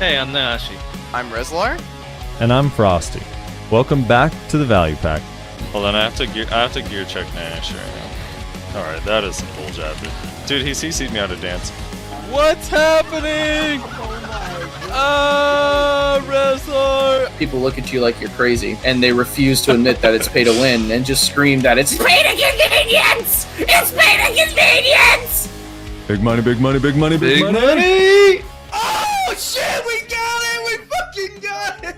Hey, I'm Nashi. I'm Rezlar. And I'm Frosty. Welcome back to the Value Pack. Hold on, I have to gear check Nash right now. Alright, that is some bullshit. Dude, he CC'd me how to dance. What's happening? Rezlar! People look at you like you're crazy, and they refuse to admit that it's pay to win, and just scream that it's pay to convenience! It's pay to convenience! Big money, big money, big money, big money! money! Oh shit, we got it! We fucking got it!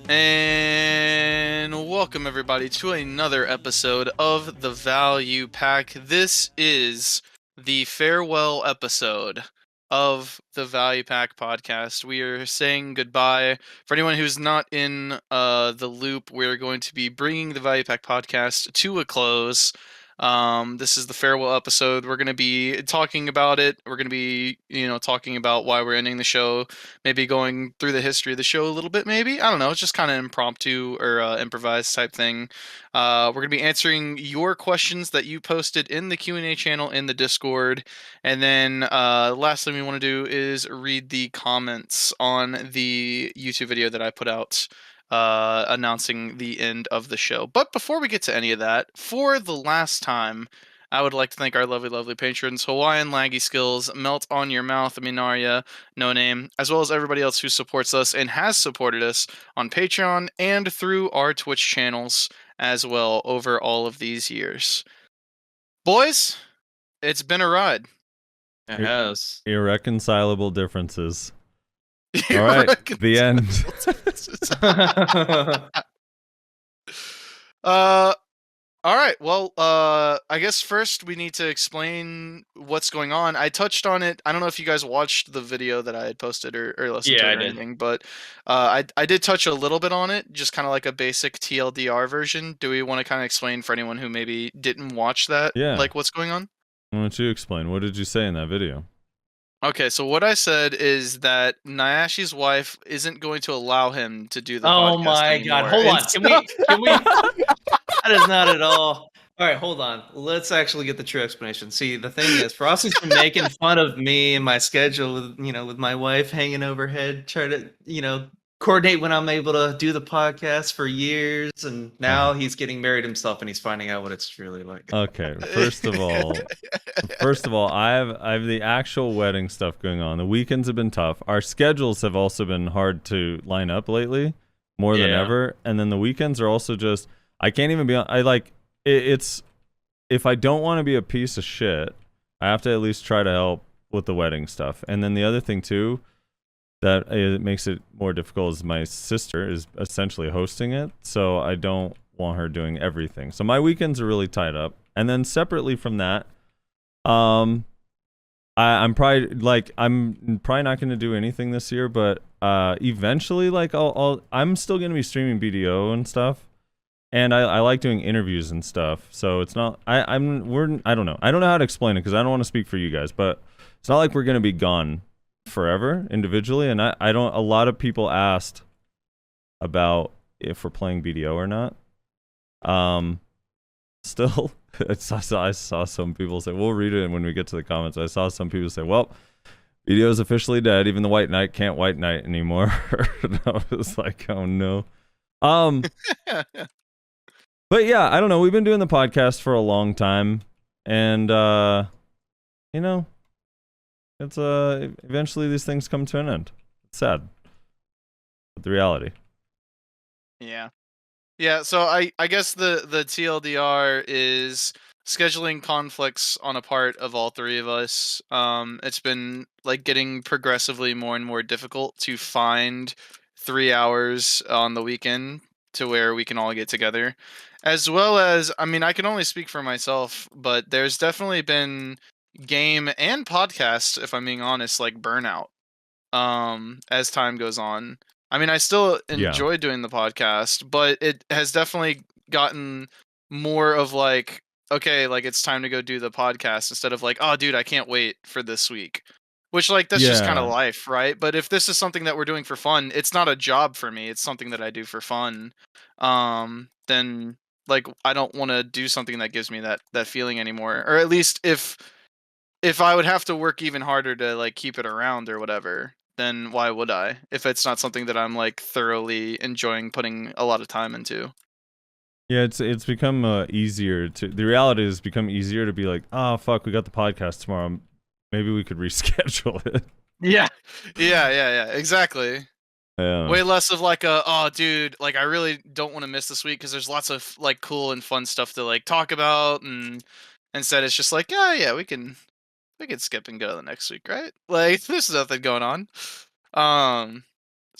And welcome everybody to another episode of the Value Pack. This is the farewell episode of the Value Pack podcast. We are saying goodbye. For anyone who's not in the loop, we're going to be bringing the Value Pack podcast to a close. This is the farewell episode. We're going to be talking about it. We're going to be, talking about why we're ending the show, maybe going through the history of the show a little bit, maybe. I don't know. It's just kind of impromptu or improvised type thing. We're going to be answering your questions that you posted in the Q&A channel in the Discord. And then last thing we want to do is read the comments on the YouTube video that I put out announcing the end of the show. But before we get to any of that, for the last time, I would like to thank our lovely patrons, Hawaiian Laggy Skills, Melt on Your Mouth, Minaria, No Name, as well as everybody else who supports us and has supported us on Patreon and through our Twitch channels as well over all of these years. Boys, it's been a ride. It has. Irreconcilable differences. All right, the end. All right. Well, I guess first we need to explain what's going on. I touched on it. I don't know if you guys watched the video that I had posted or listened to it or anything, but I did touch a little bit on it, just kind of like a basic TLDR version. Do we want to kind of explain for anyone who maybe didn't watch that? Yeah. Like what's going on? Why don't you explain? What did you say in that video? Okay, so what I said is that Nyashi's wife isn't going to allow him to do the podcast Oh my anymore. god, hold on. And Can we That is not at all. Alright, hold on. Let's actually get the true explanation. See, the thing is, Frosty's been making fun of me and my schedule with with my wife hanging overhead, trying to, coordinate when I'm able to do the podcast for years, and now he's getting married himself and he's finding out what it's really like. Okay, first of all, I have the actual wedding stuff going on. The weekends have been tough. Our schedules have also been hard to line up lately, more than ever. And then the weekends are also just, I can't even be on. It's if I don't want to be a piece of shit, I have to at least try to help with the wedding stuff. And then the other thing too, that it makes it more difficult is my sister is essentially hosting it, so I don't want her doing everything. So my weekends are really tied up. And then separately from that, I'm probably not going to do anything this year, but eventually, I'm still going to be streaming BDO and stuff, and I like doing interviews and stuff. So it's not I don't know how to explain it because I don't want to speak for you guys, but it's not like we're going to be gone forever individually. And I don't, a lot of people asked about if we're playing BDO or not. Still, I saw some people say, we'll read it when we get to the comments. I saw some people say, well, BDO is officially dead. Even the White Knight can't White Knight anymore. And I was like, oh no. But yeah, I don't know. We've been doing the podcast for a long time, and it's eventually these things come to an end. It's sad, but the reality. Yeah, so I guess the TLDR is scheduling conflicts on a part of all three of us. It's been getting progressively more and more difficult to find 3 hours on the weekend to where we can all get together. As well as, I can only speak for myself, but there's definitely been game and podcast, if I'm being honest, burnout as time goes on. I still enjoy doing the podcast, but it has definitely gotten more of okay, it's time to go do the podcast instead of oh dude, I can't wait for this week. Which that's just kind of life, right? But if this is something that we're doing for fun, it's not a job for me, it's something that I do for fun. Then I don't want to do something that gives me that feeling anymore. Or at least if I would have to work even harder to keep it around or whatever, then why would I? If it's not something that I'm like thoroughly enjoying putting a lot of time into. Yeah, it's become easier to. The reality is, it's become easier to be like, oh fuck, we got the podcast tomorrow. Maybe we could reschedule it. Yeah. Yeah. Exactly. Yeah. Way less of like oh dude, like I really don't want to miss this week because there's lots of like cool and fun stuff to like talk about, and instead it's just like yeah we can skip and go to the next week, right? Like there's nothing going on.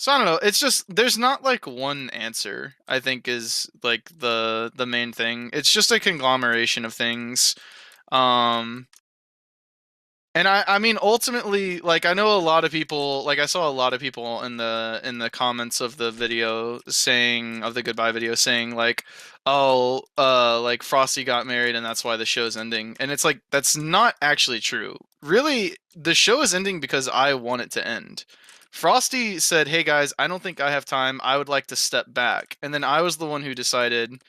So I don't know. It's just there's not like one answer. I think is like the main thing. It's just a conglomeration of things. And I mean ultimately, like I know a lot of people, like I saw a lot of people in the comments of the video saying, of the goodbye video, saying like, oh like Frosty got married and that's why the show's ending. And it's like that's not actually true. Really, the show is ending because I want it to end. Frosty said, hey guys, I don't think I have time, I would like to step back. And then I was the one who decided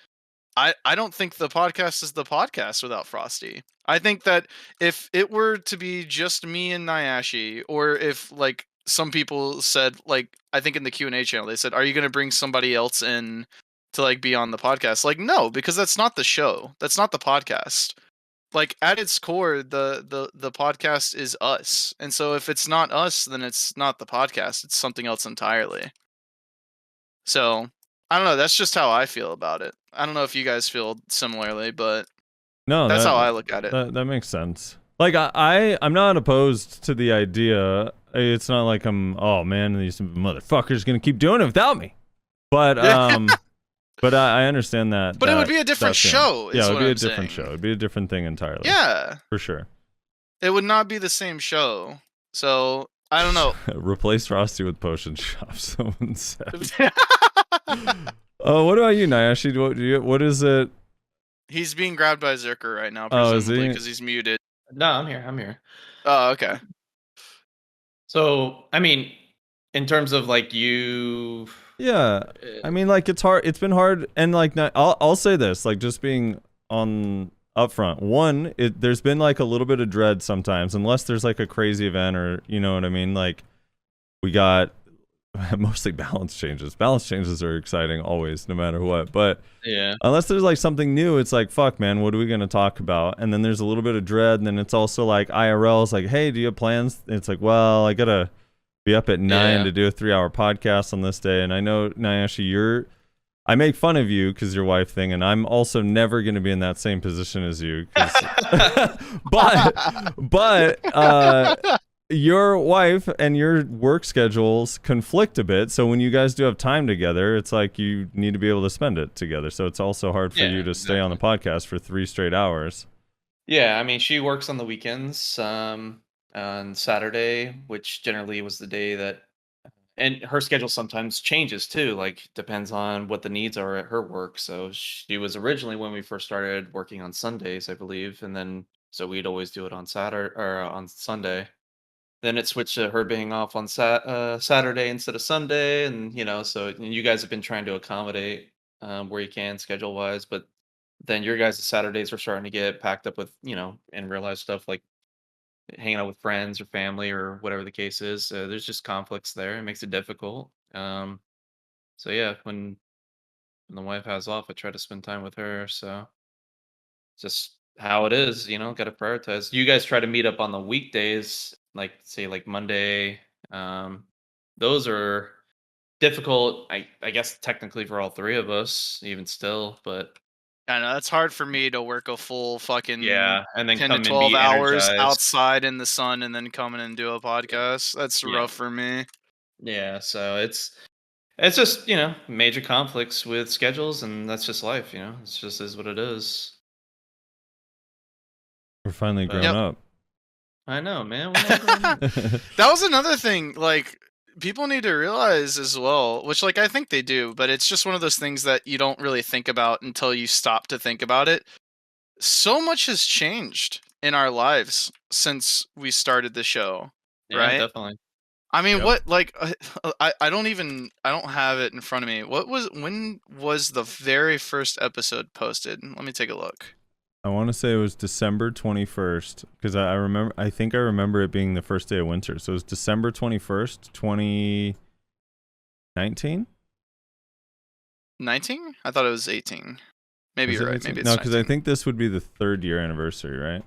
I don't think the podcast is the podcast without Frosty. I think that if it were to be just me and Nayashe, or if like some people said, like I think in the Q&A channel they said, are you going to bring somebody else in to like be on the podcast? Like no, because that's not the show. That's not the podcast. Like at its core, the podcast is us. And so if it's not us, then it's not the podcast. It's something else entirely. So I don't know. That's just how I feel about it. I don't know if you guys feel similarly, but No, that's how I look at it. That makes sense. Like I'm not opposed to the idea. It's not like oh man, these motherfuckers gonna keep doing it without me. But but I understand that. But it would be a different show. Yeah, it would be a saying. different show. It'd be a different thing entirely. Yeah, for sure. It would not be the same show. So I don't know. Replace Frosty with Potion Shop. Someone said. Oh, what about you, Nayashe? What is it? He's being grabbed by Zerker right now, Oh, is presumably he? because he's muted. No, I'm here. Oh, okay. So, I mean, in terms of like you, Yeah, I mean, like it's hard. It's been hard, and like I'll say this, like just being on upfront. One, there's been like a little bit of dread sometimes, unless there's like a crazy event or you know what I mean. Like we got mostly balance changes. Balance changes are exciting always, no matter what. But yeah, unless there's like something new, it's like fuck, man, what are we gonna talk about? And then there's a little bit of dread, and then it's also like IRL is like, hey, do you have plans? And it's like, well, I gotta be up at 9 to do a 3-hour podcast on this day. And I know, Nayashe, I make fun of you because your wife thing, and I'm also never going to be in that same position as you. but your wife and your work schedules conflict a bit. So when you guys do have time together, it's like you need to be able to spend it together. So it's also hard for you to stay on the podcast for 3 straight hours. Yeah, I mean, she works on the weekends. On Saturday, which generally was the day that, and her schedule sometimes changes too, like depends on what the needs are at her work. So she was originally, when we first started, working on Sundays, I believe, and then so we'd always do it on Saturday or on Sunday. Then it switched to her being off on Saturday instead of Sunday, and so you guys have been trying to accommodate where you can schedule wise, but then your guys' Saturdays are starting to get packed up with and real life stuff like hanging out with friends or family or whatever the case is. There's just conflicts there. It makes it difficult. So yeah, when the wife has off, I try to spend time with her. So just how it is, got to prioritize. You guys try to meet up on the weekdays, like say like Monday. Those are difficult, I guess technically for all three of us, even still, but I know it's hard for me to work a full fucking and then 10 come to and 12 be hours energized. outside in the sun and then come in and do a podcast. That's rough for me. Yeah, so it's just, major conflicts with schedules, and that's just life, It's just is what it is. We're finally grown up. I know, man. We're not grown up. That was another thing, like, people need to realize as well, which, like, I think they do, but it's just one of those things that you don't really think about until you stop to think about it. So much has changed in our lives since we started the show, right? Definitely. I mean, what, like, I don't have it in front of me. When was the very first episode posted? Let me take a look. want to say it was December 21st because I remember. I think I remember it being the first day of winter. So it was December 21st, 2019. 19? I thought it was 18. Maybe Was you're it right. 18? Maybe it's No, because I 19. think this would be the 3rd year anniversary, right?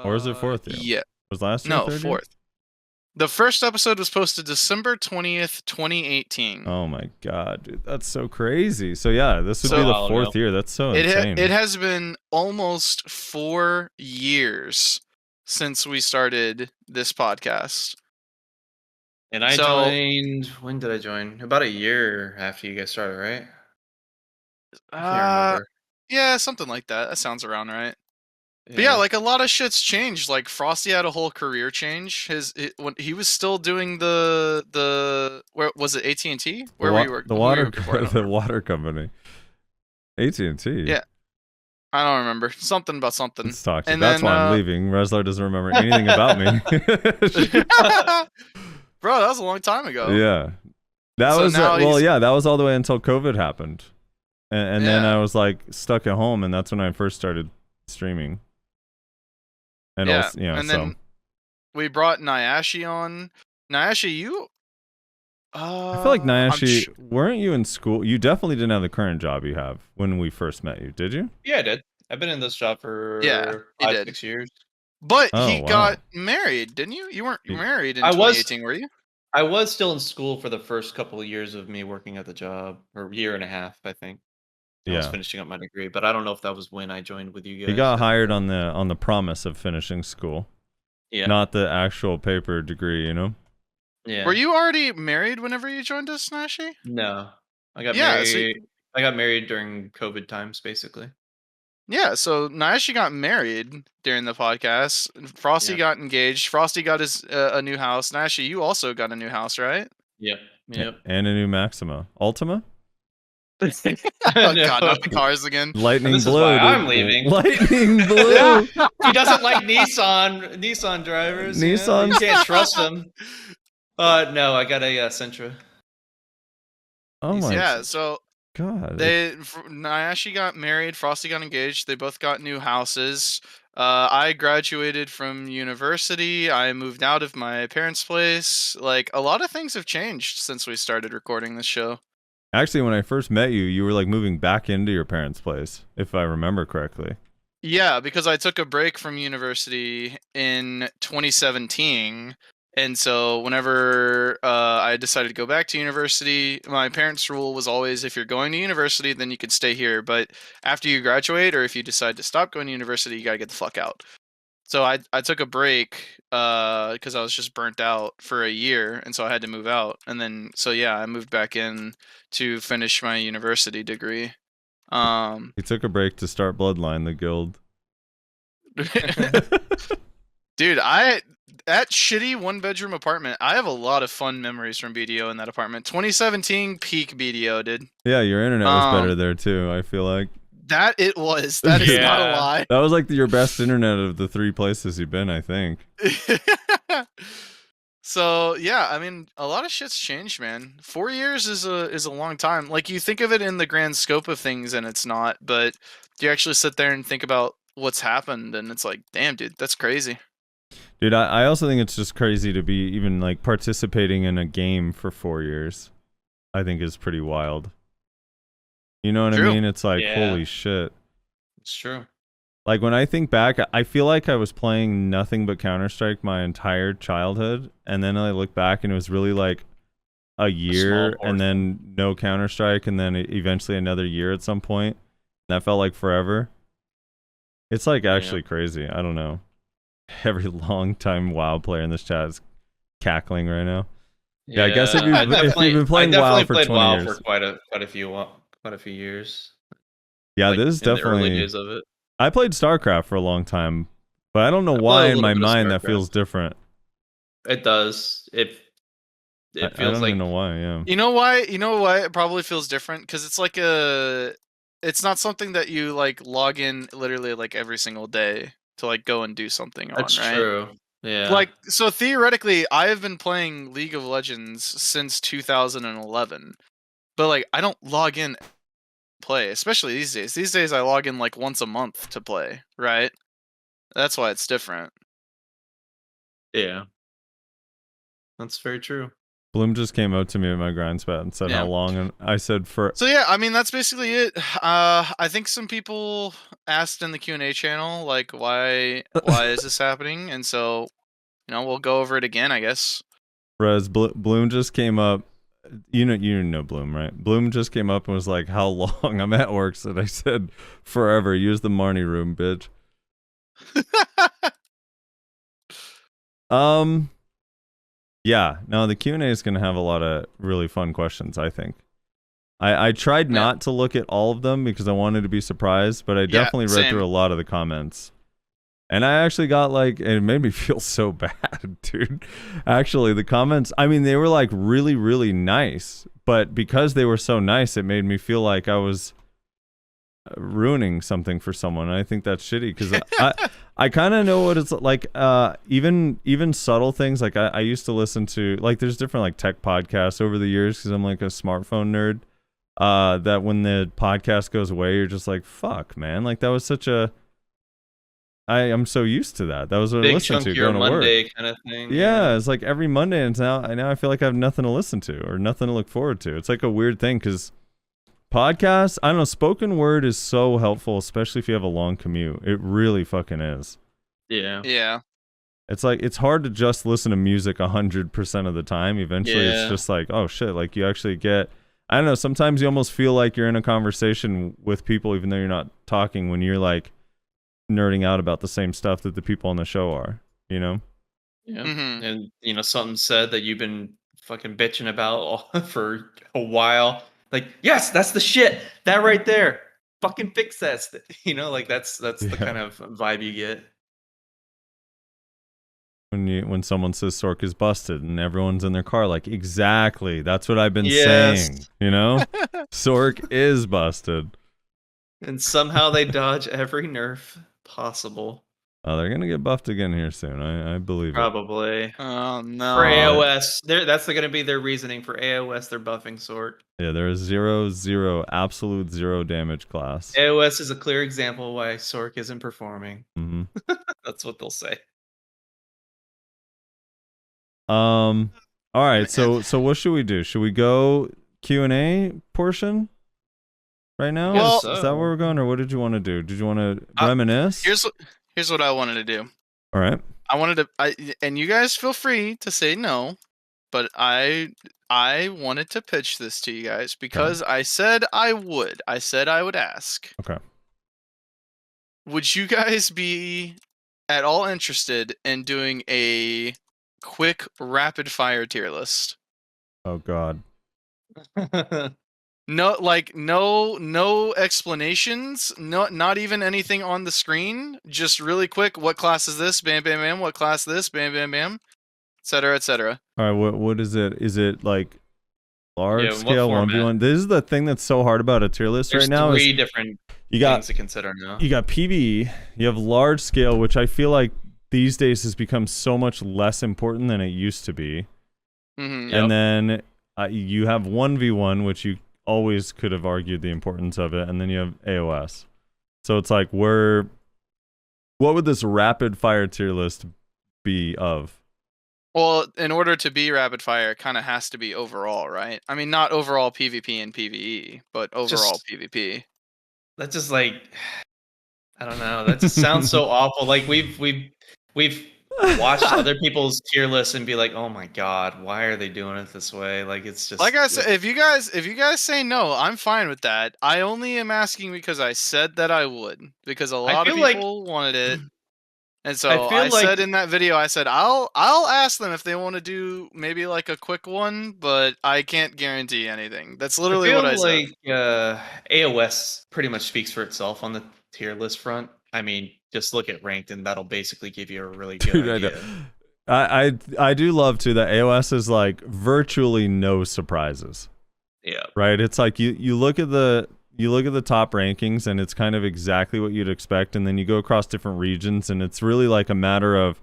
Or is it 4th year? Yeah. Was last year No, 3rd year? 4th. The first episode was posted December 20th, 2018. Oh my god, dude, that's so crazy. So yeah, this would So- be the Oh, 4th no. year. That's so It insane. has been almost 4 years since we started this podcast. And I So- joined. When did I join? About a year after you guys started, right? I can't remember. Yeah, something like that. That sounds around right. But yeah, like a lot of shit's changed. Like Frosty had a whole career change. When he was still doing the where was it AT&T? Where were you working? The water the water company. AT&T. Yeah. I don't remember. Something about something. It's toxic. And That's then, why I'm leaving. Reslar doesn't remember anything about me. Bro, that was a long time ago. Yeah. That So was now well, he's- yeah, that was all the way until COVID happened. And then Yeah. I was like stuck at home, and that's when I first started streaming. And Yeah, also, yeah, and so then we brought Nyashi on. Nyashi, you I feel like Nyashi, weren't you in school? You definitely didn't have the current job you have when we first met you, did you? Yeah, I did. I've been in this job for Yeah, he 5, did. 6 years. But Oh, he wow. got married, didn't you? You weren't He- married in I was- 2018, were you? I was still in school for the first couple of years of me working at the job, or year and a half, I think. I was Yeah. finishing up my degree, but I don't know if that was when I joined with you guys. He got hired on the promise of finishing school, Yeah. not the actual paper degree, you know? Yeah. Were you already married whenever you joined us, Nyashi? No. I got Yeah, married. so I got married during COVID times, basically. Yeah, so Nyashi got married during the podcast. Frosty Yeah. got engaged. Frosty got his a new house. Nyashi, you also got a new house, right? Yep. Yep. And a new Maxima. Ultima? Oh God, not the cars again. Lightning This is Blue. why dude. I'm leaving. Lightning Blue. He doesn't like Nissan drivers. You know? Nissan? You can't trust them. No, I got a Sentra. Oh my Yeah, so god. Nyashi got married. Frosty got engaged. They both got new houses. I graduated from university. I moved out of my parents' place. Like a lot of things have changed since we started recording this show. Actually, when I first met you, you were like moving back into your parents' place, if I remember correctly. Yeah, because I took a break from university in 2017. And so whenever I decided to go back to university, my parents' rule was always if you're going to university, then you could stay here. But after you graduate or if you decide to stop going to university, you got to get the fuck out. So I took a break because I was just burnt out for a year. And so I had to move out. And then, so yeah, I moved back in to finish my university degree. He took a break to start Bloodline, the guild. Dude, that shitty 1-bedroom apartment, I have a lot of fun memories from BDO in that apartment. 2017 peak BDO, dude. Yeah, your internet was better there too, I feel like. That it was. That is not a Yeah. lie. That was like your best internet of the 3 places you've been, I think. So yeah, I mean, a lot of shit's changed, man. 4 years is a long time. Like you think of it in the grand scope of things, and it's not. But you actually sit there and think about what's happened, and it's like, damn, dude, that's crazy. Dude, I also think it's just crazy to be even like participating in a game for 4 years. I think is pretty wild. You know what True. I mean? It's like, Yeah. holy shit. It's true. Like when I think back, I feel like I was playing nothing but Counter-Strike my entire childhood, and then I look back and it was really like a year portion. and then no Counter-Strike and then eventually another year at some point. That felt like forever. It's like actually crazy. I don't know. Every long time WoW player in this chat is cackling right now. Yeah, I guess if you've- I if you've definitely- been playing I WoW definitely for played 20 WoW years. for quite a few years. Yeah, like, this is in the early definitely. days of it. I played StarCraft for a long time, but I don't know I why played a in little my bit of mind that StarCraft. feels different. It does. It I feels don't like even know why. Yeah. You know why? You know why it probably feels different? Because it's like it's not something that you like log in literally like every single day to like go and do something on, that's right? true. Yeah. Like, so theoretically, I have been playing League of Legends since 2011, but like I don't log in play, especially these days. These days I log in like once a month to play, right? That's why it's different. Yeah. That's very true. Bloom just came up to me at my grind spot and said Yeah. how long, and I said for So yeah, I mean that's basically it. I think some people asked in the Q&A channel like why is this happening, and so we'll go over it again, I guess. Rez, Bloom just came up. You know Bloom, right? Bloom just came up and was like, "How long?" I'm at work, so I said, "Forever." Use the Marnie room, bitch. Yeah. No, the Q&A is gonna have a lot of really fun questions, I think. I tried not to look at all of them because I wanted to be surprised, but I definitely read same. through a lot of the comments. And I actually got like, it made me feel so bad, dude. Actually, the comments, I mean, they were like really, really nice, but because they were so nice, it made me feel like I was ruining something for someone. And I think that's shitty because I kind of know what it's like. Even subtle things, like I used to listen to, like there's different like tech podcasts over the years because I'm like a smartphone nerd. That when the podcast goes away, you're just like, fuck, man. Like that was such a, I'm so used to that. That was what I Big listened to chunkier going to work. Monday kind of thing. Yeah, it's like every Monday, and now I feel like I have nothing to listen to or nothing to look forward to. It's like a weird thing because podcasts, I don't know, spoken word is so helpful, especially if you have a long commute. It really fucking is. Yeah. Yeah. It's like it's hard to just listen to music 100% of the time. Eventually, it's Yeah. just like, oh shit, like you actually get. I don't know. Sometimes you almost feel like you're in a conversation with people, even though you're not talking. When you're like nerding out about the same stuff that the people on the show are, you know? Yeah. Mhm. And something said that you've been fucking bitching about for a while. Like, yes, that's the shit. That right there. Fucking fix that. Like that's Yeah. the kind of vibe you get. When someone says Sork is busted and everyone's in their car, like, exactly, that's what I've been Yes. saying, you know? Sork is busted. And somehow they dodge every nerf possible. Oh, they're gonna get buffed again here soon. I believe it. Probably. Oh no. For AOS. That's going to be their reasoning. For AOS, they're buffing Sork. Yeah, there is 0/0, absolute 0 damage class. AOS is a clear example why Sork isn't performing. hmm That's what they'll say. All right, so what should we do? Should we go Q&A portion right now? Well- Is that where we're going, or what did you want to do? Did you want to Uh, reminisce? Here's what I wanted to do. All right. I wanted to, and you guys feel free to say no, but I wanted to pitch this to you guys because I said I would. I said I would ask. Okay. Would you guys be at all interested in doing a quick rapid fire tier list? Oh God. No explanations, not even anything on the screen, just really quick, what class is this? Bam bam bam. What class this? Bam bam bam. Etc. etc. All right, what is it? Is it like large Yeah, what scale format? 1v1? This is the thing that's so hard about a tier list There's right now. three Is different you got things to consider now. you got PvE, you have large scale, which I feel like these days has become so much less important than it used to be. Mm-hmm. Yep. And then you have 1v1, which you always could have argued the importance of it, and then you have AOS. So it's like, what would this rapid fire tier list be of? Well, in order to be rapid fire, it kind of has to be overall, right? I mean, not overall PvP and PvE, but overall PvP. That's just like, I don't know. That just sounds so awful. Like we've watched other people's tier lists and be like, oh my god, why are they doing it this way? Like it's just Like I said, if you guys say no, I'm fine with that. I only am asking because I said that I would, because a lot of feel like- people wanted it. And so I feel I like- said in that video, I said I'll ask them if they want to do maybe like a quick one, but I can't guarantee anything. That's literally what I said. AOS pretty much speaks for itself on the tier list front. I mean, just look at ranked, and that'll basically give you a really good Dude, idea. I do love too that AOS is like virtually no surprises. Yeah, Right? It's like you look at the top rankings and it's kind of exactly what you'd expect, and then you go across different regions and it's really like a matter of,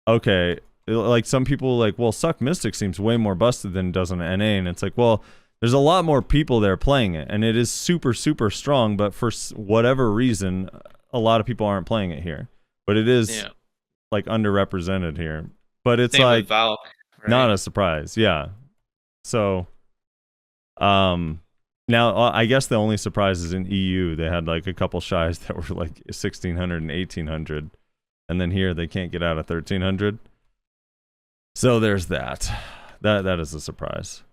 okay, like some people like, well, Suck Mystic seems way more busted than it does on NA, and it's like, well, there's a lot more people there playing it, and it is super, super strong, but for whatever reason, a lot of people aren't playing it here. But it is, like, underrepresented here. But it's, Same like, with Valk, right? not a surprise, yeah. So, now, I guess the only surprise is in EU. They had, like, a couple shies that were, like, 1,600 and 1,800. And then here, they can't get out of 1,300. So there's that. That is a surprise.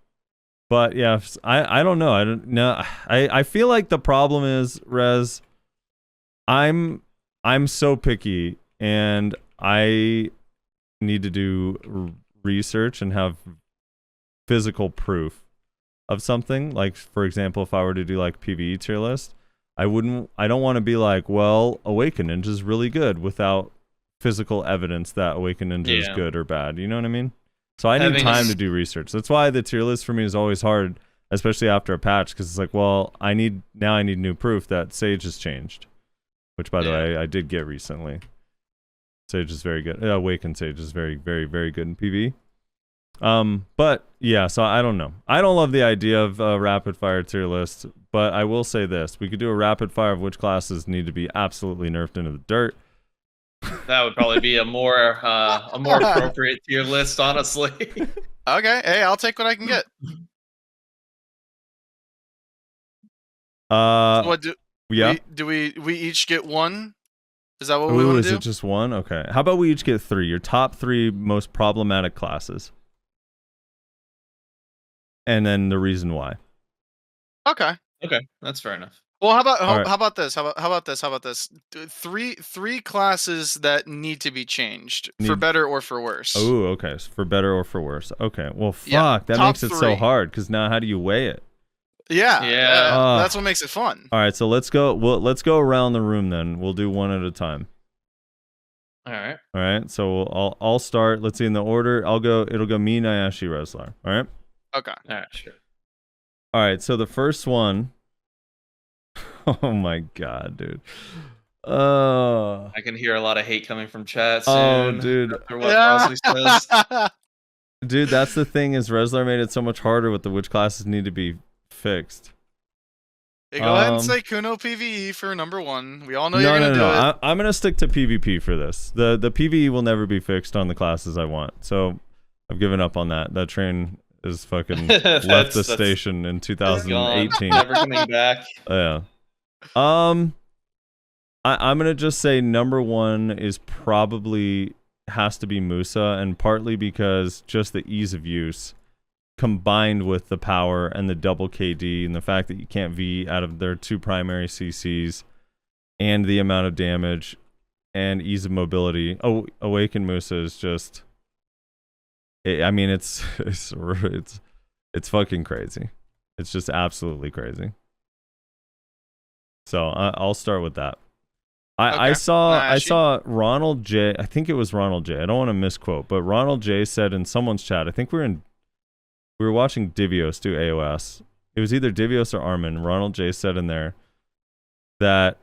But yeah, I don't know. I don't know. I feel like the problem is, Rez, I'm so picky, and I need to do research and have physical proof of something. Like, for example, if I were to do like PvE tier list, I don't want to be like, well, Awakened Ninja is really good without physical evidence that Awakened Ninja is good or bad. You know what I mean? So I need time to do research. That's why the tier list for me is always hard, especially after a patch, because it's like, well, I need new proof that Sage has changed, which, by the way, I did get recently. Sage is very good. Awakened Sage is very, very, very good in PvE. But yeah, so I don't know. I don't love the idea of a rapid fire tier list, but I will say this: we could do a rapid fire of which classes need to be absolutely nerfed into the dirt. That would probably be a more appropriate tier list, honestly. Okay, hey, I'll take what I can get. What do? Yeah. We each get one? Is that what we want to do? Is it just one? Okay. How about we each get 3? Your top 3 most problematic classes, and then the reason why. Okay. Okay, that's fair enough. Well, how right. about this? How about this? Three classes that need to be changed for better or for worse. Oh, okay. So for better or for worse. Okay. Well, fuck. Yeah, that top makes it so 3. hard, because now how do you weigh it? Yeah. That's what makes it fun. All right. So let's go. Let's go around the room then. We'll do one at a time. All right. All right. So I'll start. Let's see in the order. I'll go. It'll go me, Nayashe, Rezlar. All right. Okay. All right. Sure. All right. So the first one. Oh my god, dude. I can hear a lot of hate coming from chat soon. Oh, dude. After what Crosby says. Dude, that's the thing, is Rezlar made it so much harder with the which classes need to be fixed. Hey, go ahead and say Kuno PvE for number 1. We all know you're gonna do it. I'm gonna stick to PvP for this. The PvE will never be fixed on the classes I want. So I've given up on that. That train is fucking left the station in 2018. Never coming back. Yeah. I'm gonna just say number 1 is probably has to be Musa, and partly because just the ease of use combined with the power and the double KD and the fact that you can't V out of their 2 primary CCs and the amount of damage and ease of mobility. Oh, Awakened Musa is just it's fucking crazy. It's just absolutely crazy. So I'll start with that. I saw Ronald J. I think it was Ronald J. I don't want to misquote, but Ronald J. said in someone's chat, I think we were watching Divios do AOS. It was either Divios or Armin. Ronald J. said in there that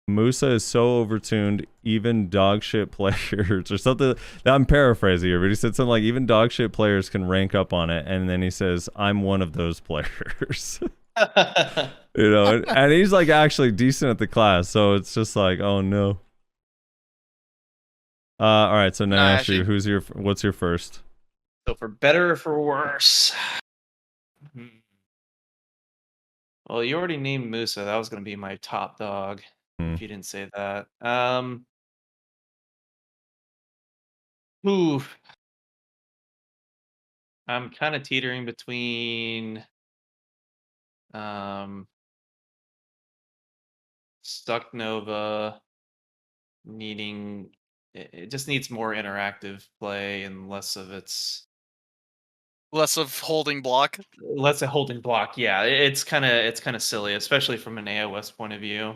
Musa is so overtuned, even dogshit players or something. I'm paraphrasing here, but he said something like even dogshit players can rank up on it, and then he says, "I'm one of those players." You know, and he's like actually decent at the class, so it's just like, oh no. All right, so now Nayashe, what's your first? So for better or for worse? Well, you already named Musa. That was going to be my top dog. If you didn't say that. Ooh. I'm kind of teetering between Stuck Nova needing it just needs more interactive play and less of holding block. Less a holding block. Yeah, it's kind of silly, especially from an AOS point of view.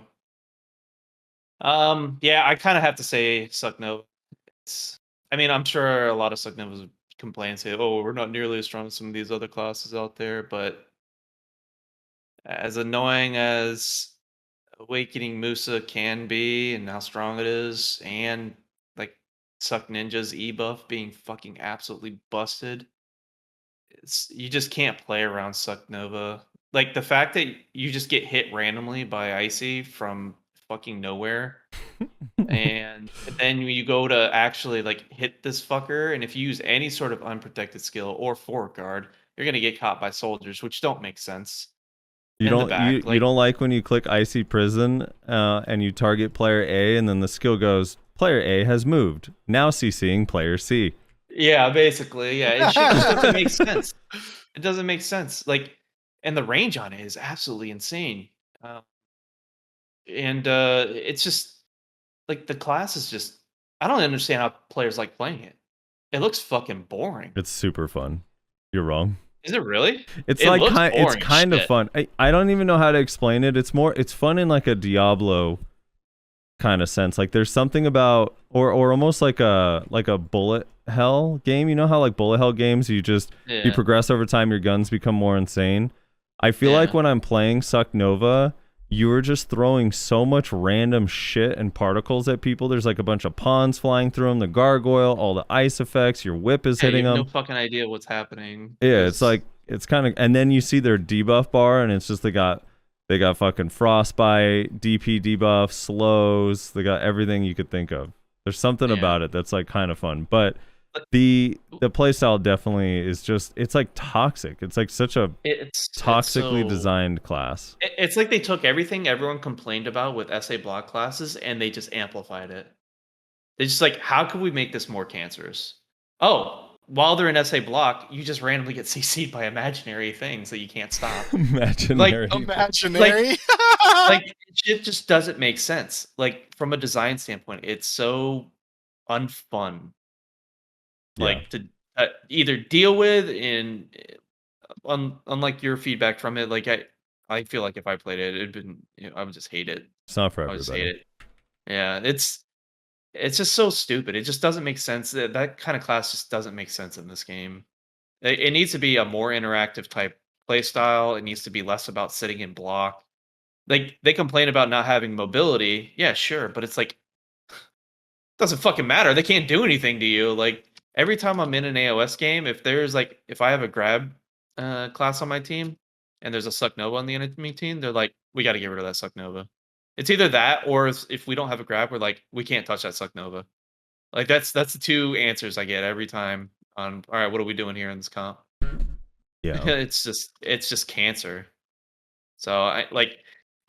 Yeah, I kind of have to say Stuck Nova. I'm sure a lot of Stuck Novas would complain and say, "Oh, we're not nearly as strong as some of these other classes out there," but as annoying as Awakening Musa can be and how strong it is, and like Suck Ninja's E buff being fucking absolutely busted, you just can't play around Suck Nova. Like the fact that you just get hit randomly by Icy from fucking nowhere, and then you go to actually like hit this fucker, and if you use any sort of unprotected skill or forward guard, you're gonna get caught by soldiers, which don't make sense. You In the don't back, you like- don't like when you click Icy Prison and you target player A and then the skill goes player A has moved. Now CCing player C. Yeah, basically, yeah. It shit just doesn't make sense. It doesn't make sense. Like, and the range on it is absolutely insane. And it's just like the class is just. I don't understand how players like playing it. It looks fucking boring. It's super fun. You're wrong. Is it really? It's It like looks it's boring as kind of shit. fun. I don't even know how to explain it. It's fun in like a Diablo kind of sense. Like there's something about or almost like a bullet hell game. You know how like bullet hell games you Yeah. progress over time, your guns become more insane. I feel like Yeah. when I'm playing Suck Nova, you are just throwing so much random shit and particles at people. There's like a bunch of pawns flying through them, the gargoyle, all the ice effects, your whip is Yeah, hitting you have them. no fucking idea what's happening. Yeah, it's like it's kind of, and then you see their debuff bar, and it's just they got fucking frostbite, DP debuff, slows. They got everything you could think of. There's something Yeah. about it that's like kind of fun, but the playstyle definitely is just it's like toxic. It's like such a it's toxically so- designed class. It's like they took everything everyone complained about with SA block classes and they just amplified it. They just like, how can we make this more cancerous? Oh, while they're in SA block, you just randomly get CC'd by imaginary things that you can't stop. Imaginary. Imaginary. Like shit just doesn't make sense. Like from a design standpoint, it's so unfun. Like to either deal with and unlike your feedback from it, like I feel like if I played it, it'd been I would just hate it. It's not for I would just hate everybody. it. Yeah, it's just so stupid. It just doesn't make sense. That kind of class just doesn't make sense in this game. It needs to be a more interactive type play style. It needs to be less about sitting in block. Like they complain about not having mobility. Yeah, sure, but it's like doesn't fucking matter. They can't do anything to you. Like every time I'm in an AOS game, if I have a grab class on my team and there's a Suck Nova on the enemy team, they're like, we got to get rid of that Suck Nova. It's either that or if we don't have a grab, we're like, we can't touch that Suck Nova. Like that's the two answers I get every time on. All right, what are we doing here in this comp? Yeah. it's just cancer. So I like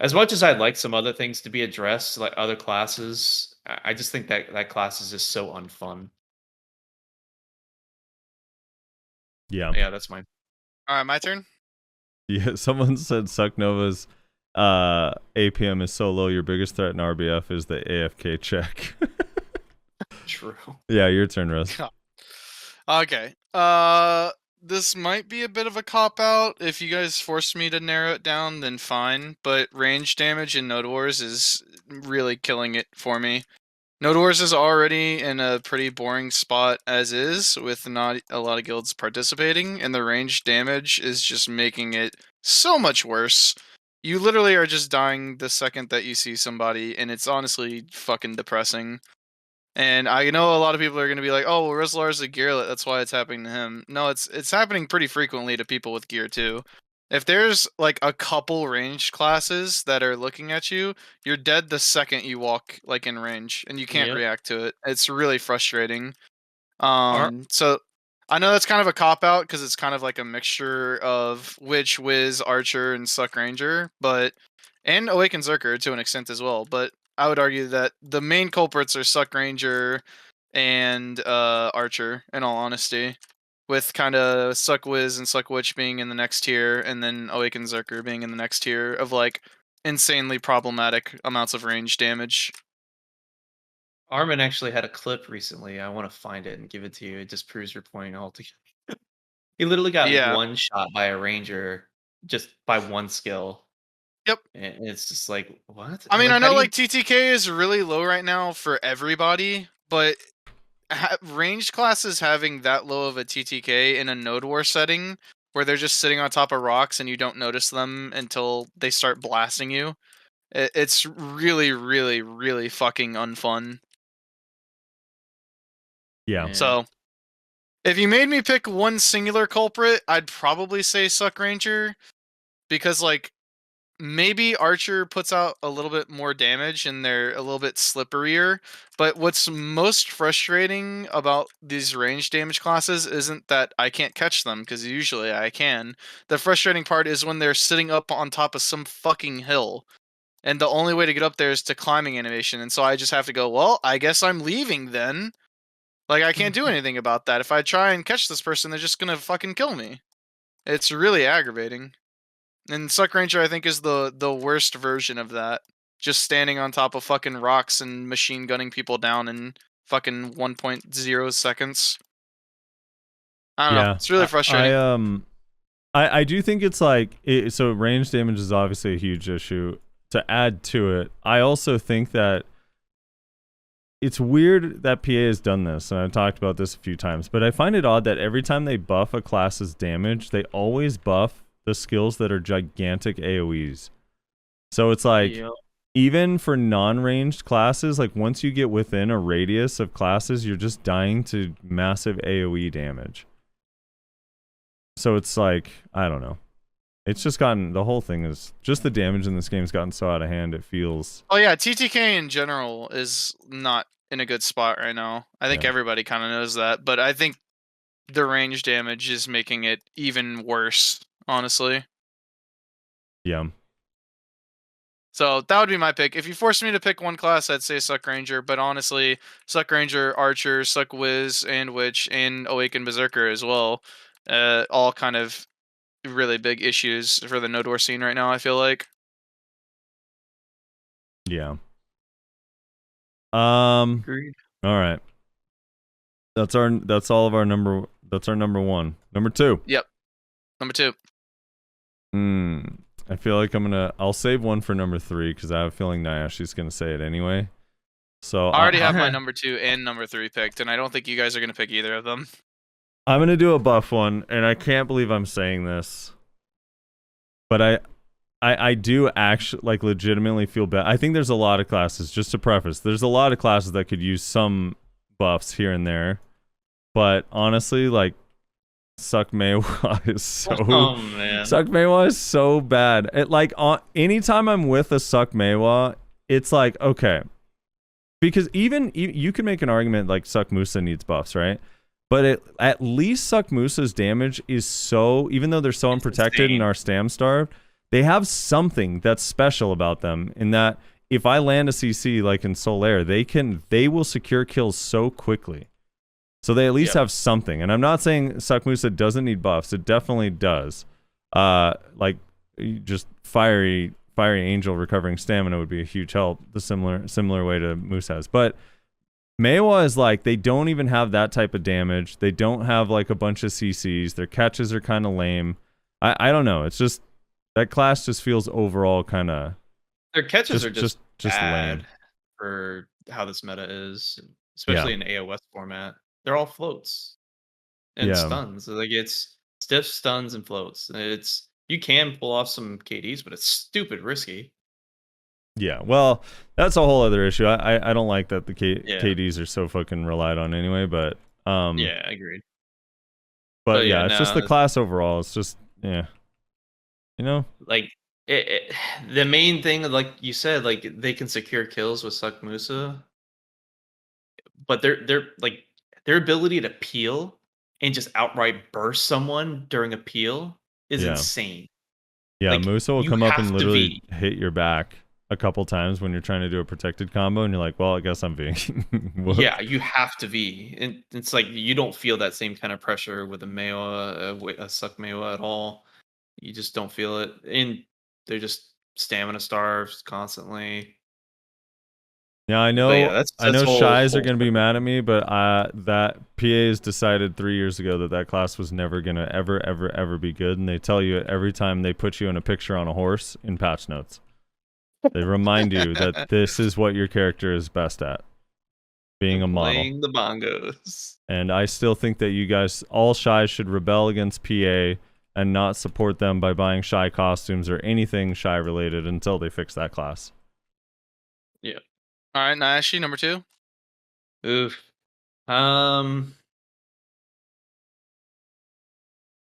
as much as I'd like some other things to be addressed, like other classes, I just think that class is just so unfun. Yeah. Yeah, that's mine. All right, my turn. Yeah, someone said Suck Nova's APM is so low, your biggest threat in RBF is the AFK check. True. Yeah, your turn, Russ. Okay. This might be a bit of a cop out. If you guys force me to narrow it down, then fine. But range damage in Node Wars is really killing it for me. Node Wars is already in a pretty boring spot as is, with not a lot of guilds participating, and the range damage is just making it so much worse. You literally are just dying the second that you see somebody, and it's honestly fucking depressing. And I know a lot of people are going to be like, "Oh, well, Rizlar's a gearlet, that's why it's happening to him." No, it's happening pretty frequently to people with gear too. If there's like a couple ranged classes that are looking at you, you're dead the second you walk like in range, and you can't Yep. react to it. It's really frustrating. Are- So I know that's kind of a cop out because it's kind of like a mixture of Witch, Wiz, Archer, and Suck Ranger, and Awakened Zerker to an extent as well. But I would argue that the main culprits are Suck Ranger and Archer, in all honesty, with kind of Suck Wiz and Suck Witch being in the next tier, and then Awakened Zerker being in the next tier of like insanely problematic amounts of range damage. Armin actually had a clip recently. I want to find it and give it to you. It just proves your point altogether. He literally got Yeah. one shot by a ranger just by one skill. Yep. And it's just like, what? I mean, I how know do you- like TTK is really low right now for everybody, but ranged classes having that low of a TTK in a Node War setting where they're just sitting on top of rocks and you don't notice them until they start blasting you, it's really, really, really fucking unfun. Yeah. So If you made me pick one singular culprit, I'd probably say Suck Ranger, because like maybe Archer puts out a little bit more damage and they're a little bit slipperier. But what's most frustrating about these range damage classes isn't that I can't catch them, because usually I can. The frustrating part is when they're sitting up on top of some fucking hill. And the only way to get up there is to climbing animation. And so I just have to go, well, I guess I'm leaving then. Like, I can't do anything about that. If I try and catch this person, they're just gonna fucking kill me. It's really aggravating. And Suck Ranger, I think, is the worst version of that. Just standing on top of fucking rocks and machine gunning people down in fucking 1.0 seconds. I don't know. It's really frustrating. I do think it's like so range damage is obviously a huge issue. To add to it, I also think that it's weird that PA has done this, and I've talked about this a few times, but I find it odd that every time they buff a class's damage, they always buff the skills that are gigantic AoEs. So it's like, even for non-ranged classes, like once you get within a radius of classes, you're just dying to massive AoE damage. So it's like, I don't know. It's just gotten, the whole thing is, just the damage in this game has gotten so out of hand, it feels... Oh yeah, TTK in general is not in a good spot right now. I think everybody kind of knows that, but I think the range damage is making it even worse, honestly. Yeah. So that would be my pick. If you forced me to pick one class, I'd say Suck Ranger, but honestly, Suck Ranger, Archer, Suck Wiz, and Witch, and Awakened Berserker as well, all kind of really big issues for the Node War scene right now, I feel like. Yeah. Agreed. All right. That's all of our number. That's our number one. Number two. Yep. Number two. I feel like I'll save one for number three because I have a feeling Nyashi's gonna say it anyway. So I already have my number two and number three picked, and I don't think you guys are gonna pick either of them. I'm gonna do a buff one, and I can't believe I'm saying this, but I do actually like legitimately feel bad. I think there's a lot of classes. Just to preface, there's a lot of classes that could use some buffs here and there, but honestly, like Suck Meiwa is so. Oh man, Suck Meiwa is so bad. It like anytime I'm with a Suck Meiwa, it's like okay, because even you can make an argument like Suck Musa needs buffs, right? But at least Suck Musa's damage is so, even though they're so unprotected and are stam starved, they have something that's special about them in that if I land a CC like in Solaire, they will secure kills so quickly. So they at least have something. And I'm not saying Suck Musa doesn't need buffs. It definitely does. Like just Fiery Angel recovering stamina would be a huge help, the similar way to Musa has. But Meiwa is like, they don't even have that type of damage. They don't have like a bunch of CCs. Their catches are kind of lame. I don't know. It's just, that class just feels overall kind of... Their catches are just bad lame for how this meta is, especially in AOS format. They're all floats and stuns. Like it's stiff stuns and floats. You can pull off some KDs, but it's stupid risky. Yeah, well, that's a whole other issue. I don't like that the KDs are so fucking relied on anyway, but yeah, agreed. But yeah, it's just the class overall. It's just you know, like the main thing, like you said, like they can secure kills with Suck Musa, but they're like their ability to peel and just outright burst someone during a peel is insane. Yeah, like, Musa will come up and literally hit your back a couple times when you're trying to do a protected combo, and you're like, well, I guess I'm V. Yeah, you have to V. And it's like you don't feel that same kind of pressure with a Meiwa, a Suck Meiwa at all. You just don't feel it. And they're just stamina starved constantly. Yeah, I know. I know Shies are going to be mad at me, but that PA's decided 3 years ago that class was never going to ever be good, and they tell you it every time they put you in a picture on a horse in patch notes. They remind you that this is what your character is best at, being a model. Playing the bongos. And I still think that you guys, all Shies, should rebel against PA and not support them by buying Shy costumes or anything Shy related until they fix that class. Yeah. All right, Nyashi, number two. Oof.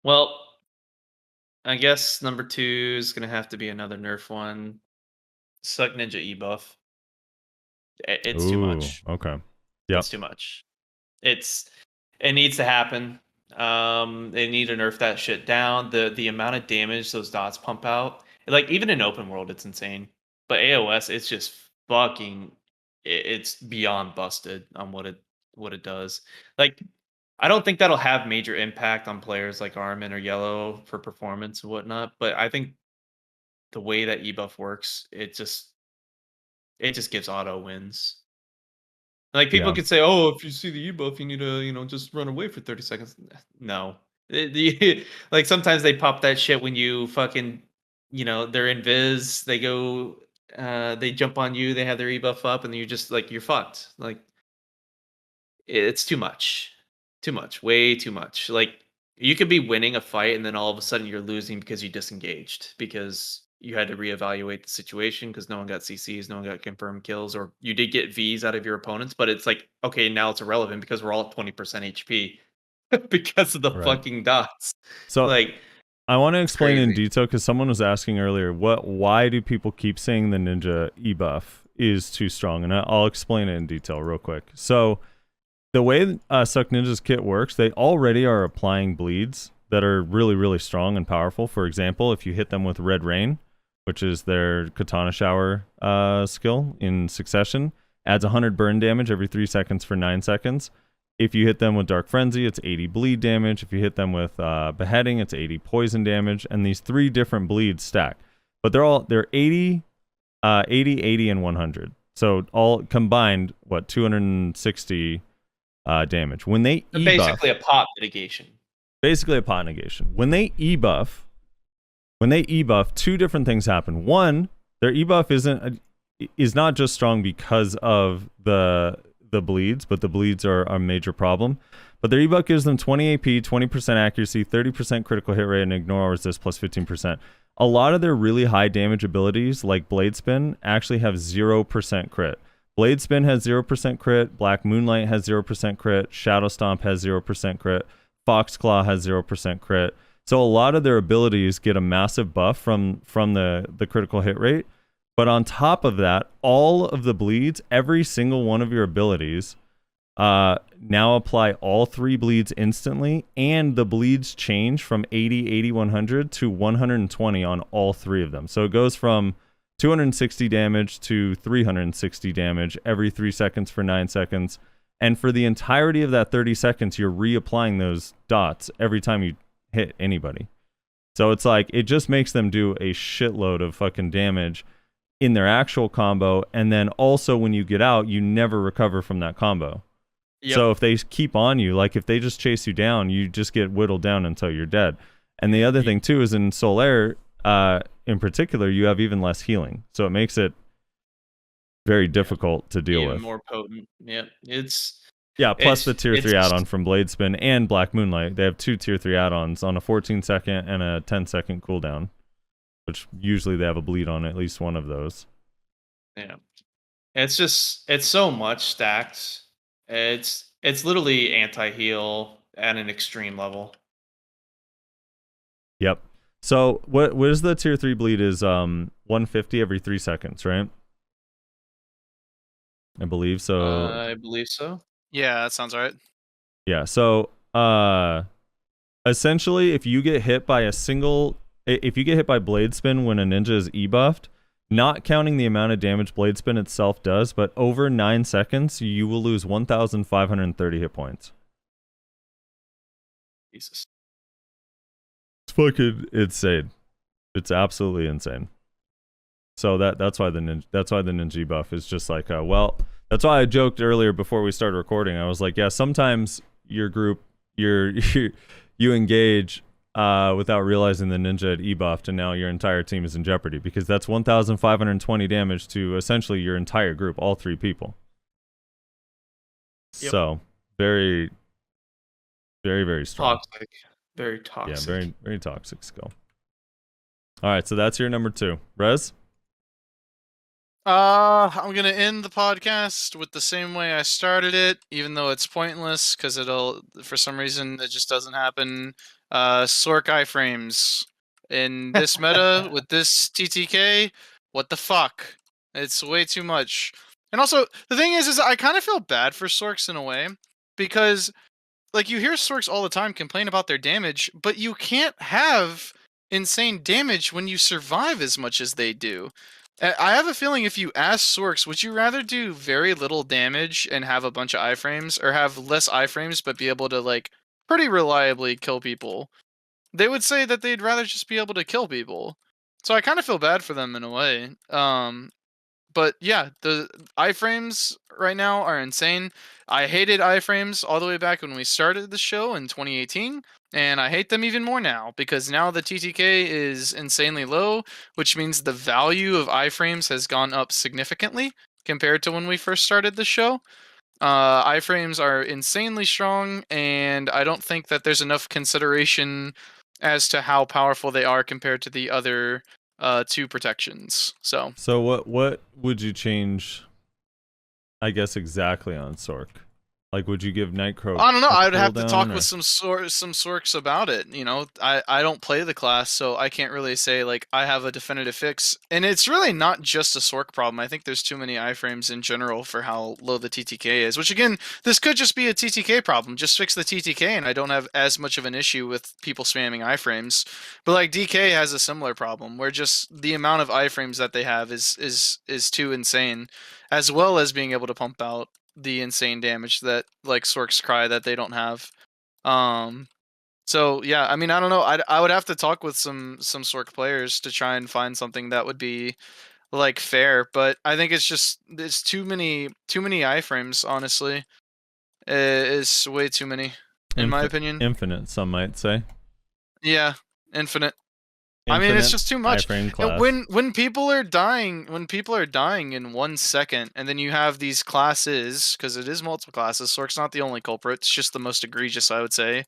Well, I guess number 2 is gonna have to be another nerf one. Suck Ninja E-buff. It's too Ooh, much. okay. Yep. It's too much. It needs to happen. They need to nerf that shit down. The amount of damage those dots pump out, like even in open world, it's insane. But AOS, it's just fucking. It's beyond busted on what it does. Like, I don't think that'll have major impact on players like Armin or Yellow for performance and whatnot. But I think the way that ebuff works, it just gives auto wins. Like people Yeah. could say, "Oh, if you see the E-buff, you need to, just run away for 30 seconds." No. Like sometimes they pop that shit when you fucking, they're in Viz, they go they jump on you, they have their E-buff up, and you just like you're fucked. Like it's too much. Too much. Way too much. Like you could be winning a fight and then all of a sudden you're losing because you disengaged because you had to reevaluate the situation because no one got CCs, no one got confirmed kills, or you did get Vs out of your opponents, but it's like, okay, now it's irrelevant because we're all at 20% HP because of the Right. fucking dots. So Like, I want to explain in crazy. detail because someone was asking earlier, why do people keep saying the ninja e-buff is too strong? And I'll explain it in detail real quick. So the way Suck Ninja's kit works, they already are applying bleeds that are really, really strong and powerful. For example, if you hit them with Red Rain, which is their Katana Shower skill in succession, adds 100 burn damage every 3 seconds for 9 seconds. If you hit them with Dark Frenzy, it's 80 bleed damage. If you hit them with Beheading, it's 80 poison damage. And these 3 different bleeds stack. But they're 80, 80, and 100. So all combined, 260 damage. When they They're e-buff, basically a pop mitigation. basically a pot negation. When they e-buff, 2 different things happen. One, their e-buff is not just strong because of the bleeds, but the bleeds are a major problem. But their e-buff gives them 20 AP, 20% accuracy, 30% critical hit rate, and ignore resist plus 15%. A lot of their really high damage abilities, like Blade Spin, actually have 0% crit. Blade Spin has 0% crit, Black Moonlight has 0% crit, Shadow Stomp has 0% crit, Foxclaw has 0% crit. So a lot of their abilities get a massive buff from the critical hit rate. But on top of that, all of the bleeds, every single one of your abilities, now apply all 3 bleeds instantly, and the bleeds change from 80, 80, 100 to 120 on all 3 of them. So it goes from 260 damage to 360 damage every 3 seconds for 9 seconds. And for the entirety of that 30 seconds, you're reapplying those dots every time you hit anybody. So it's like, it just makes them do a shitload of fucking damage in their actual combo. And then also when you get out, you never recover from that combo. Yep. So if they keep on you, like if they just chase you down, you just get whittled down until you're dead. And the other thing too is in Solaire, in particular, you have even less healing. So it makes it very difficult to deal Even with. more potent. Yeah. Plus the tier 3 it's- add-on from Blade Spin and Black Moonlight. They have 2 tier 3 add-ons on a 14-second and a 10-second cooldown, which usually they have a bleed on at least one of those. Yeah. It's so much stacked. It's literally anti-heal at an extreme level. Yep. So what is the tier 3 bleed is 150 every 3 seconds, right? I believe so. I believe so. Yeah, that sounds right. Yeah, so essentially if you get hit by Blade Spin when a ninja is e-buffed, not counting the amount of damage Blade Spin itself does, but over 9 seconds, you will lose 1,530 hit points. Jesus. It's fucking insane. It's absolutely insane. So that's why the ninja buff is just like, that's why I joked earlier before we started recording. I was like, yeah, sometimes your group, you engage without realizing the ninja had e-buffed, and now your entire team is in jeopardy because that's 1,520 damage to essentially your entire group, all 3 people. Yep. So very, very, very strong. Toxic. Very toxic. Yeah, very, very toxic skill. All right, so that's your number 2. Rez? I'm gonna end the podcast with the same way I started it, even though it's pointless because for some reason, it just doesn't happen. Sork iframes in this meta with this TTK. What the fuck? It's way too much. And also, the thing is I kind of feel bad for Sorks in a way because, like, you hear Sorks all the time complain about their damage, but you can't have insane damage when you survive as much as they do. I have a feeling if you ask Sorks, would you rather do very little damage and have a bunch of iframes, or have less iframes but be able to, like, pretty reliably kill people? They would say that they'd rather just be able to kill people. So I kind of feel bad for them in a way. But yeah, the iframes right now are insane. I hated iframes all the way back when we started the show in 2018, and I hate them even more now because now the TTK is insanely low, which means the value of iframes has gone up significantly compared to when we first started the show. Iframes are insanely strong, and I don't think that there's enough consideration as to how powerful they are compared to the other two protections. So what would you change, I guess, exactly on Sork? Like, would you give Nightcroak? I don't know. a I'd have to cooldown, talk or- with some Sorks about it. You know, I don't play the class, so I can't really say like I have a definitive fix. And it's really not just a Sork problem. I think there's too many iframes in general for how low the TTK is. Which again, this could just be a TTK problem. Just fix the TTK, and I don't have as much of an issue with people spamming iframes. But like DK has a similar problem, where just the amount of iframes that they have is too insane, as well as being able to pump out the insane damage that like Sorks cry that they don't have. So yeah, I mean, I don't know. I would have to talk with some Sork players to try and find something that would be like fair, but I think it's too many iframes, honestly. It's way too many in my opinion. Infinite, some might say. Yeah, infinite. I mean, it's just too much. iframe class. When people are dying in 1 second, and then you have these classes, because it is multiple classes. Sork's not the only culprit; it's just the most egregious, I would say,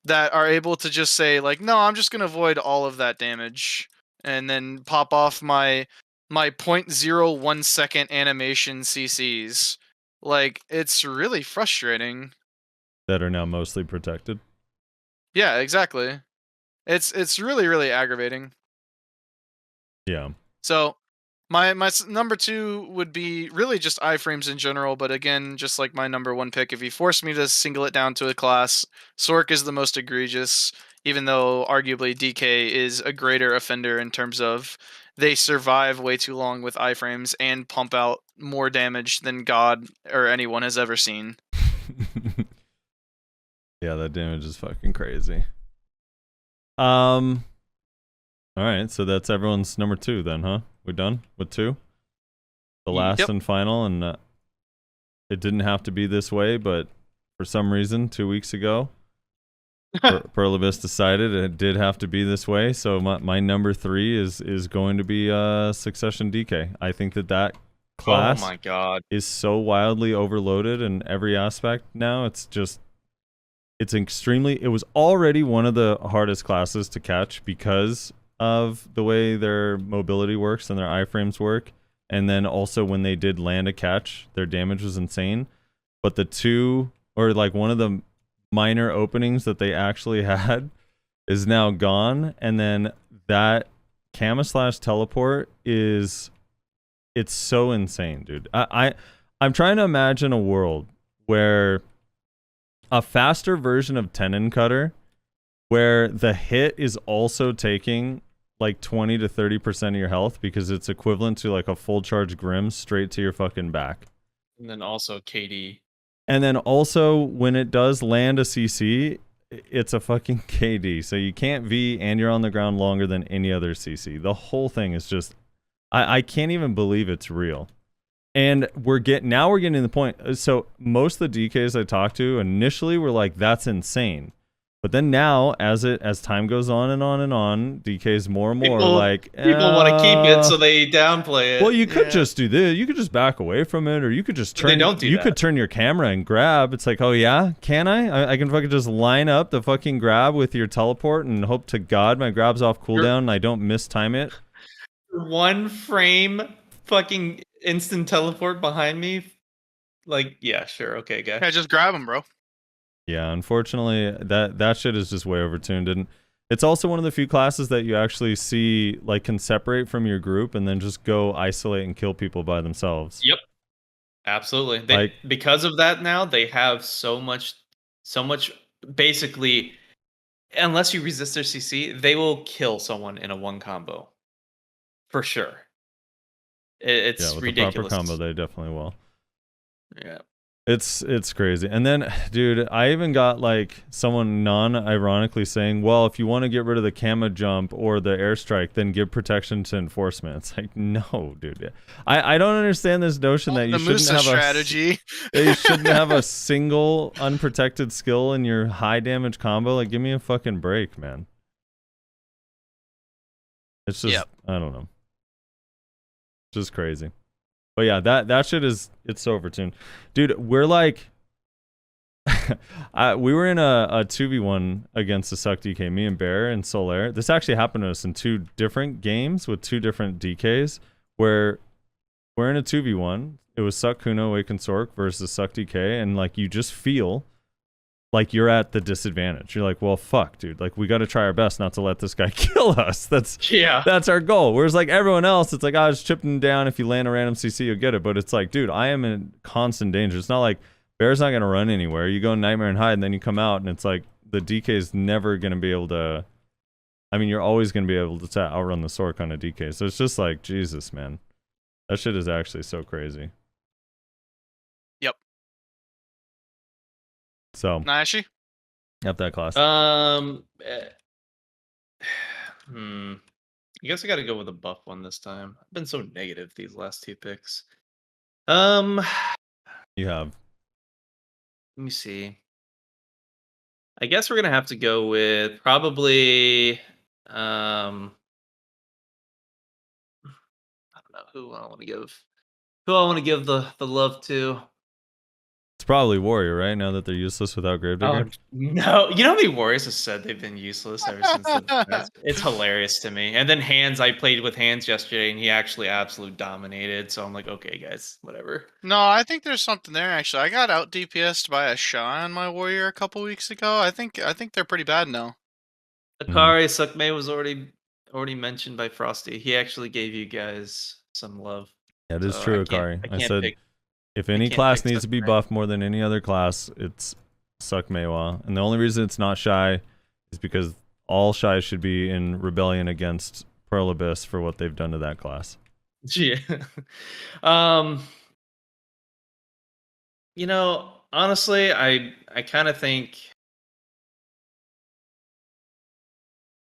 that are able to just say like, "No, I'm just gonna avoid all of that damage," and then pop off my 0.01 second animation CCs. Like, it's really frustrating. that are now mostly protected. Yeah, exactly. It's really aggravating. Yeah. So my number 2 would be really just iframes in general, but again, just like my number 1 pick, if you force me to single it down to a class, Sork is the most egregious, even though arguably DK is a greater offender in terms of they survive way too long with iframes and pump out more damage than God or anyone has ever seen. Yeah, that damage is fucking crazy. All right, so that's everyone's number 2 then, huh? We're done with 2? The last Yep. and final, and it didn't have to be this way, but for some reason, 2 weeks ago, Perlibus decided it did have to be this way. So my number 3 is going to be Succession DK. I think that class Oh my god. is so wildly overloaded in every aspect now. It was already one of the hardest classes to catch because of the way their mobility works and their iframes work. And then also when they did land a catch, their damage was insane. But one of the minor openings that they actually had is now gone. And then that Camouflage teleport it's so insane, dude. I'm trying to imagine a world where a faster version of Tenon Cutter, where the hit is also taking like 20 to 30% of your health because it's equivalent to like a full charge Grim straight to your fucking back. And then also KD. And then also when it does land a CC, it's a fucking KD. So you can't V and you're on the ground longer than any other CC. The whole thing is just, I can't even believe it's real. And we're getting to the point. So most of the DKs I talked to initially were like, "That's insane," but then now, as time goes on and on and on, DKs more and more like People want to keep it, so they downplay it. Well, you could just do this. You could just back away from it, or you could just turn. They don't do you that. could turn your camera and grab. It's like, oh yeah, can I? I can fucking just line up the fucking grab with your teleport and hope to God my grab's off cooldown and I don't mistime it. 1 frame fucking instant teleport behind me. Like, yeah, sure, okay, guy. Yeah, just grab him, bro. Yeah, unfortunately, that shit is just way overtuned, and it's also one of the few classes that you actually see like can separate from your group and then just go isolate and kill people by themselves. Yep. Absolutely. Like- Because of that now, they have so much basically, unless you resist their CC, they will kill someone in a one combo. For sure. It's Yeah, with ridiculous. the proper combo, they definitely will. Yeah. It's crazy. And then, dude, I even got like someone non-ironically saying, well, if you want to get rid of the Kama jump or the airstrike, then give protection to enforcement. It's like, no, dude. I don't understand this notion that you The shouldn't Musa have strategy. that you shouldn't have a single unprotected skill in your high damage combo. Like, give me a fucking break, man. It's just, Yep. I don't know. Just crazy. But yeah, that shit is, it's so overtuned. Dude, we're like, we were in a 2v1 against the Suck DK, me and Bear and Solaire. This actually happened to us in 2 different games with 2 different DKs where we're in a 2v1. It was Suck Kuno, Awaken Sork versus Suck DK, and like you just feel like you're at the disadvantage. You're like, well, fuck, dude. Like, we got to try our best not to let this guy kill us. That's our goal. Whereas, like, everyone else, it's like, I was chipping down. If you land a random CC, you'll get it. But it's like, dude, I am in constant danger. It's not like Bear's not going to run anywhere. You go in Nightmare and hide, and then you come out, and it's like, the DK is never going to be able to... I mean, you're always going to be able to outrun the Sork on a DK. So it's just like, Jesus, man. That shit is actually so crazy. So, Nashi? up that class. I guess I got to go with a buff one this time. I've been so negative these last 2 picks. You have. Let me see. I guess we're gonna have to go with probably. I don't know who I want to give. Who I want to give the love to. It's probably Warrior, right? Now that they're useless without Gravedigger. No, you know how many Warriors have said they've been useless ever since. It's hilarious to me. And then Hands, I played with Hands yesterday, and he actually absolutely dominated. So I'm like, okay, guys, whatever. No, I think there's something there actually. I got out DPS'd by a Sha on my Warrior a couple weeks ago. I think they're pretty bad now. Akari Suckmay was already mentioned by Frosty. He actually gave you guys some love. Yeah, it is So true, I can't- Akari. I I can't said pick- if any can't class pick needs to be Suckmay. buffed more than any other class, it's Suck Meiwa. And the only reason it's not Shy is because all Shy should be in rebellion against Pearl Abyss for what they've done to that class. Yeah. You know, honestly, I kind of think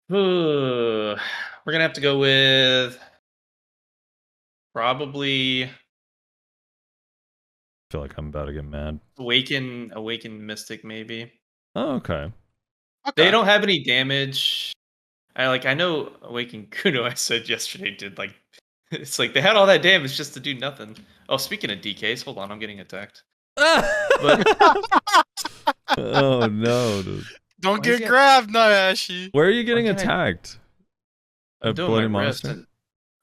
we're gonna have to go with probably I feel like I'm about to get mad. Awaken Mystic, maybe. Oh, okay. Okay. They don't have any damage. I know Awaken Kuno, I said yesterday, did like it's like they had all that damage just to do nothing. Oh, speaking of DKs, hold on, I'm getting attacked. Oh no, dude. Don't Why get is he- grabbed, Nayashi. Where are you getting Why can't I- attacked? I'm At doing Bloody my wrist Monster? and-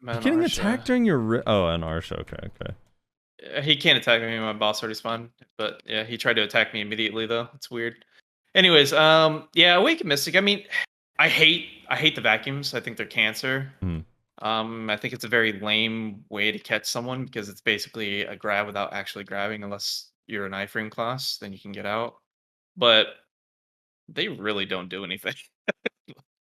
You're Man, getting Arsha. attacked during your oh, an Arsha. Okay. He can't attack me. My boss already spawned, but yeah, he tried to attack me immediately though. It's weird. Anyways, yeah, Awaken Mystic. I mean, I hate the vacuums. I think they're cancer. Hmm. I think it's a very lame way to catch someone because it's basically a grab without actually grabbing, unless you're an iframe class, then you can get out. But they really don't do anything.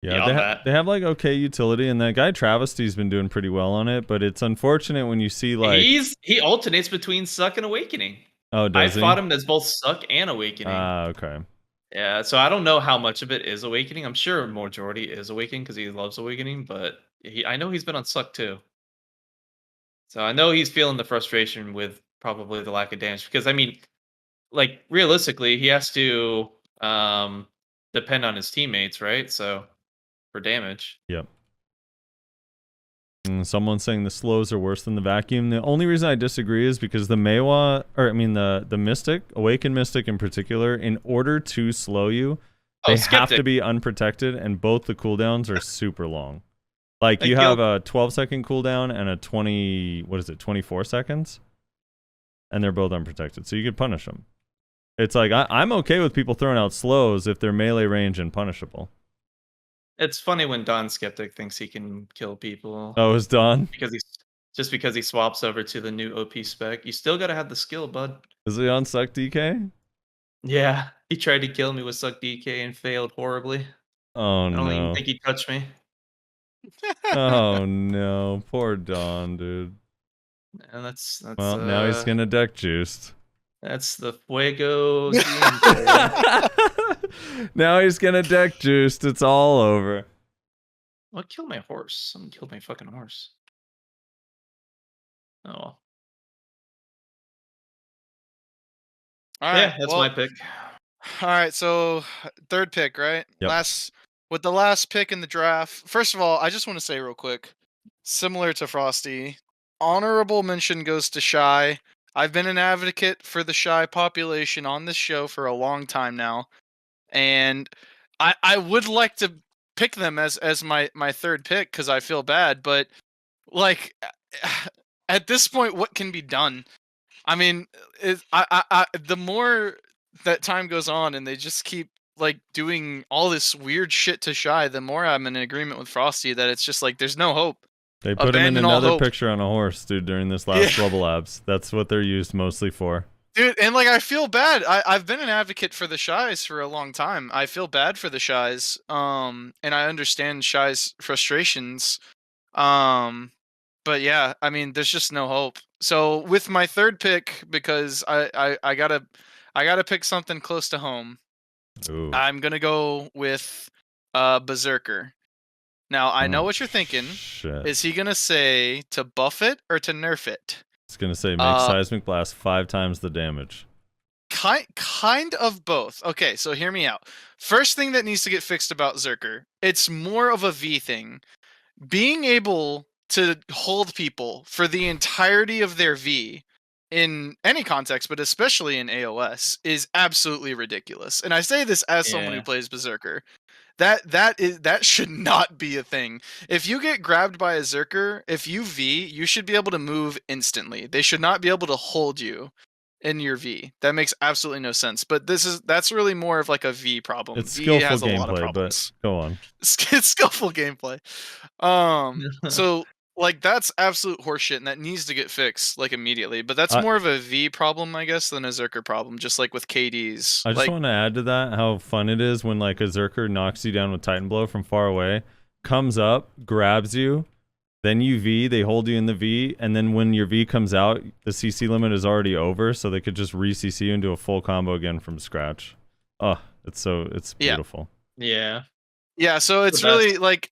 Yeah, Beyond that. they have like okay utility, and that guy Travesty's been doing pretty well on it. But it's unfortunate when you see like he alternates between Suck and Awakening. oh, I does he? fought him as both Suck and Awakening. Okay. Yeah, so I don't know how much of it is Awakening. I'm sure majority is Awakening because he loves Awakening, but I know he's been on Suck too. So I know he's feeling the frustration with probably the lack of damage because I mean, like realistically, he has to depend on his teammates, right? So for damage. Yep. Someone's saying the slows are worse than the vacuum. The only reason I disagree is because the Meiwa, or I mean the Mystic, Awakened Mystic in particular, in order to slow you, they have to Skeptic. be unprotected, and both the cooldowns are super long. Like I you have killed- a 12-second cooldown and a 24 seconds, and they're both unprotected, so you could punish them. It's like I'm okay with people throwing out slows if they're melee range and punishable. It's funny when Don Skeptic thinks he can kill people Oh, it's done. because he swaps over to the new OP spec. You still gotta have the skill, bud. Is he on Suck DK? Yeah, he tried to kill me with Suck DK and failed horribly. Oh I don't even no. think he touched me. Oh no. Poor Don, dude. And that's Well, now he's gonna deck juiced. That's the Fuego. gameplay. Now he's gonna deck juiced. It's all over. What killed my horse? Someone killed my fucking horse. Oh well. All right. Yeah, that's well, my pick. All right, so third pick, right? Yep. With the last pick in the draft. First of all, I just want to say real quick, similar to Frosty, honorable mention goes to Shy. I've been an advocate for the Shy population on this show for a long time now, and I would like to pick them as my third pick because I feel bad, but like at this point, what can be done? I mean, the more that time goes on and they just keep like doing all this weird shit to Shy, the more I'm in agreement with Frosty that it's just like there's no hope. They put him in Abandon all another hope. picture on a horse, dude, during this last Yeah. Bubble Labs. That's what they're used mostly for. Dude, and like I feel bad. I've been an advocate for the Shies for a long time. I feel bad for the Shies. And I understand Shy's frustrations. But yeah, I mean there's just no hope. So with my third pick, because I gotta pick something close to home. Ooh. I'm gonna go with Berserker. Now I know Oh, what you're thinking. Shit. Is he gonna say to buff it or to nerf it? It's gonna say make seismic blast 5 times the damage. Kind of both. Okay, so hear me out. First thing that needs to get fixed about Zerker, it's more of a V thing. Being able to hold people for the entirety of their V in any context, but especially in AOS, is absolutely ridiculous. And I say this as someone who Yeah. plays Berserker. That should not be a thing. If you get grabbed by a Zerker, if you V, you should be able to move instantly. They should not be able to hold you in your V. That makes absolutely no sense. But that's really more of like a V problem. It's V skillful has a lot of gameplay, problems. but go on. It's skillful gameplay. So like that's absolute horseshit, and that needs to get fixed like immediately. But that's more of a V problem, I guess, than a Zerker problem. Just like with KDs. I just like, want to add to that how fun it is when like a Zerker knocks you down with Titan Blow from far away, comes up, grabs you, then you V, they hold you in the V, and then when your V comes out, the CC limit is already over, so they could just re-CC you and do a full combo again from scratch. Oh, it's Yeah. beautiful. Yeah. Yeah, so it's best. really like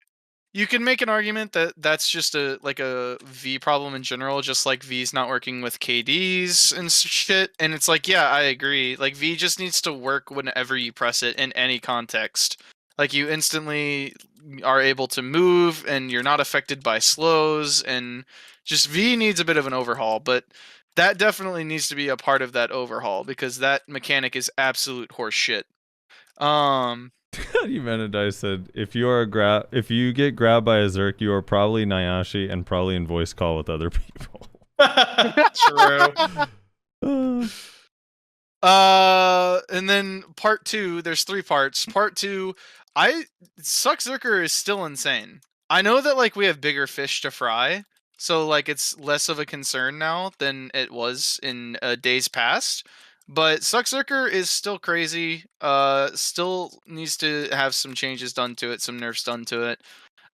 you can make an argument that that's just a V problem in general, just like V's not working with KDs and shit. And it's like, yeah, I agree. Like V just needs to work whenever you press it in any context. Like you instantly are able to move and you're not affected by slows, and just V needs a bit of an overhaul, but that definitely needs to be a part of that overhaul because that mechanic is absolute horse shit. Eumenadice said, if you get grabbed by a Zerk, you are probably Nayashe and probably in voice call with other people. True. And then part 2, there's 3 parts. Part 2, Suck Zerker is still insane. I know that like we have bigger fish to fry, so like it's less of a concern now than it was in days past. But Suck Zerker is still crazy. Still needs to have some changes done to it, some nerfs done to it.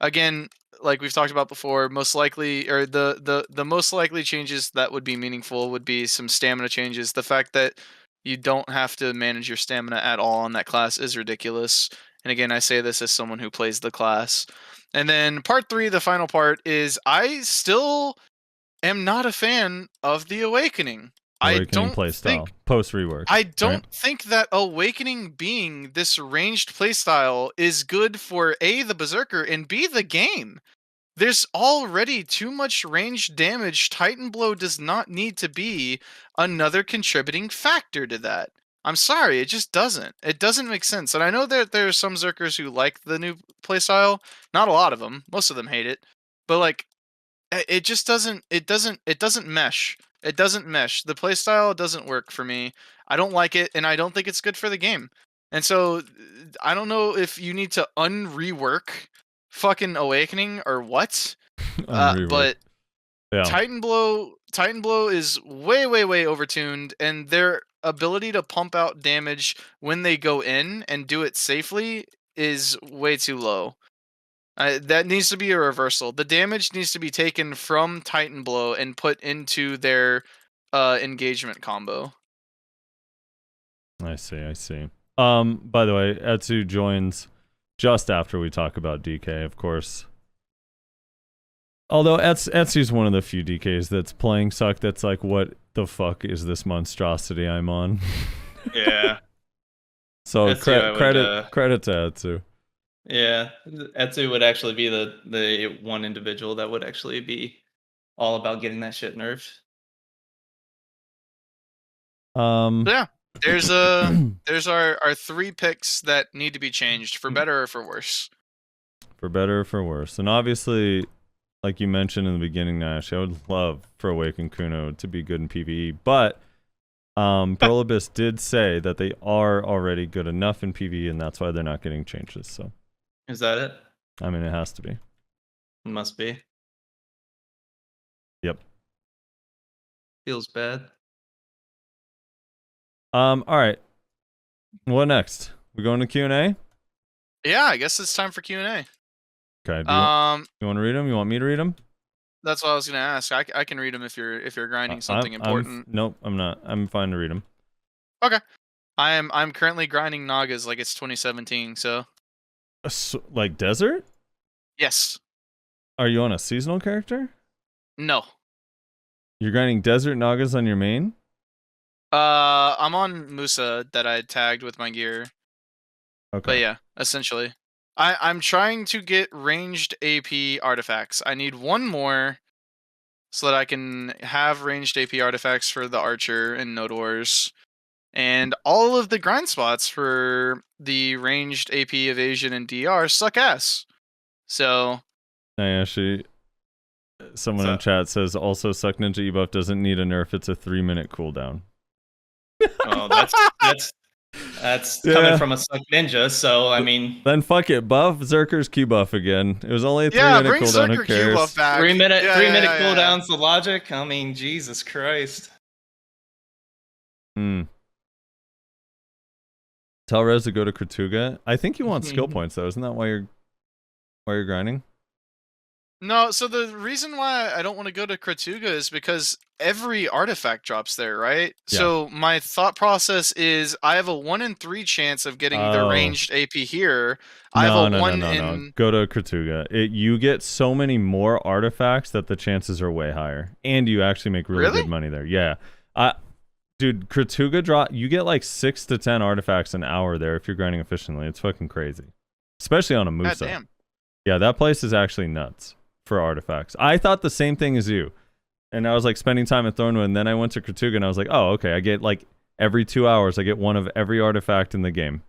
Again, like we've talked about before, most likely, or the most likely changes that would be meaningful would be some stamina changes. The fact that you don't have to manage your stamina at all on that class is ridiculous. And again, I say this as someone who plays the class. And then part 3, the final part, is I still am not a fan of the Awakening. Awakening playstyle. Post rework. I don't think that Awakening being this ranged playstyle is good for A, the Berserker, and B, the game. There's already too much ranged damage. Titan Blow does not need to be another contributing factor to that. I'm sorry, it just doesn't. It doesn't make sense. And I know that there's some Zerkers who like the new playstyle. Not a lot of them. Most of them hate it. But like, it just doesn't. It doesn't mesh. It doesn't mesh. The playstyle doesn't work for me. I don't like it, and I don't think it's good for the game. And so, I don't know if you need to unrework fucking Awakening or what. But yeah. Titan Blow is way overtuned, and their ability to pump out damage when they go in and do it safely is way too low. That needs to be a reversal. The damage needs to be taken from Titan Blow and put into their engagement combo. I see. By the way, Etsu joins just after we talk about DK, of course. Although Etsu's one of the few DKs that's playing Suck that's like, what the fuck is this monstrosity I'm on? Yeah. So Etsu, credit to Etsu. Yeah, Etsu would actually be the one individual that would actually be all about getting that shit nerfed. Yeah, there's our 3 picks that need to be changed for better or for worse. For better or for worse. And obviously, like you mentioned in the beginning, Nash, I would love for Awakened Kuno to be good in PvE, but Pearl Abyss did say that they are already good enough in PvE, and that's why they're not getting changes. So, is that it? I mean, it has to be. It must be. Yep. Feels bad. All right. What next? We going to Q&A? Yeah, I guess it's time for Q&A. Okay. You want to read them? You want me to read them? That's what I was gonna ask. I can read them if you're grinding something important. Nope, I'm not. I'm fine to read them. Okay. I'm currently grinding Nagas like it's 2017. So. Like desert? Yes. Are you on a seasonal character? No. You're grinding desert Nagas on your main? I'm on Musa that I tagged with my gear. Okay. But yeah, essentially. I'm trying to get ranged AP artifacts. I need one more so that I can have ranged AP artifacts for the Archer and Node Wars. And all of the grind spots for the ranged AP evasion and DR suck ass. So... Actually, someone in chat says, also Suck Ninja ebuff doesn't need a nerf, it's a 3-minute cooldown. Oh, that's coming from a Suck Ninja, so I mean... Then fuck it, buff Zerker's Q buff again. It was only a 3-minute cooldown, who cares? Q buff back. 3 minute cooldown's the logic? I mean, Jesus Christ. Tell Rez to go to Kratuga. I think you want skill points though, isn't that why you're grinding? No, so the reason why I don't want to go to Kratuga is because every artifact drops there, right? Yeah. So my thought process is I have a 1 in 3 chance of getting the ranged AP here. I have a 1 in... Go to Kratuga. You get so many more artifacts that the chances are way higher. And you actually make really good money there. Yeah. Dude, Kratuga you get like 6 to 10 artifacts an hour there if you're grinding efficiently. It's fucking crazy. Especially on a Musa. God damn. Yeah, that place is actually nuts for artifacts. I thought the same thing as you. And I was like spending time at Thornwood, and then I went to Kratuga and I was like, oh, okay, I get like every 2 hours, I get one of every artifact in the game.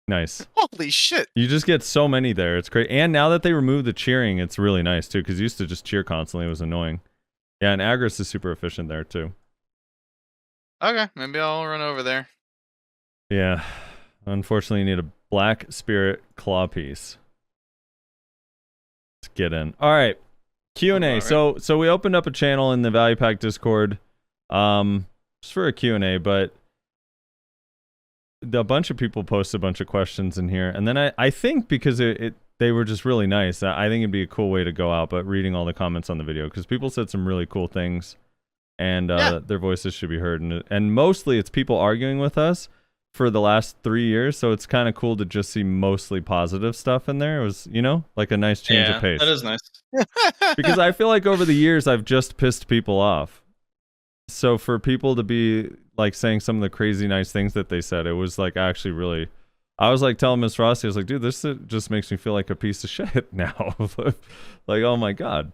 Nice. Holy shit. You just get so many there. It's great. And now that they removed the cheering, it's really nice too, because you used to just cheer constantly. It was annoying. Yeah, and Agris is super efficient there too. Okay, maybe I'll run over there. Yeah. Unfortunately, you need a Black Spirit claw piece. Let's get in. All right. Q&A. Right. So we opened up a channel in the Value Pack Discord just for a Q&A, but a bunch of people posted a bunch of questions in here. And then I think because they were just really nice, I think it'd be a cool way to go out, but reading all the comments on the video, because people said some really cool things, and their voices should be heard. And mostly it's people arguing with us for the last 3 years, so it's kind of cool to just see mostly positive stuff in there. It was, like a nice change of pace. That is nice. Because I feel like over the years I've just pissed people off. So for people to be like saying some of the crazy nice things that they said, it was like actually really... I was like telling Miss Rossi, I was like, dude, this just makes me feel like a piece of shit now. Like, oh my god.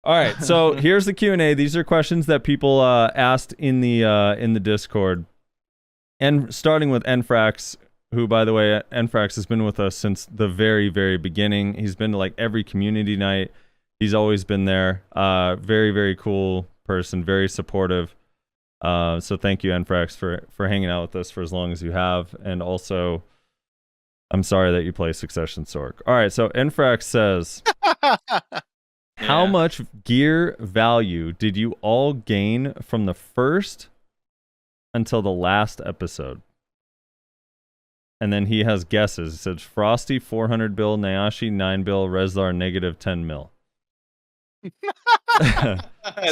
All right, so here's the Q&A. These are questions that people asked in the Discord. and starting with Enfrax, who, by the way, Enfrax has been with us since the very, very beginning. He's been to like every community night. He's always been there. Very, very cool person, very supportive. So thank you, Enfrax, for hanging out with us for as long as you have. And also, I'm sorry that you play Succession Sork. All right, so Enfrax says, how much gear value did you all gain from the first until the last episode? And then he has guesses. He says Frosty 400 bill, Nayashe 9 bill, Rezlar negative 10 mil.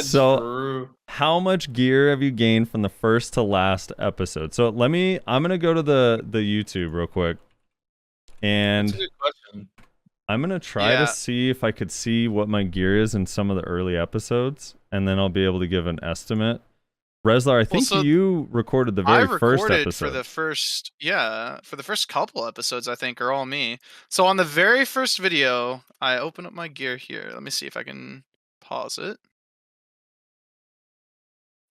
So True. how much gear have you gained from the first to last episode? So I'm gonna go to the YouTube real quick, and That's a good question. I'm gonna try to see if I could see what my gear is in some of the early episodes, and then I'll be able to give an estimate. Rezlar, I think you recorded the very first episode. For the first couple episodes, I think, are all me. So on the very first video, I open up my gear here. Let me see if I can pause it.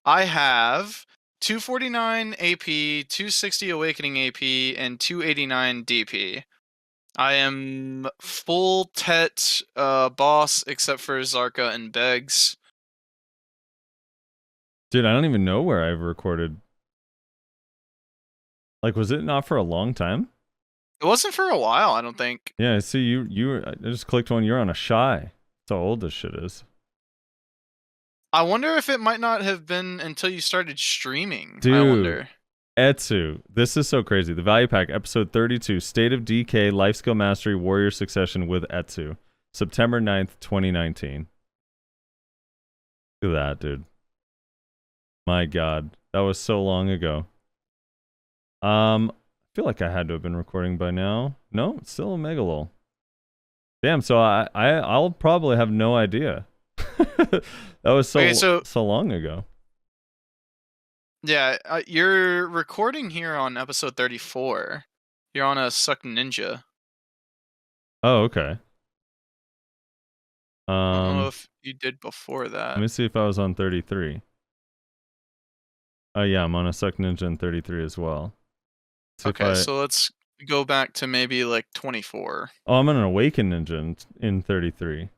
I have 249 AP, 260 Awakening AP, and 289 DP. I am full Tet boss except for Zarka and Beggs. Dude, I don't even know where I've recorded. Like, was it not for a long time? It wasn't for a while, I don't think. Yeah, I see I just clicked one. You're on a Shy. That's how old this shit is. I wonder if it might not have been until you started streaming. Dude, I wonder. Etsu, this is so crazy. The Value Pack, episode 32, State of DK, Life Skill Mastery, Warrior Succession with Etsu. September 9th, 2019. Look at that, dude. My God, that was so long ago. I feel like I had to have been recording by now. No, it's still a Megalol. Damn, so I'll probably have no idea. That was so long ago. Yeah, you're recording here on episode 34. You're on a Suck Ninja. Oh, okay. I don't know if you did before that. Let me see if I was on 33. Oh yeah, I'm on a Suck Ninja in 33 as well. Okay, so let's go back to maybe like 24. Oh, I'm on an Awaken Ninja in 33.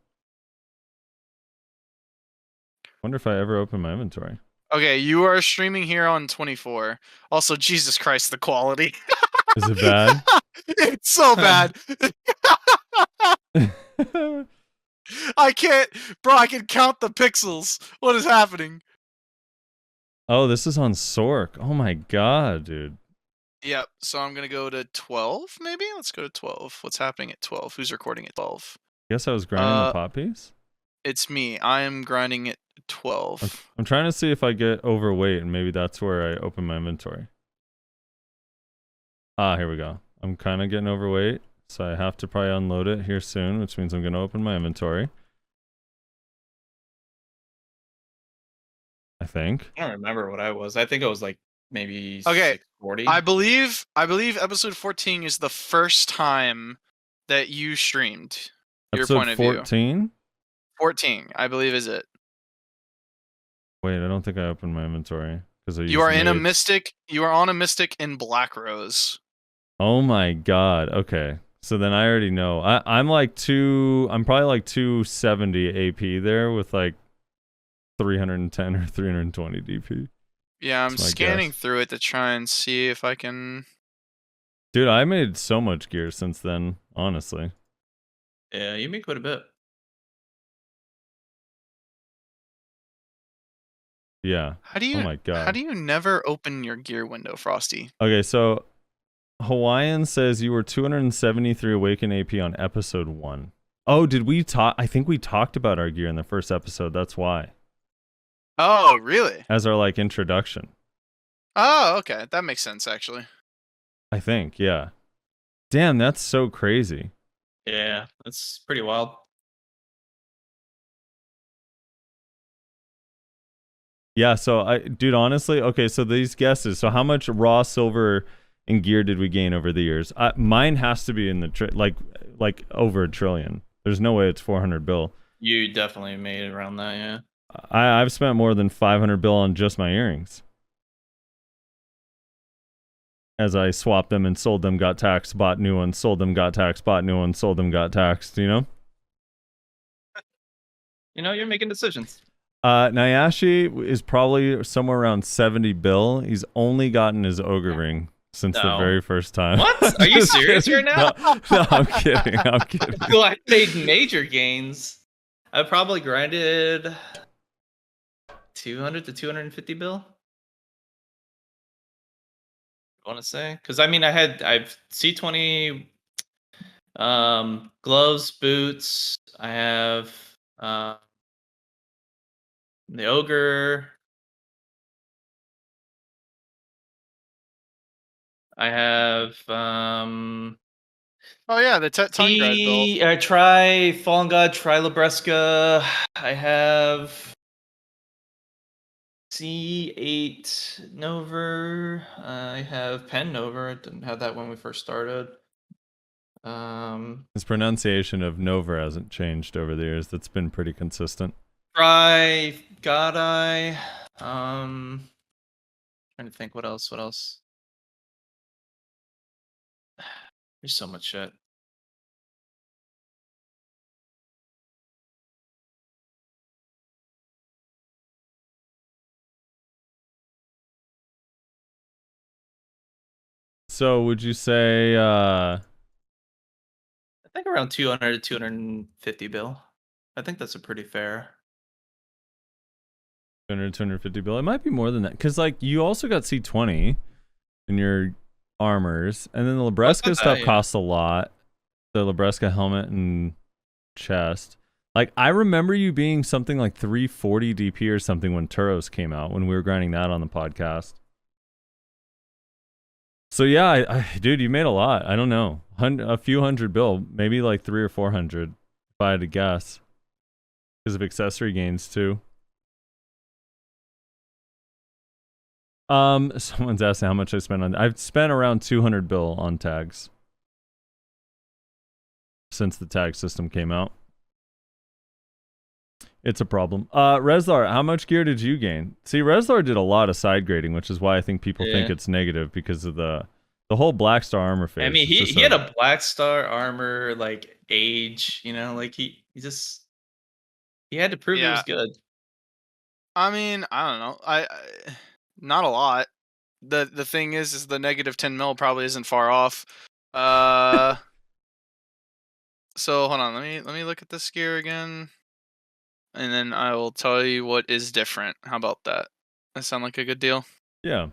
Wonder if I ever open my inventory. Okay, you are streaming here on 24. Also, Jesus Christ, the quality. Is it bad? It's so bad. I can't, bro, I can count the pixels. What is happening? Oh, this is on Sork. Oh my God, dude. Yep, so I'm going to go to 12, maybe? Let's go to 12. What's happening at 12? Who's recording at 12? Guess I was grinding the poppies? It's me. I am grinding at 12. I'm trying to see if I get overweight, and maybe that's where I open my inventory. Ah, here we go. I'm kind of getting overweight, so I have to probably unload it here soon, which means I'm going to open my inventory. I think. I don't remember what I was. I think it was like maybe Okay, 640. I believe episode 14 is the first time that you streamed. Your Episode point of 14? view. 14, I believe, is it. Wait, I don't think I opened my inventory because You are in a mystic. You are on a mystic in Black Rose. Oh my God. Okay. So then I already know. I'm probably like 270 AP there with like 310 or 320 DP. Yeah, I'm scanning through it to try and see if I can. Dude, I made so much gear since then, honestly. Yeah, you made quite a bit. Yeah. Oh my God. How do you never open your gear window, Frosty? Okay, so Hawaiian says you were 273 Awaken AP on episode 1. Oh, did we talk? I think we talked about our gear in the first episode. That's why. Oh, really? As our like introduction. Oh, okay. That makes sense, actually. I think, yeah. Damn, that's so crazy. Yeah, that's pretty wild. Yeah, so dude, honestly, okay, so these guesses. So how much raw silver and gear did we gain over the years? Mine has to be in the like over $1 trillion. There's no way it's 400 bill. You definitely made it around that, yeah. I've spent more than 500 bill on just my earrings. as I swapped them and sold them, got taxed, bought new ones, sold them, got taxed, bought new ones, sold them, got taxed, you know? You know, you're making decisions. Nayashe is probably somewhere around 70 bill. He's only gotten his ogre ring since the No. very first time. What? Are you Just serious kidding. right now? No, I'm kidding. I'm kidding. Well, I made major gains. I probably grinded 200 to 250 bill. I want to say, because I mean, I've C20 gloves, boots. I have the ogre. I have Oh yeah, the tongue grad build. I try Fallen God, try Labresca. I have C8 Nover. I have Pen Nover. I didn't have that when we first started. His pronunciation of Nova hasn't changed over the years. That's been pretty consistent. Try God Eye. Trying to think what else. What else? There's so much shit. So would you say I think around 200 to 250 bill. I think that's a pretty fair. 200, 250 bill? It might be more than that. Because like you also got C20 in your armors, and then the Labresca stuff yeah. costs a lot. The Labresca helmet and chest. Like I remember you being something like 340 DP or something when Turos came out, when we were grinding that on the podcast. So yeah, dude, you made a lot. I don't know, a few hundred bill, maybe like 300 or 400, if I had to guess, because of accessory gains too. Someone's asking how much I spent on. I've spent around 200 bill on tags since the tag system came out. It's a problem. Reslar, how much gear did you gain? See, Reslar did a lot of side grading, which is why I think people think Yeah. it's negative because of the whole Black Star armor phase. I mean, It's just he had a Black Star armor like age, you know, like he had to prove it was good. I mean, I don't know. I not a lot. The thing is the negative 10 mil probably isn't far off. So hold on, let me look at this gear again, and then I will tell you what is different. How about that? That sound like a good deal? Yeah.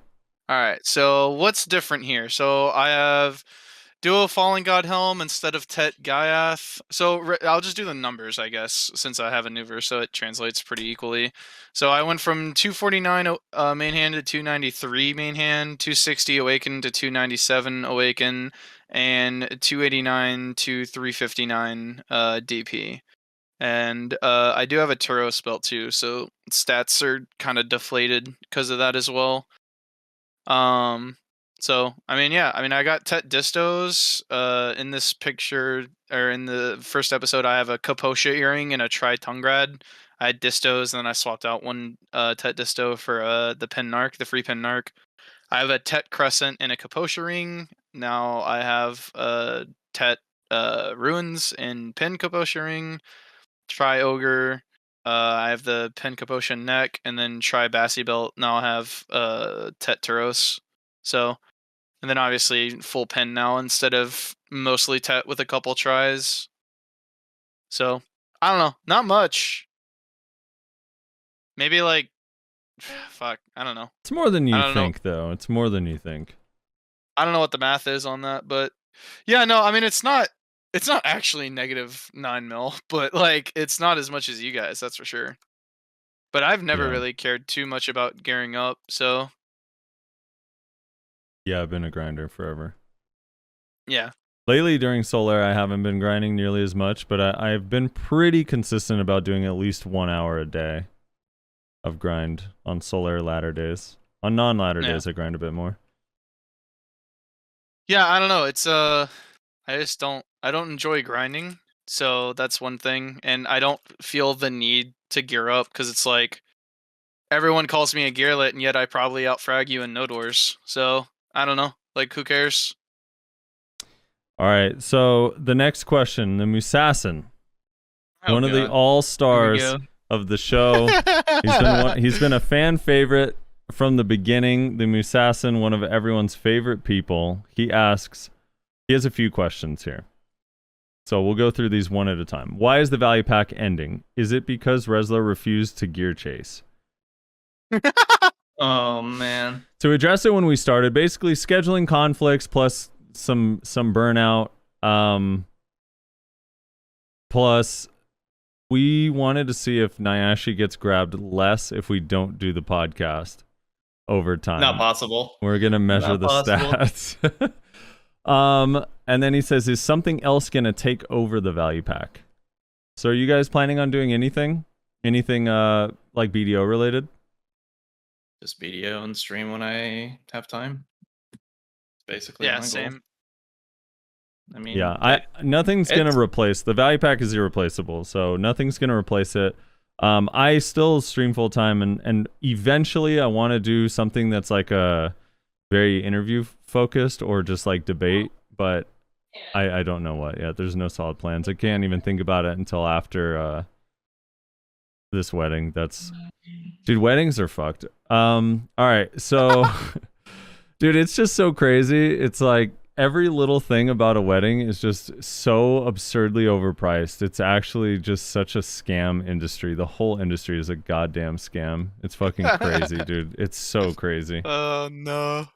All right. So what's different here? So I have Duo Fallen God Helm instead of Tet Gaiath. So I'll just do the numbers, I guess, since I have a Nuver, so it translates pretty equally. So I went from 249 main hand to 293 main hand, 260 Awaken to 297 Awaken, and 289 to 359 DP. And I do have a Turo spell too, so stats are kind of deflated because of that as well. So I mean, yeah, I mean, I got Tet Distos. In this picture or in the first episode, I have a Kaposha earring and a Tri-Tungrad. I had Distos, and then I swapped out one Tet Disto for the Pen Narc, the free Pen Narc. I have a Tet Crescent and a Kaposha ring. Now I have Tet Ruins and Pen Kaposha ring. Tri Ogre. I have the Pen Kaposha neck, and then Tri Bassi belt. Now I have Tet Turos. So, and then obviously full pen now instead of mostly Tet with a couple tries. So, I don't know, not much. Maybe like, fuck, I don't know. It's more than you I don't know. think, though. It's more than you think. I don't know what the math is on that, but yeah, no, I mean it's not actually negative 9 mil, but like it's not as much as you guys, that's for sure. But I've never Yeah. really cared too much about gearing up, so Yeah, I've been a grinder forever. yeah. Lately, during Solar, I haven't been grinding nearly as much, but I've been pretty consistent about doing at least 1 hour a day of grind on Solar ladder days. On non-ladder Yeah. days, I grind a bit more. Yeah, I don't know. It's I don't enjoy grinding, so that's one thing, and I don't feel the need to gear up because it's like everyone calls me a gearlet, and yet I probably outfrag you in no doors. So I don't know. Like, who cares? All right. So the next question, the Musassin, Oh, one of the God. all Here stars we go. of the show. He's been a fan favorite from the beginning. The Musassin, one of everyone's favorite people. He asks, he has a few questions here. So we'll go through these one at a time. Why is the value pack ending? Is it because Resler refused to gear chase? Oh man. So we addressed it when we started. Basically, scheduling conflicts plus some burnout. Plus, we wanted to see if Nayashe gets grabbed less if we don't do the podcast over time. Not possible. We're gonna measure Not the possible. stats. And then he says, "Is something else gonna take over the value pack?" So, are you guys planning on doing anything? Anything like BDO related? Just BDO and stream when I have time. Basically, Yeah, my goal. same. I mean, Yeah, nothing's gonna it's- replace the value pack is irreplaceable, so nothing's gonna replace it. I still stream full time, and eventually I want to do something that's like a very interview focused or just like debate, but I don't know what yet. There's no solid plans. I can't even think about it until after this wedding. Dude, weddings are fucked. All right, so dude, it's just so crazy. It's like every little thing about a wedding is just so absurdly overpriced. It's actually just such a scam industry. The whole industry is a goddamn scam. It's fucking crazy, dude. It's so crazy. Oh no.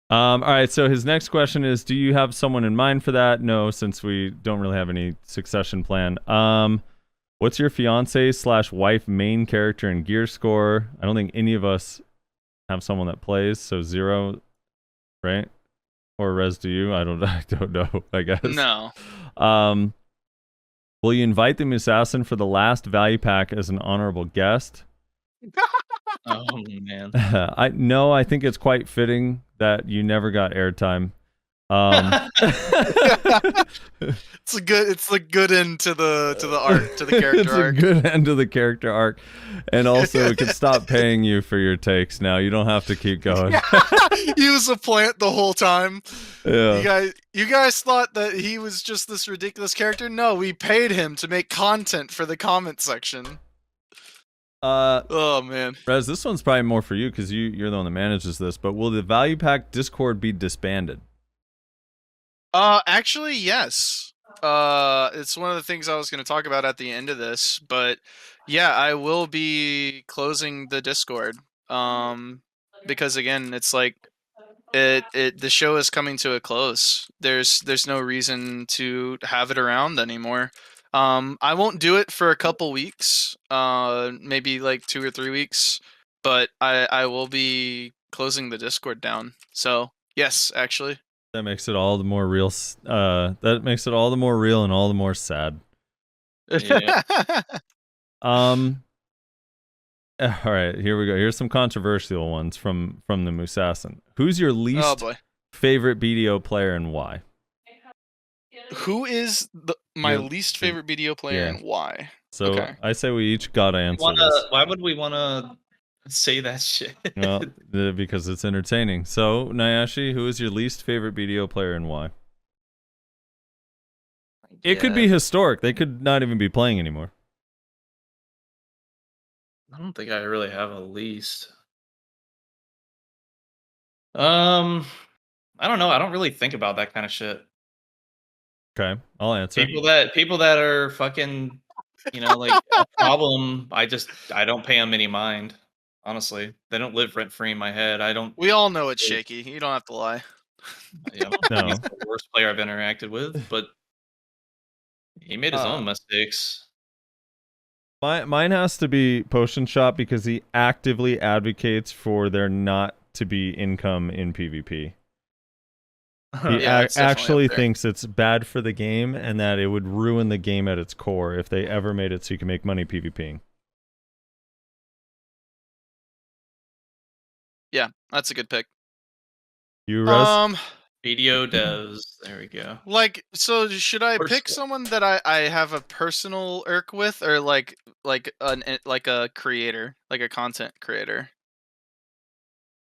All right, so his next question is, do you have someone in mind for that? No, since we don't really have any succession plan. What's your fiance/wife main character and gear score? I don't think any of us have someone that plays, so 0, right? Or Rez, do you? I don't know, I guess. No. Will you invite the Musassin for the last value pack as an honorable guest? Oh man. I think it's quite fitting that you never got airtime. It's a good end to the arc, to the character It's arc. a good end to the character arc, and also we can stop paying you for your takes now. You don't have to keep going. He was a plant the whole time. Yeah. You guys thought that he was just this ridiculous character? No, we paid him to make content for the comment section. Oh man. Rez, this one's probably more for you because you're the one that manages this. But will the value pack Discord be disbanded? Actually, yes. It's one of the things I was going to talk about at the end of this, but yeah, I will be closing the Discord. Because again, it's like the show is coming to a close. There's no reason to have it around anymore. I won't do it for a couple weeks, maybe like 2 or 3 weeks, but I will be closing the Discord down. So yes, actually. That makes it all the more real. That makes it all the more real and all the more sad. Yeah. All right, here we go. Here's some controversial ones from the Musassin. Who's your Oh least boy. favorite BDO player and why? Who is my Your- least favorite BDO player yeah. and why? So Okay. I say we each gotta answer this. Why would we want to say that shit? Well, because it's entertaining. So Nayashe, who is your least favorite BDO player and why? It could be historic. They could not even be playing anymore. I don't think I really have a least. I don't know. I don't really think about that kind of shit. Okay, I'll answer. People that are fucking, like a problem. I don't pay them any mind. Honestly, they don't live rent free in my head. I don't. We all know it's shaky. You don't have to lie. I don't think he's the worst player I've interacted with, but he made his own mistakes. Mine has to be Potion Shop because he actively advocates for there not to be income in PvP. He Yeah, it's definitely actually up there. thinks it's bad for the game and that it would ruin the game at its core if they ever made it so you can make money PvPing. Yeah, that's a good pick. You, Rez? BDO devs. There we go. Like, so should I Or pick so- someone that I have a personal irk with, or like a creator, like a content creator?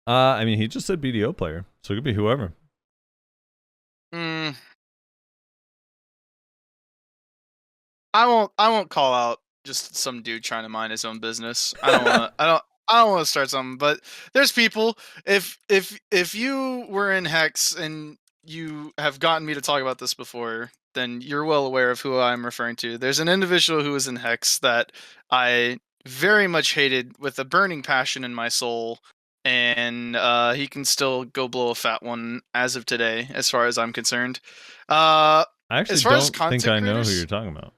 I mean, he just said BDO player, So it could be whoever. Mm, I won't call out just some dude trying to mind his own business. I don't want to. I don't want to start something. But there's people. If you were in Hex and you have gotten me to talk about this before, then you're well aware of who I'm referring to. There's an individual who was in Hex that I very much hated with a burning passion in my soul, and he can still go blow a fat one as of today, as far as I'm concerned. I actually As far as don't think content I know who creators- you're talking about.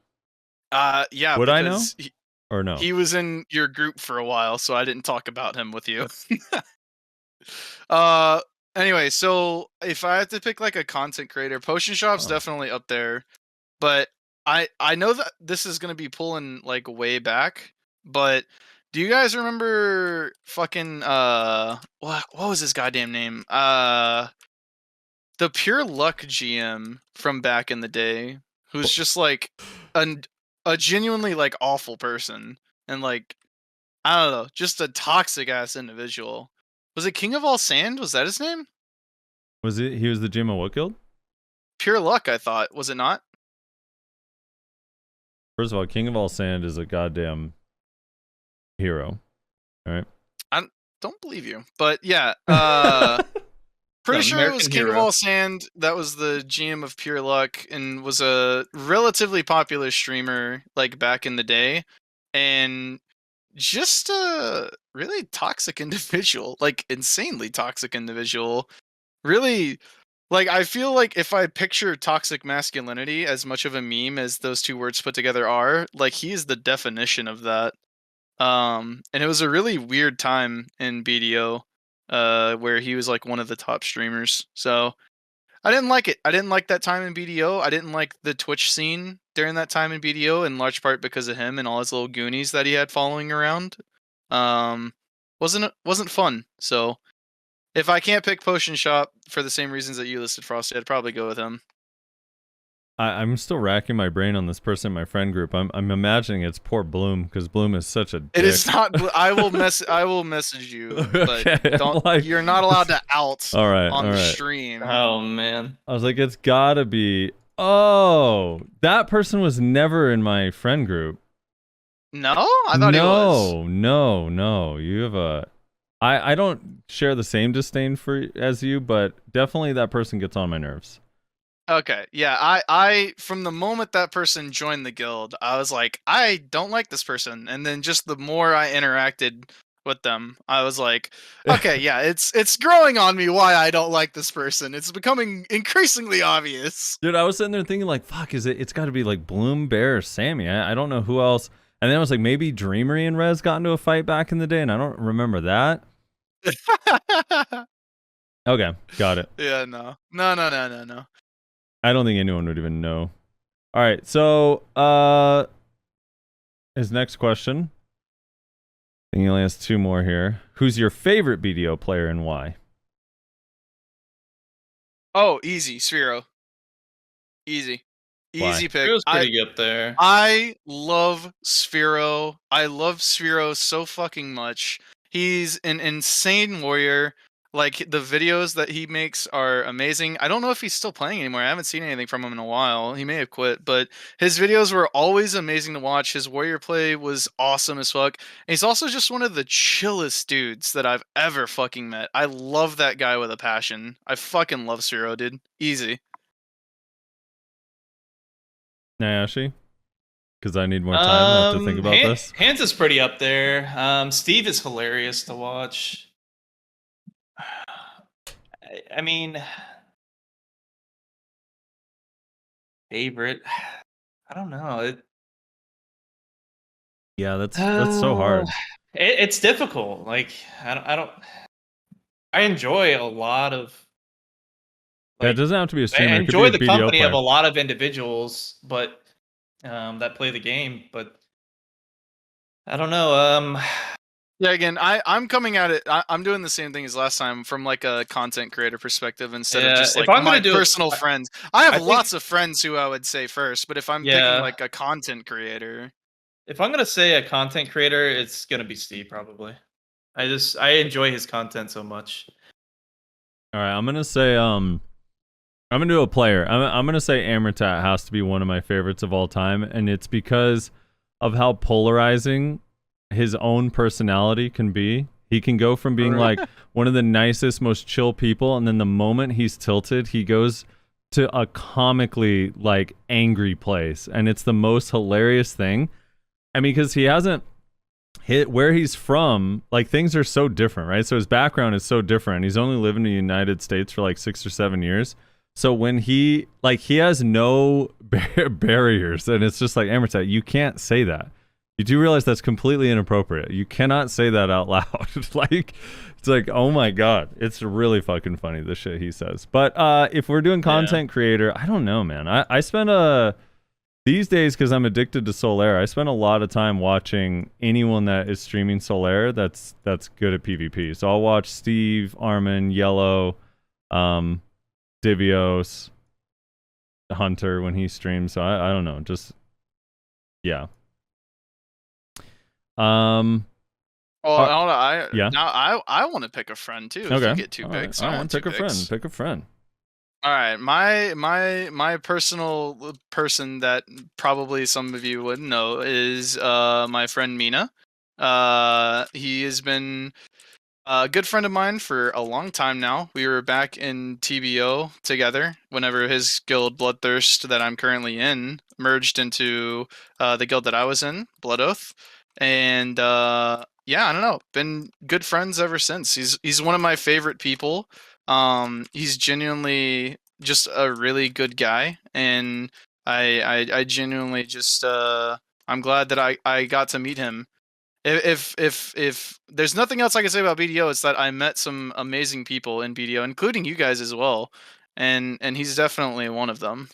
Yeah, Would I know? because Or no? he was in your group for a while, so I didn't talk about him with you. Anyway, so if I had to pick like a content creator, Potion Shop's Oh. definitely up there. But I know that this is gonna be pulling like way back, but do you guys remember fucking what was his goddamn name? The Pure Luck GM from back in the day, who's just like a genuinely like awful person and like I don't know, just a toxic ass individual. Was it King of All Sand? Was that his name? Was it? He was the GM of what guild? Pure Luck, I thought. Was it not? First of all, King of All Sand is a goddamn hero. All right. Don't believe you. But yeah, pretty The sure it was American King of hero. All Sand that was the GM of Pure Luck and was a relatively popular streamer like back in the day. And just a really toxic individual, like insanely toxic individual. Really, like I feel like if I picture toxic masculinity as much of a meme as those two words put together are, like he is the definition of that. And it was a really weird time in BDO, where he was like one of the top streamers. So I didn't like it. I didn't like that time in BDO. I didn't like the Twitch scene during that time in BDO, in large part because of him and all his little goonies that he had following around. Wasn't fun. So if I can't pick Potion Shop for the same reasons that you listed, Frosty, I'd probably go with him. I'm still racking my brain on this person in my friend group. I'm imagining it's poor Bloom because Bloom is such a dick. It is not. I will message you, but Okay, I'm don't. like- You're not allowed to out All right, on all the right. stream. Oh man. I was like, it's gotta be. Oh, that person was never in my friend group. No, I thought he was. No. You have a. I don't share the same disdain for as you, but definitely that person gets on my nerves. Okay, yeah. I from the moment that person joined the guild, I was like, I don't like this person, and then just the more I interacted with them, I was like, okay, yeah, it's growing on me why I don't like this person. It's becoming increasingly obvious. Dude, I was sitting there thinking like, fuck, it's got to be like Bloom, Bear, or Sammy. I don't know who else. And then I was like, maybe Dreamery and Rez got into a fight back in the day, and I don't remember that. Okay, got it. Yeah, no. I don't think anyone would even know. All right, so his next question. I think he only has two more here. Who's your favorite BDO player and why? Oh, easy, Sphero. Easy. Why? Easy pick. It was pretty up there. I love Sphero. I love Sphero so fucking much. He's an insane warrior. Like, the videos that he makes are amazing. I don't know if he's still playing anymore. I haven't seen anything from him in a while. He may have quit, but his videos were always amazing to watch. His warrior play was awesome as fuck. And he's also just one of the chillest dudes that I've ever fucking met. I love that guy with a passion. I fucking love Sphero, dude. Easy. Nayashi? Because I need more time. I have to think about this. Hans is pretty up there. Steve is hilarious to watch. I mean, favorite. I don't know. Yeah, that's so hard. It's difficult. Like I don't. I enjoy a lot of. Yeah, it like, doesn't have to be a I streamer. It could enjoy be the a BDO company player. of a lot of individuals, but that play the game. But I don't know. Yeah, again, I'm coming at it. I'm doing the same thing as last time from like a content creator perspective instead of Yeah, just if like I'm my gonna do it, personal friends. I have I think- lots of friends who I would say first, but if I'm picking Yeah. like a content creator, If I'm gonna say a content creator, it's gonna be Steve probably. I enjoy his content so much. All right, I'm gonna say I'm gonna do a player. I'm gonna say Amritat has to be one of my favorites of all time, and it's because of how polarizing his own personality can be. He can go from being like one of the nicest, most chill people, and then the moment he's tilted, he goes to a comically like angry place, and it's the most hilarious thing. I mean, because he hasn't hit where he's from, like things are so different, right? So his background is so different. He's only lived in the United States for like 6 or 7 years. So when he has no barriers, and it's just like, Amritat, you can't say that. You do realize that's completely inappropriate. You cannot say that out loud. Like, it's like, oh my god, it's really fucking funny, the shit he says. But if we're doing content creator, I don't know, man. I spend these days, because I'm addicted to Solare, I spend a lot of time watching anyone that is streaming Solare that's good at PvP. So I'll watch Steve, Armin, Yellow, Divios, Hunter when he streams. So I don't know, just yeah. Well, yeah. Now I want to pick a friend too. Okay. If you get two picks, All I right, want pick two a picks. friend. Pick a friend. All right, my personal person that probably some of you would know is my friend Mina. He has been a good friend of mine for a long time now. We were back in TBO together whenever his guild Bloodthirst that I'm currently in merged into the guild that I was in, Blood Oath. And yeah, I don't know. Been good friends ever since. He's one of my favorite people. He's genuinely just a really good guy, and I genuinely just I'm glad that I got to meet him. If there's nothing else I can say about BDO, it's that I met some amazing people in BDO, including you guys as well, and he's definitely one of them.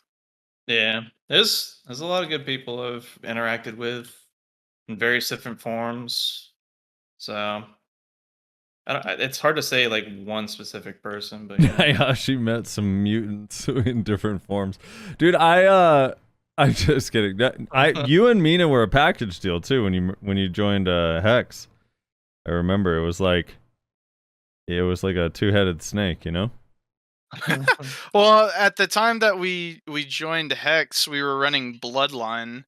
Yeah, there's a lot of good people I've interacted with in various different forms. So it's hard to say like one specific person, but Yeah, she met some mutants in different forms. Dude, I'm just kidding. You and Mina were a package deal too when you joined Hex. I remember it was like a two-headed snake, you know? Well, at the time that we joined Hex, we were running Bloodline.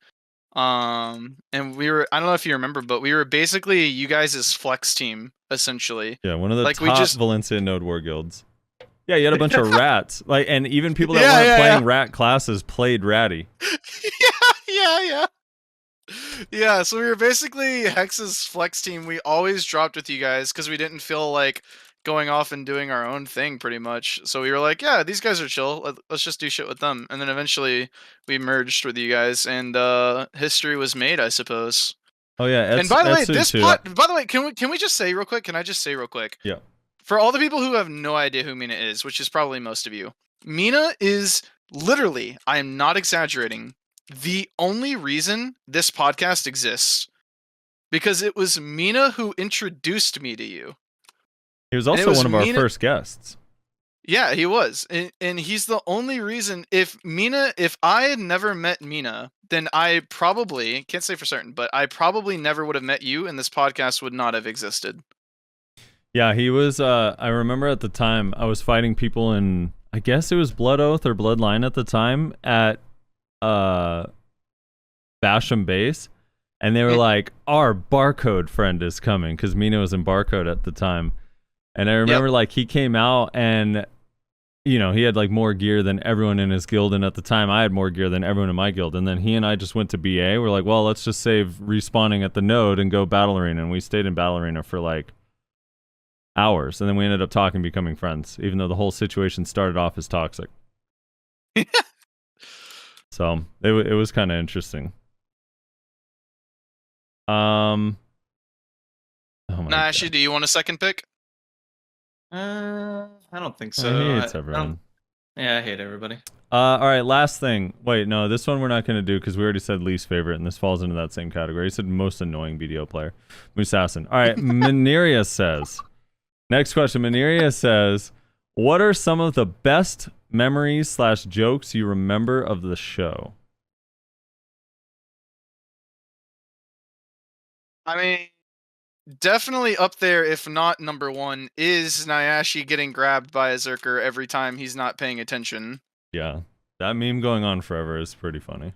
And we were, I don't know if you remember, but we were basically you guys' flex team, essentially. Yeah, one of the Like, we top just- Valencia node war guilds. Yeah, you had a bunch of rats. Like, and even people that Yeah, weren't yeah, playing yeah. rat classes played ratty. Yeah, so we were basically Hex's flex team. We always dropped with you guys because we didn't feel like going off and doing our own thing pretty much. So we were like, yeah, these guys are chill. Let's just do shit with them. And then eventually we merged with you guys, and history was made, I suppose. Oh yeah, And by the way, Etsu too. by the way, can we just say real quick? Can I just say real quick? Yeah. For all the people who have no idea who Mina is, which is probably most of you, Mina is literally, I am not exaggerating, the only reason this podcast exists. Because it was Mina who introduced me to you. He was it also was one of our Mina- first guests. Yeah, he was. And he's the only reason. If I had never met Mina, then I probably, can't say for certain, but I probably never would have met you, and this podcast would not have existed. Yeah, he was. I remember at the time I was fighting people in, I guess it was Blood Oath or Bloodline at the time at Basham Base, and they were like, "Our barcode friend is coming," because Mina was in barcode at the time, and I remember like he came out and, you know, he had like more gear than everyone in his guild, and at the time I had more gear than everyone in my guild, and then he and I just went to BA. We're like, well, let's just save respawning at the node and go Battle Arena, and we stayed in Battle Arena for like hours, and then we ended up talking, becoming friends, even though the whole situation started off as toxic. So it was kind of interesting. Oh my Nash, God. do you want a second pick? I don't think so. He hates I everyone. don't- Yeah, I hate everybody. All right, last thing. Wait, no, this one we're not going to do because we already said least favorite, and this falls into that same category. He said most annoying BDO player. Musassin. All right, Mineria says. Next question. Mineria says, what are some of the best memories / jokes you remember of the show? I mean, definitely up there, if not number one, is Nayashe getting grabbed by a Zerker every time he's not paying attention. Yeah, that meme going on forever is pretty funny.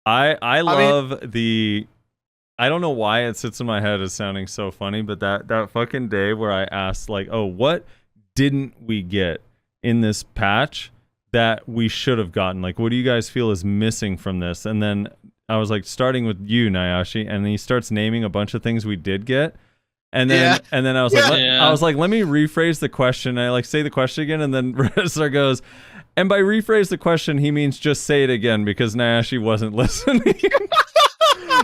I love the. I don't know why it sits in my head as sounding so funny, but that fucking day where I asked like, oh, what didn't we get in this patch that we should have gotten? Like, what do you guys feel is missing from this? And then I was like, starting with you, Nayashe, and he starts naming a bunch of things we did get. And then I was like, Yeah. I was like, let me rephrase the question. I like say the question again, and then Rezar goes, and by rephrase the question, he means just say it again because Nayashe wasn't listening.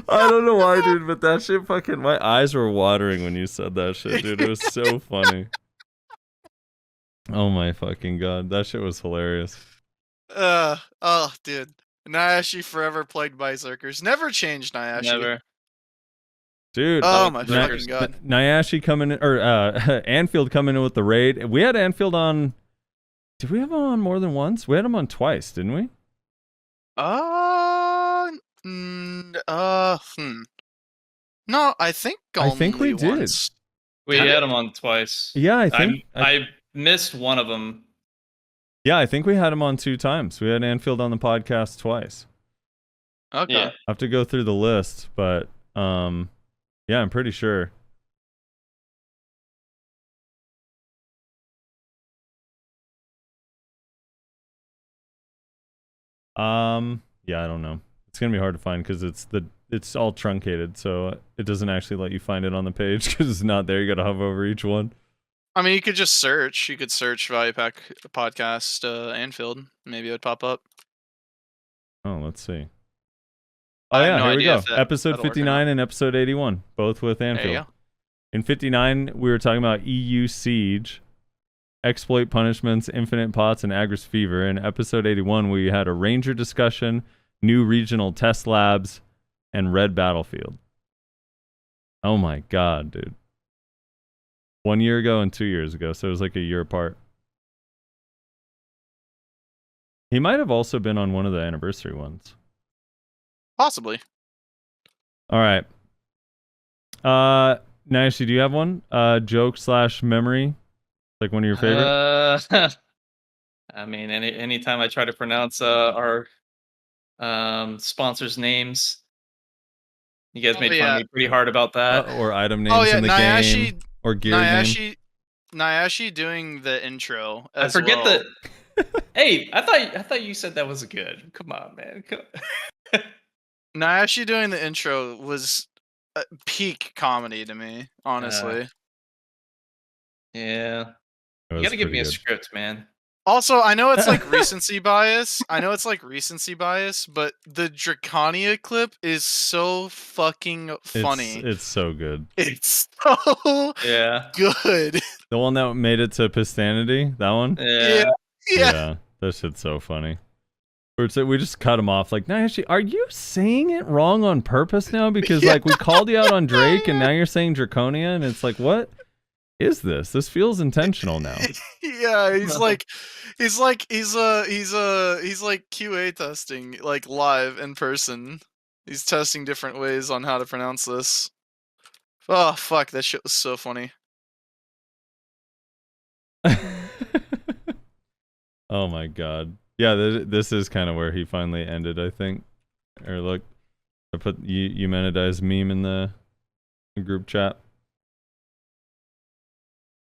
I don't know why, dude, but that shit fucking, my eyes were watering when you said that shit, dude. It was so funny. Oh my fucking god, that shit was hilarious. Oh, dude. Nayashe forever plagued by Zerkers. Never changed Nayashe. Never. Dude, Oh my Zerkers. fucking god. Nayashe coming in, or Anfield coming in with the raid. We had Anfield on. Did we have him on more than once? We had him on twice, didn't we? No, I think I think we only did. once. We had him on twice. Yeah, I think. I missed one of them. Yeah, I think we had him on 2 times. We had Anfield on the podcast twice. Okay. Yeah. I have to go through the list, but yeah, I'm pretty sure. Yeah, I don't know. It's gonna be hard to find because it's all truncated, so it doesn't actually let you find it on the page because it's not there. You gotta hover over each one. I mean, you could just search. You could search Value Pack Podcast Anfield. Maybe it would pop up. Oh, let's see. I Oh have yeah, no here we idea go. if that- Episode that'll work or 59 and episode 81, both with There you Anfield. go. In 59, we were talking about EU Siege, exploit punishments, infinite pots, and Agris Fever. In episode 81, we had a ranger discussion, new regional test labs, and red battlefield. Oh my god, dude. 1 year ago and 2 years ago, so it was like a year apart. He might have also been on one of the anniversary ones. Possibly. All right. Nayashe, do you have one? Joke / memory? Like one of your favorite? I mean, anytime I try to pronounce our sponsors' names, you guys made fun of me pretty hard about that. Or item names Oh yeah, in the game. Or gear name. Nayashe doing the intro. I As forget well. that. Hey, I thought you said that was good. Come on, man. Nayashe doing the intro was peak comedy to me, honestly. Yeah, It you was gotta give me pretty a good. script, man. Also, I know it's like recency bias. but the Draconia clip is so fucking funny. It's so good. It's so Yeah, good. The one that made it to Pistanity, that one? yeah. Yeah. That shit's so funny. We just cut him off like, Nayashe, are you saying it wrong on purpose now? Because like we called you out on Drake and now you're saying Draconia, and it's like, what is this? This feels intentional now. Yeah, he's like QA testing like live in person. He's testing different ways on how to pronounce this. Oh fuck, that shit was so funny. Oh my god. Yeah, this is kind of where he finally ended, I think. Or look, I put Eumenides meme in the group chat.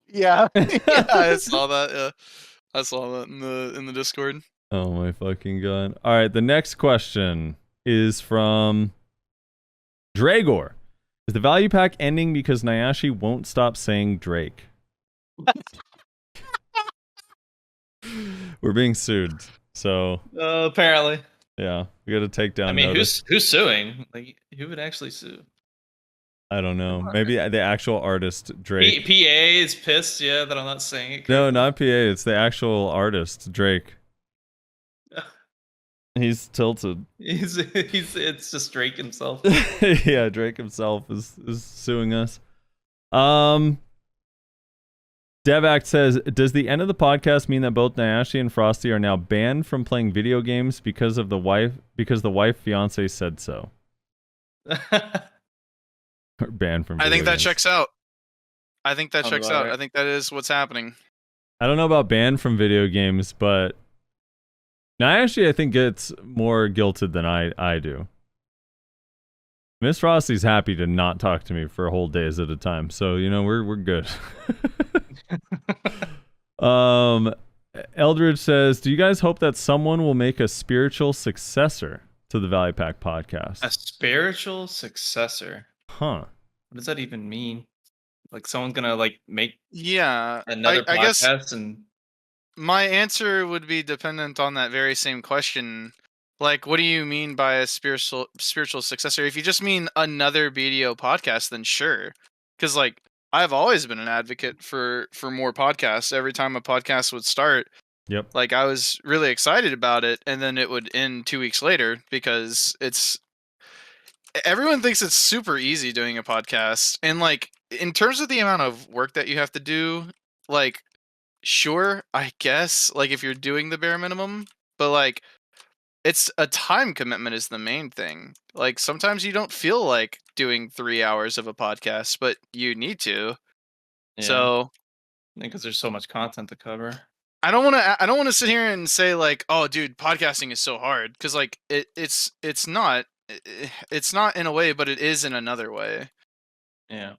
Yeah. Yeah, I saw that. Yeah. I saw that in the Discord. Oh my fucking god. All right, the next question is from Dragor. Is the value pack ending because Nayashe won't stop saying Drake? We're being sued. So, Apparently. yeah, we got to take down I mean, notice. who's suing? Like, who would actually sue? I don't know. Maybe the actual artist Drake. PA is pissed, yeah, that I'm not saying it. No, not PA. It's the actual artist Drake. He's tilted. It's just Drake himself. Yeah, Drake himself is suing us. Devac says, does the end of the podcast mean that both Nayashe and Frosty are now banned from playing video games because the wife fiance said so? Or banned from I think video that games. checks out. I think that Sounds checks about out. right. I think that is what's happening. I don't know about banned from video games, but now actually I think gets more guilted than I do. Miss Rossi's happy to not talk to me for whole days at a time, so you know we're good. Eldridge says, "Do you guys hope that someone will make a spiritual successor to the Value Pack podcast?" A spiritual successor. Huh. What does that even mean? Like someone's gonna like make Yeah, another I guess podcast and my answer would be dependent on that very same question. Like, what do you mean by a spiritual successor? If you just mean another BDO podcast, then sure. Because like I've always been an advocate for more podcasts. Every time a podcast would start, Yep. like I was really excited about it, and then it would end 2 weeks later because everyone thinks it's super easy doing a podcast, and like in terms of the amount of work that you have to do, like sure, I guess, like if you're doing the bare minimum, but like it's a time commitment is the main thing. Like sometimes you don't feel like doing 3 hours of a podcast, but you need to. yeah, So because there's so much content to cover. I don't want to sit here and say like, oh dude, podcasting is so hard, because like it's not in a way, but it is in another way. Yeah.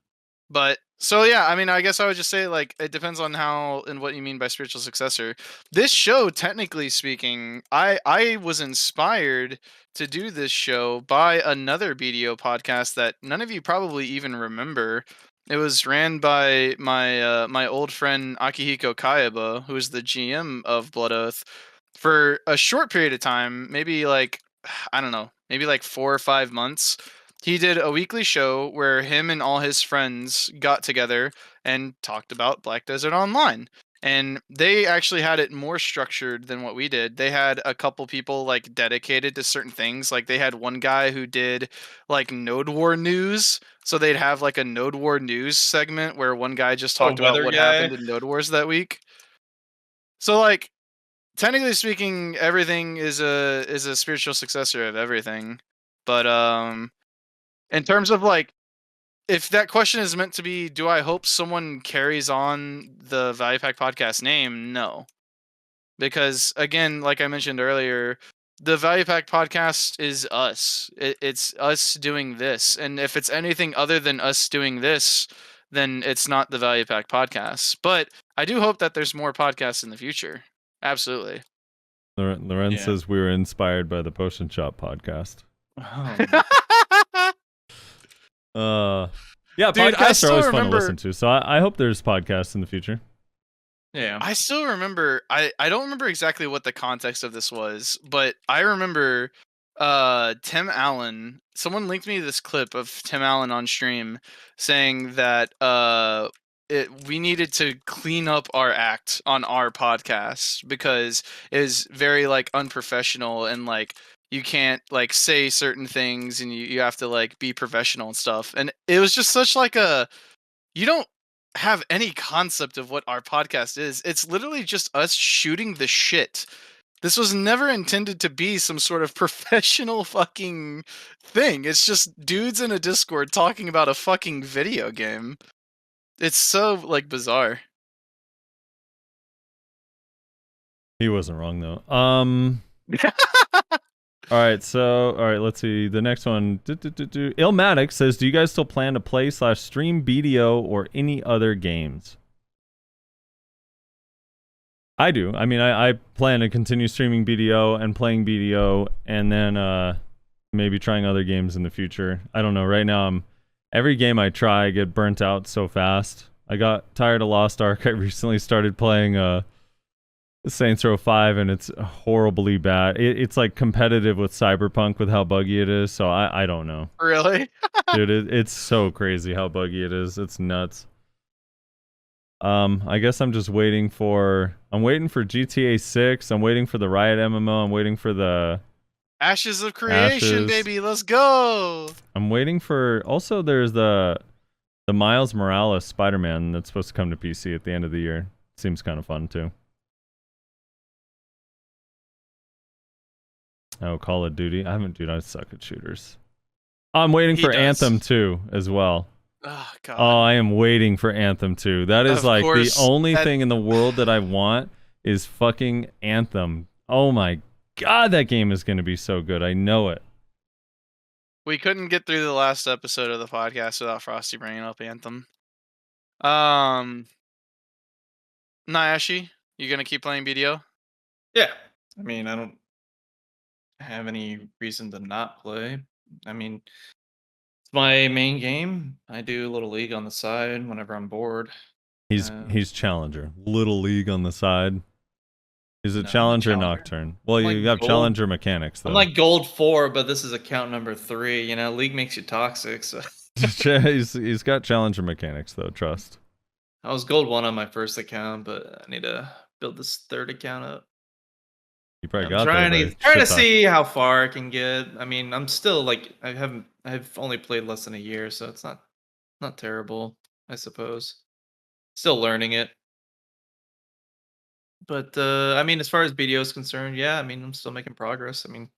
But so yeah, I mean, I guess I would just say like it depends on how and what you mean by spiritual successor. This show, technically speaking, I was inspired to do this show by another BDO podcast that none of you probably even remember. It was ran by my old friend Akihiko Kayaba, who is the GM of Blood Oath, for a short period of time, maybe like I don't know, maybe like 4 or 5 months. He did a weekly show where him and all his friends got together and talked about Black Desert Online. And they actually had it more structured than what we did. They had a couple people like dedicated to certain things. Like they had one guy who did like Node War news. So they'd have like a Node War news segment where one guy just talked about weather what guy? happened in Node Wars that week. So like technically speaking, everything is a spiritual successor of everything. But in terms of like, if that question is meant to be, do I hope someone carries on the Value Pack podcast name? No. Because again, like I mentioned earlier, the Value Pack podcast is us. It's us doing this. And if it's anything other than us doing this, then it's not the Value Pack podcast. But I do hope that there's more podcasts in the future. Absolutely. Loren Yeah. says we were inspired by the Potion Shop podcast. Yeah, Dude, I podcasts are still always fun to remember- listen to. So I hope there's podcasts in the future. Yeah. I still remember, I don't remember exactly what the context of this was, but I remember Tim Allen, someone linked me this clip of Tim Allen on stream saying that we needed to clean up our act on our podcast because it was very like unprofessional, and like you can't like say certain things, and you have to like be professional and stuff. And it was just such like you don't have any concept of what our podcast is. It's literally just us shooting the shit. This was never intended to be some sort of professional fucking thing. It's just dudes in a Discord talking about a fucking video game. It's so like bizarre. He wasn't wrong though. All right, let's see. The next one. Illmatic says, do you guys still plan to play / stream BDO or any other games? I do. I mean, I plan to continue streaming BDO and playing BDO, and then maybe trying other games in the future. I don't know. Right now, every game I try, I get burnt out so fast. I got tired of Lost Ark. I recently started playing Saints Row 5, and it's horribly bad. It's like competitive with Cyberpunk with how buggy it is, so I don't know. Really? Dude, it's so crazy how buggy it is. It's nuts. I guess I'm just waiting for GTA 6. I'm waiting for the Riot MMO. I'm waiting for the Ashes of Creation, Ashes. baby. Let's go. I'm waiting for also there's the Miles Morales Spider-Man that's supposed to come to PC at the end of the year. Seems kind of fun too. Oh, Call of Duty. I suck at shooters. I'm waiting He for does. Anthem 2 as well. Oh God. Oh, I am waiting for Anthem 2. That is Of like course, the only that- thing in the world that I want is fucking Anthem. Oh my god, that game is going to be so good. I know it. We couldn't get through the last episode of the podcast without Frosty bringing up Anthem. Nyashi, you gonna keep playing BDO? Yeah. I mean, I don't have any reason to not play. I mean, it's my main game. I do Little League on the side whenever I'm bored. He's challenger. Little League on the side. He's a No, I'm a challenger challenger. nocturne. Well, I'm you like got gold. challenger mechanics though. I'm like gold 4, but this is account number 3. You know, League makes you toxic. So he's got challenger mechanics though, trust. I was gold 1 on my first account, but I need to build this third account up. You probably I'm got trying there. to trying to see how far I can get. I mean, I'm still like I've only played less than a year, so it's not terrible, I suppose. Still learning it. But I mean, as far as BDO is concerned, yeah, I mean, I'm still making progress. I mean,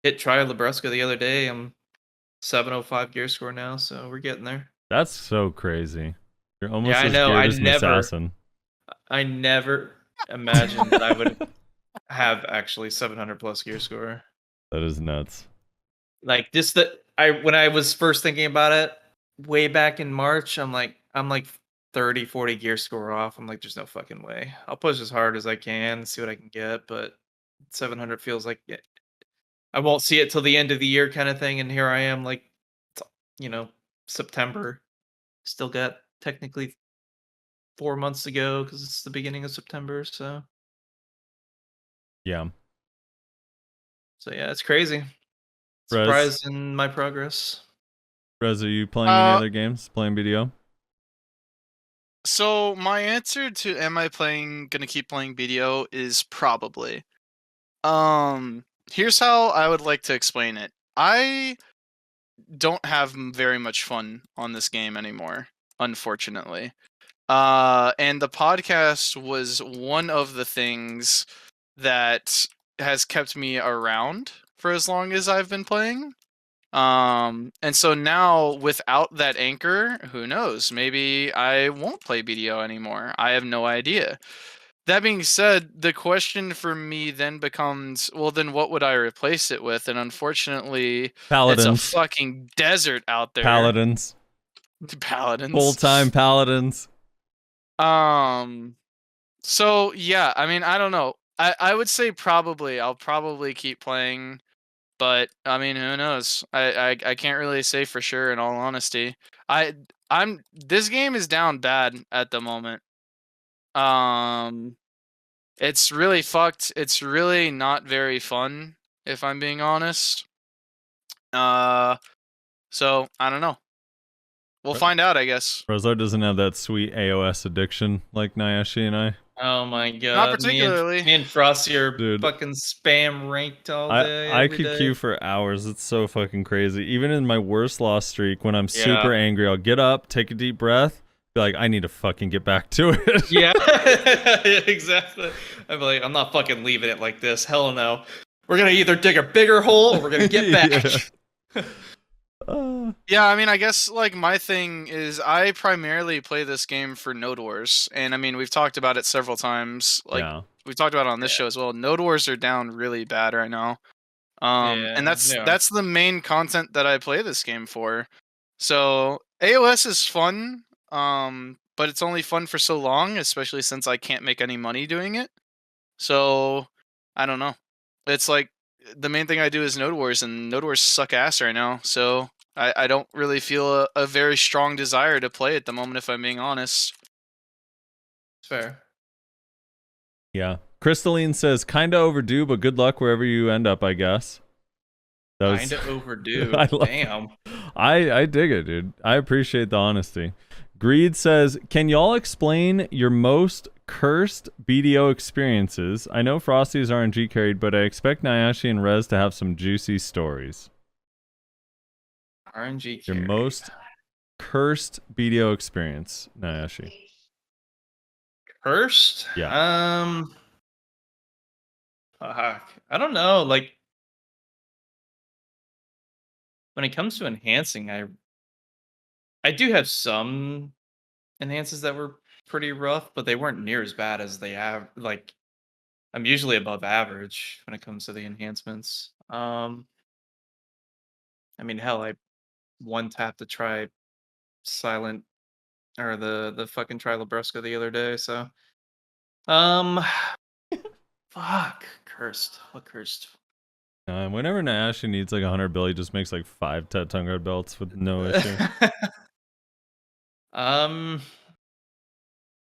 hit Trial Nebraska the other day. I'm 705 gear score now, so we're getting there. That's so crazy. You're almost I as know, good I as an never- assassin. I never imagined that I would have actually 700 plus gear score. That is nuts. Like just that when I was first thinking about it way back in March, I'm like 30, 40 gear score off. I'm like, there's no fucking way. I'll push as hard as I can, see what I can get, but 700 feels like I won't see it till the end of the year kind of thing. And here I am, like, September. Still got technically 4 months to go because it's the beginning of September. So Yeah. yeah, it's crazy. Rez? Surprised in my progress. Rez, are you playing any other games? Playing BDO? So my answer to am I gonna keep playing BDO is probably. Here's how I would like to explain it. I don't have very much fun on this game anymore, unfortunately. And the podcast was one of the things that has kept me around for as long as I've been playing. And so now without that anchor, who knows? Maybe I won't play BDO anymore. I have no idea. That being said, the question for me then becomes, well, then what would I replace it with? And unfortunately, Paladins. it's a fucking desert out there. Paladins. Paladins. Full-time paladins. So yeah, I mean, I don't know. I would say I'll probably keep playing, but I mean, who knows? I can't really say for sure in all honesty. This game is down bad at the moment. It's really fucked. It's really not very fun, if I'm being honest. So I don't know. We'll find out, I guess. Rosar doesn't have that sweet AOS addiction like Nyashi and I. Oh my god. Not particularly. Me and Frosty are Dude. fucking spam ranked all day. I every could day. queue for hours. It's so fucking crazy. Even in my worst loss streak, when I'm Yeah. super angry, I'll get up, take a deep breath, be like, I need to fucking get back to it. Yeah, exactly. I'm like, I'm not fucking leaving it like this. Hell no. We're gonna either dig a bigger hole or we're gonna get back. Yeah, I mean, I guess like my thing is I primarily play this game for Node Wars, and I mean we've talked about it several times. Like yeah. we've talked about it on this Yeah. show as well. Node Wars are down really bad right now, Yeah, and they are. that's the main content that I play this game for. So AOS is fun, but it's only fun for so long, especially since I can't make any money doing it. So I don't know. It's like the main thing I do is Node Wars, and Node Wars suck ass right now. So I don't really feel a very strong desire to play at the moment, if I'm being honest. Fair. Yeah. Crystalline says, kinda overdue, but good luck wherever you end up, I guess. That was- Kinda overdue. I love- Damn. I dig it, dude. I appreciate the honesty. Greed says, can y'all explain your most cursed BDO experiences? I know Frosty's RNG carried, but I expect Nyashi and Rez to have some juicy stories. RNG. Your carry. most cursed BDO experience, Nyashi. Cursed? Yeah. Fuck. I don't know. Like when it comes to enhancing, I do have some enhances that were pretty rough, but they weren't near as bad as they have. Like I'm usually above average when it comes to the enhancements. I mean, hell, I one tapped to try silent or the fucking try Labrusca the other day. So, um, fuck, cursed. What cursed? Whenever Nash needs like 100 bill, he just makes like 5 Tongue Guard belts with no issue. um,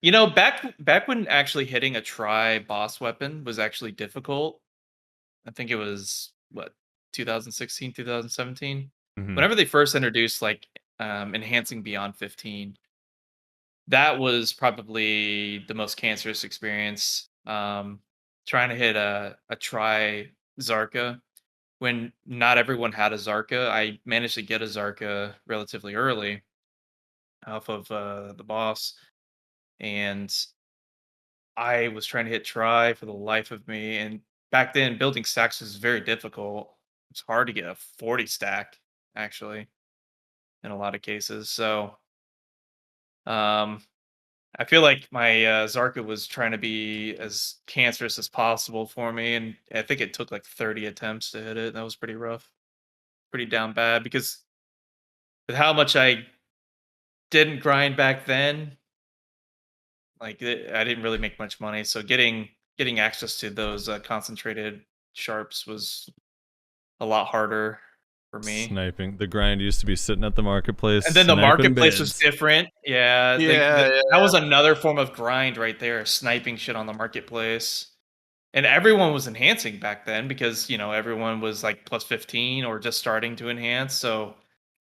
back when actually hitting a try boss weapon was actually difficult. I think it was what 2016, 2017. Mhm. Whenever they first introduced like enhancing beyond 15, that was probably the most cancerous experience. Trying to hit a try Zarka when not everyone had a Zarka. I managed to get a Zarka relatively early off of the boss, and I was trying to hit try for the life of me. And back then, building stacks was very difficult. It's hard to get a 40 stack, actually, in a lot of cases. So, um, I feel like my Zarka was trying to be as cancerous as possible for me, and I think it took like 30 attempts to hit it. That was pretty rough, pretty down bad because with how much I didn't grind back then, like I didn't really make much money. So getting access to those concentrated sharps was a lot harder for me. Sniping. The grind used to be sitting at the marketplace. And then the sniping marketplace was bids. different. Yeah, that was another form of grind right there, sniping shit on the marketplace. And everyone was enhancing back then because, everyone was like plus 15 or just starting to enhance. So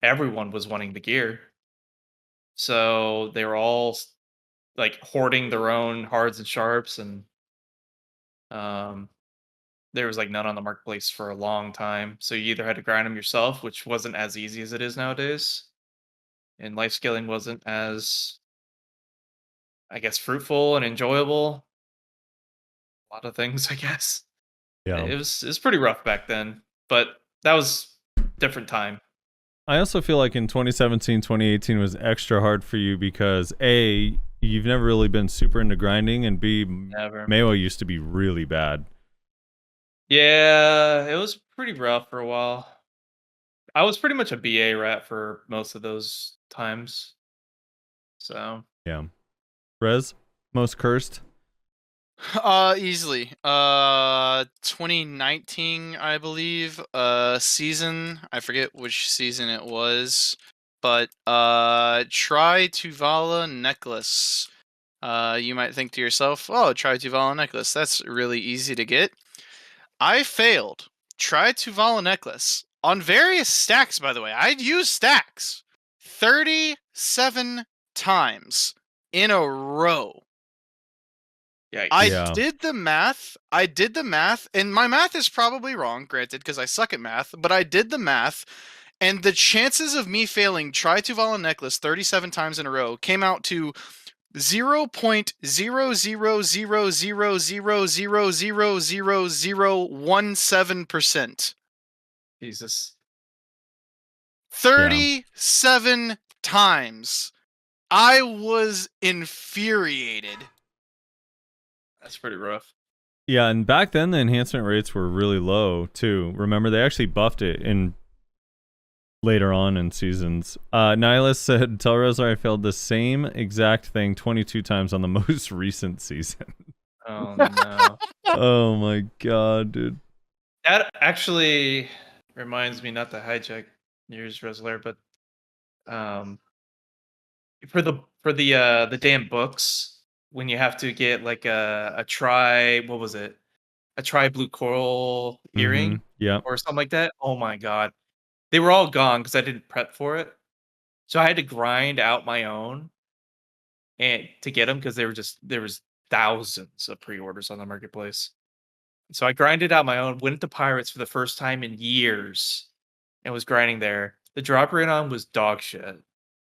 everyone was wanting the gear. So they were all like hoarding their own hards and sharps. And um, there was like none on the marketplace for a long time. So you either had to grind them yourself, which wasn't as easy as it is nowadays. And life scaling wasn't as, I guess, fruitful and enjoyable. A lot of things, I guess. Yeah. It was pretty rough back then, but that was different time. I also feel like in 2017, 2018 was extra hard for you because A, you've never really been super into grinding, and B, Never. Mayo used to be really bad. Yeah, it was pretty rough for a while. I was pretty much a BA rat for most of those times. So Yeah. Rez, most cursed? Easily. 2019, I believe. Season. I forget which season it was, but Tri Tuvala necklace. You might think to yourself, "Oh, Tri Tuvala necklace. That's really easy to get." I failed. Tri Tuvala necklace on various stacks. By the way, I'd use stacks 37 times in a row. yeah, Yeah. did the math. I did the math, and my math is probably wrong, granted, because I suck at math, but I did the math, and the chances of me failing Tri Tuvala necklace 37 times in a row came out to 0.00000000017%. Jesus. 37 times. I was infuriated. That's pretty rough. Yeah, and back then the enhancement rates were really low too. Remember, they actually buffed it in later on in seasons. Nihilus said, "Tell Rezar I failed the same exact thing 22 times on the most recent season." Oh no. Oh my god, dude. That actually reminds me, not to hijack yours, Resler, but for the damn books, when you have to get like a try, what was it? A try blue coral earring Mhm. Yeah. or something like that. Oh my god. They were all gone because I didn't prep for it. So I had to grind out my own and to get them because there was thousands of pre-orders on the marketplace. So I grinded out my own, went to Pirates for the first time in years, and was grinding there. The drop rate on was dog shit.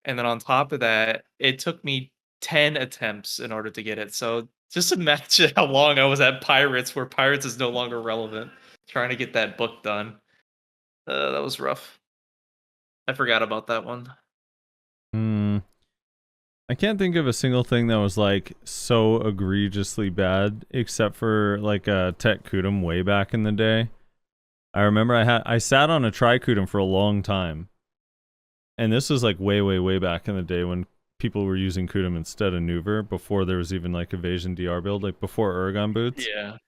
And then on top of that, it took me 10 attempts in order to get it. So just imagine how long I was at Pirates, where Pirates is no longer relevant, trying to get that book done. That was rough. I forgot about that one. I can't think of a single thing that was like so egregiously bad, except for like a Tet Kudum way back in the day. I remember I sat on a Trikudum for a long time, and this was like way back in the day when people were using Kudum instead of Nuver, before there was even like Evasion DR build, like before Uragaan boots. Yeah.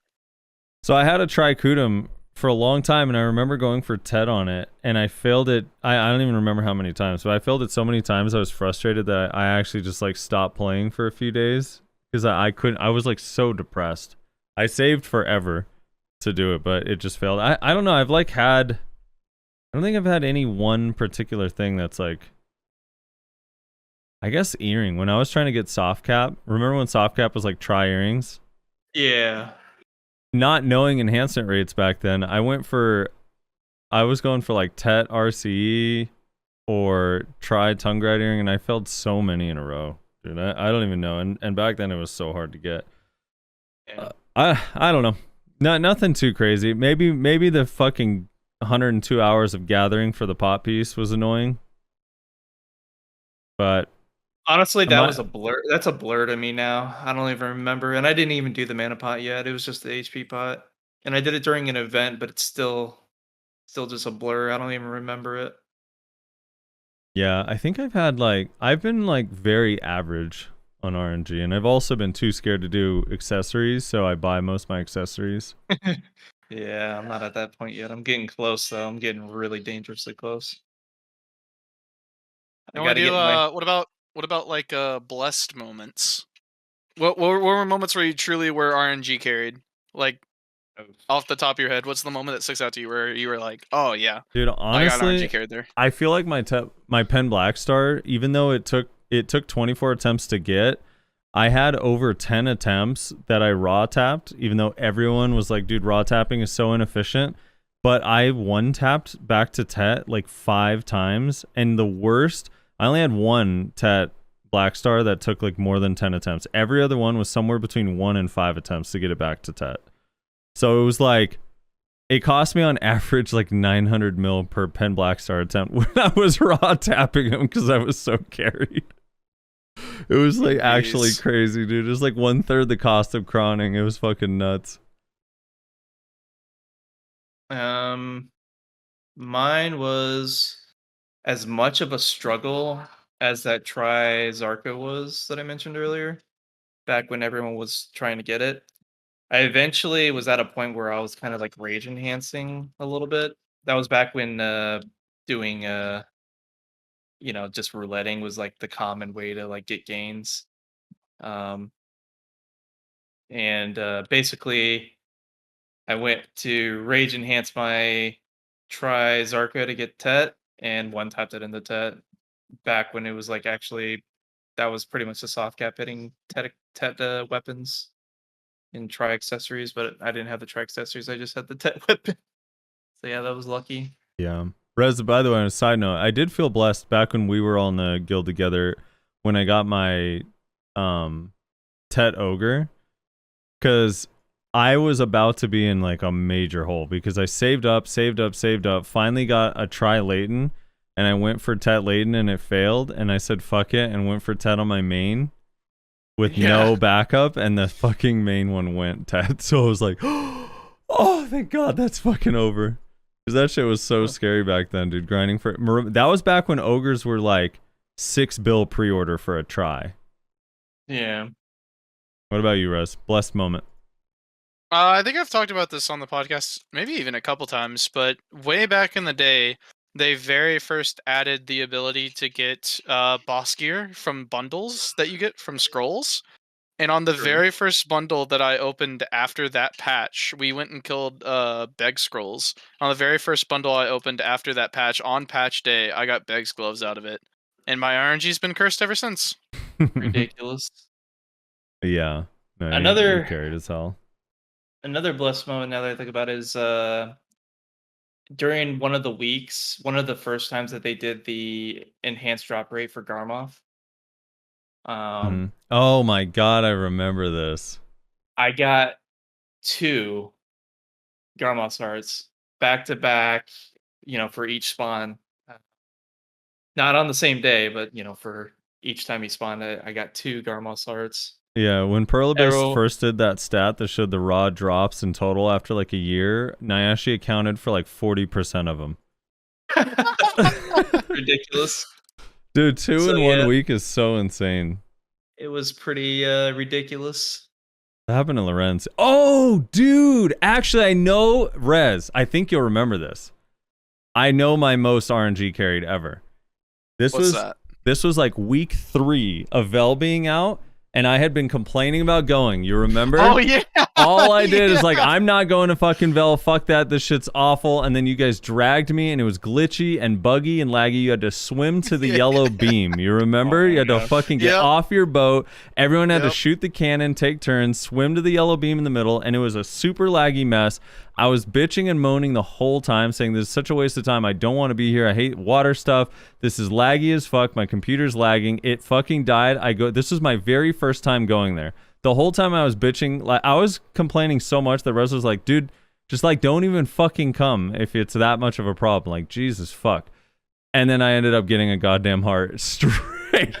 So I had a Trikudum for a long time, and I remember going for Tet on it, and I failed it. I don't even remember how many times, but I failed it so many times I was frustrated that I actually just like stopped playing for a few days because I couldn't. I was like so depressed. I saved forever to do it, but it just failed. I don't know. I don't think I've had any one particular thing that's like, I guess earring. When I was trying to get soft cap, remember when soft cap was like try earrings? Yeah. Not knowing enhancement rates back then, I was going for like Tet RCE or try tongue grad earring, and I failed so many in a row. Dude, I don't even know. And back then it was so hard to get. Yeah. I don't know. Nothing too crazy. Maybe the fucking 102 hours of gathering for the pot piece was annoying. But Honestly, that was a blur. That's a blur to me now. I don't even remember, and I didn't even do the mana pot yet. It was just the HP pot, and I did it during an event, but it's still just a blur. I don't even remember it. yeah, I think I've been like very average on RNG, and I've also been too scared to do accessories, so I buy most of my accessories. Yeah, I'm not at that point yet. I'm getting close though. I'm getting really dangerously close. I You want gotta to do get my what about like blessed moments? What were moments where you truly were RNG carried? Like off the top of your head, what's the moment that sticks out to you where you were like, oh yeah, Dude, I got honestly, RNG carried there? I feel like my Pen Black Star, even though it took 24 attempts to get, I had over 10 attempts that I raw tapped, even though everyone was like, dude, raw tapping is so inefficient. But I one tapped back to Tet like 5 times, and the worst, I only had one Tet Black Star that took like more than 10 attempts. Every other one was somewhere between 1 and 5 attempts to get it back to Tet. So it was like, it cost me on average like 900 mil per Pen Black Star attempt when I was raw tapping them because I was so carried. It was like actually crazy, dude. It was like 1/3 the cost of Crowning. It was fucking nuts. mine was as much of a struggle as that try Zarka was that I mentioned earlier, back when everyone was trying to get it. I eventually was at a point where I was kind of like rage enhancing a little bit. That was back when doing just rouletting was like the common way to like get gains. And basically I went to rage enhance my try Zarka to get Tet and one tapped it in the Tet back when it was like actually that was pretty much the soft cap hitting Tet weapons in try accessories, but I didn't have the try accessories. I just had the Tet weapon. So yeah, that was lucky. Yeah. Rez, by the way, on a side note, I did feel blessed back when we were all in the guild together when I got my Tet Ogre, because I was about to be in like a major hole because I saved up, finally got a try Leighton, and I went for Tet Leighton and it failed, and I said fuck it and went for Tet on my main with no backup, and the fucking main one went Tet. So I was like, oh, thank God that's fucking over. Because that shit was so scary back then, dude. Grinding for that was back when ogres were like 6 bill pre-order for a try. Yeah. What about you, Rez? Blessed moment. I think I've talked about this on the podcast, maybe even a couple times, but way back in the day, they very first added the ability to get boss gear from bundles that you get from scrolls. And on the very first bundle that I opened after that patch, we went and killed Beg Scrolls. On the very first bundle I opened after that patch, on patch day, I got Beg's gloves out of it. And my RNG's been cursed ever since. Ridiculous. Yeah. No, Another- you're carried as hell. Another blessed moment now that I think about it is during one of the weeks, one of the first times that they did the enhanced drop rate for Garmoth. Oh my God, I remember this. I got 2 Garmoth hearts back to back, for each spawn. Not on the same day, but for each time he spawned, I got 2 Garmos hearts. Yeah, when Perlibus Arrow. first did that stat that showed the raw drops in total after like a year, Nayashe accounted for like 40% of them. Ridiculous. Dude, 2 So, in 1 yeah. week is so insane. It was pretty ridiculous. That happened to Lorenz. Oh, dude! Actually, I know Rez. I think you'll remember this. I know my most RNG carried ever. What's that? This was like week 3 of Vel being out, and I had been complaining about going. You remember? Oh yeah. All I did is like, I'm not going to fucking Vel. Fuck that. This shit's awful. And then you guys dragged me, and it was glitchy and buggy and laggy. You had to swim to the yellow beam. You remember? You had to fucking get Yep. off your boat. Everyone had to Yep. shoot the cannon, take turns, swim to the yellow beam in the middle, and it was a super laggy mess. I was bitching and moaning the whole time, saying this is such a waste of time. I don't want to be here. I hate water stuff. This is laggy as fuck. My computer's lagging. It fucking died. This was my very first time going there. The whole time I was bitching, like I was complaining so much that Rez was like, dude, just like don't even fucking come if it's that much of a problem. Like, Jesus fuck. And then I ended up getting a goddamn heart straight.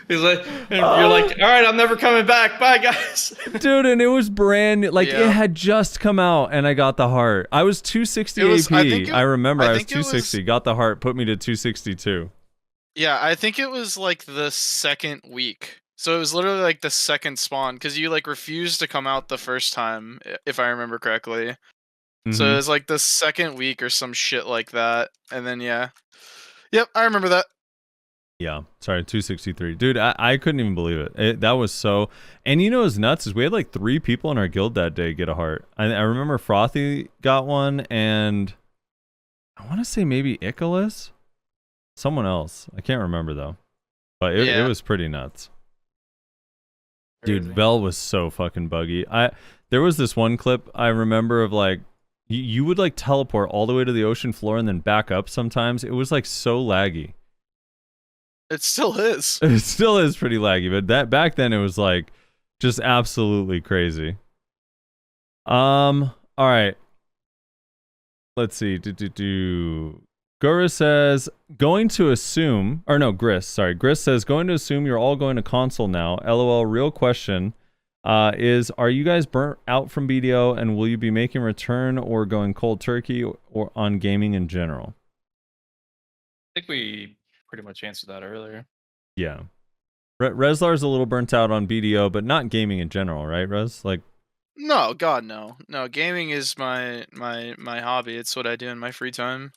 He's like, you're like, all right, I'm never coming back. Bye, guys. Dude, and it was brand new. Like, Yeah. it had just come out, and I got the heart. I was 260 It was- AP. I think it- I remember I I was think it was- 260. Got the heart, put me to 262. Yeah, I think it was like the second week. So it was literally like the second spawn because you like refused to come out the first time, if I remember correctly. So it Mhm. was like the second week or some shit like that. And then yeah. Yep, I remember that. Yeah, sorry, 263. Dude, I couldn't even believe it. That was so... And you know what's nuts is we had like 3 people in our guild that day get a heart. I remember Frothy got one, and I want to say maybe Icarus? Someone else. I can't remember, though. But it Yeah. was pretty nuts. Dude, Crazy. Vel was so fucking buggy. There was this one clip I remember of like, you would like teleport all the way to the ocean floor and then back up sometimes. It was like so laggy. It still is. It still is pretty laggy, but that back then it was like just absolutely crazy. All right. Let's see. Gura says Gris says going to assume you're all going to console now. LOL. Real question is, are you guys burnt out from BDO, and will you be making return or going cold turkey or on gaming in general? I think we pretty much answered that earlier. Yeah. Reslar's a little burnt out on BDO, but not gaming in general, right, Res? Like, No, God no. No, gaming is my hobby. It's what I do in my free time.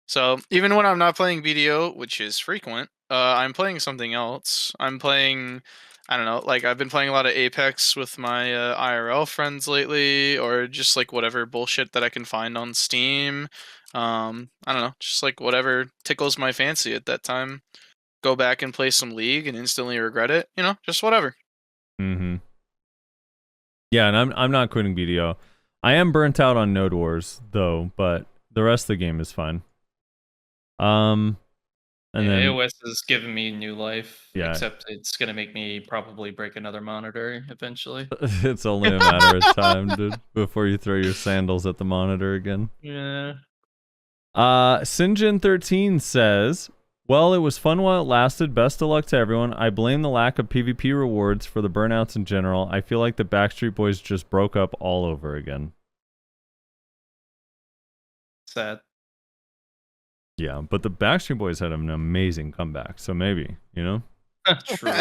So even when I'm not playing BDO, which is frequent, I'm playing something else. I'm playing, I don't know, like I've been playing a lot of Apex with my IRL friends lately, or just like whatever bullshit that I can find on Steam. I don't know, just like whatever tickles my fancy at that time. Go back and play some League and instantly regret it, you know, just whatever. mm-hmm. Yeah, and I'm not quitting BDO. I am burnt out on Node Wars though, but the rest of the game is fine. And then AOS has given me new life. Yeah. Except it's gonna make me probably break another monitor eventually. it's only a matter of time, dude, before you throw your sandals at the monitor again. Yeah. Sinjin13 says, well, it was fun while it lasted. Best of luck to everyone. I blame the lack of PvP rewards for the burnouts in general. I feel like the Backstreet Boys just broke up all over again. Sad. Yeah, but the Backstreet Boys had an amazing comeback, so maybe, you know? True.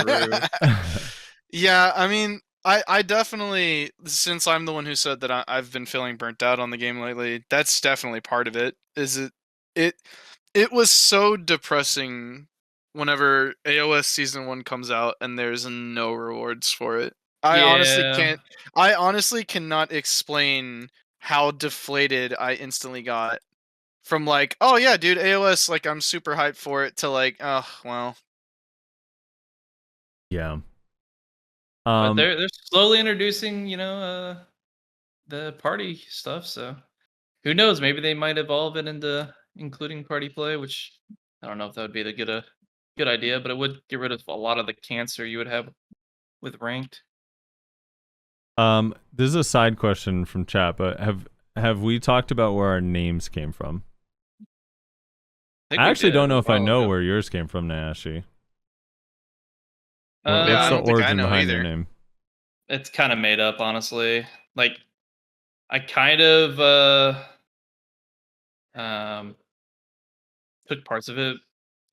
Yeah, I mean, I definitely, since I'm the one who said that I've been feeling burnt out on the game lately, that's definitely part of it. It was so depressing whenever AOS Season 1 comes out and there's no rewards for it. I honestly cannot explain how deflated I instantly got. From like, oh yeah, dude, AOS, like I'm super hyped for it, to like, oh well. Yeah. But they're slowly introducing, the party stuff. So who knows? Maybe they might evolve it into including party play, which I don't know if that would be the good idea, but it would get rid of a lot of the cancer you would have with ranked. This is a side question from chat, but have we talked about where our names came from? think I we actually did don't know a if I while know ago. where yours came from, Nashi. Yeah, What's I the don't think I origin know behind your either. name? It's kind of made up, honestly. Like, I kind of um took parts of it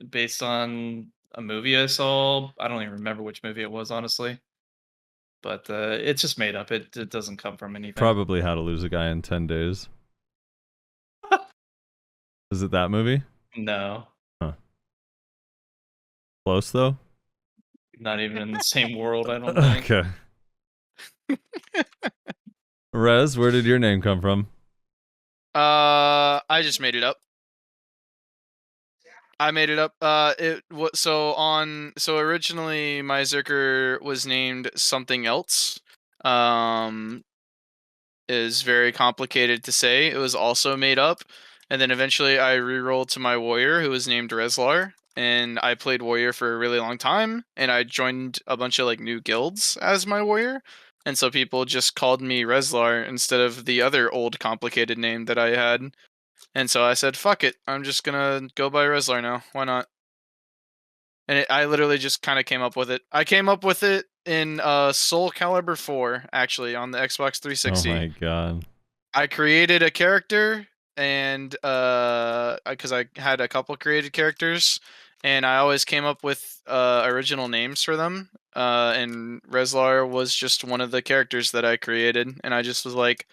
based on a movie I saw. I don't even remember which movie it was, honestly. But it's just made up. It doesn't come from anything. Probably How to Lose a Guy in 10 Days. Is it that movie? No, Close though. not even in the same world. I don't think. Okay. Rez, where did your name come from? I just made it up. I made it up. So originally my Zerker was named something else. Is very complicated to say. It was also made up, and then eventually I re-rolled to my warrior, who was named Reslar, and I played warrior for a really long time, and I joined a bunch of like new guilds as my warrior, and so people just called me Reslar instead of the other old complicated name that I had, and so I said, "Fuck it, I'm just gonna go by Reslar now. Why not?" And I literally just kind of came up with it. I came up with it in Soul Calibur 4, actually, on the Xbox 360. Oh my god. I created a character, and because I had a couple created characters, and I always came up with original names for them. And Reslar was just one of the characters that I created, and I just was like,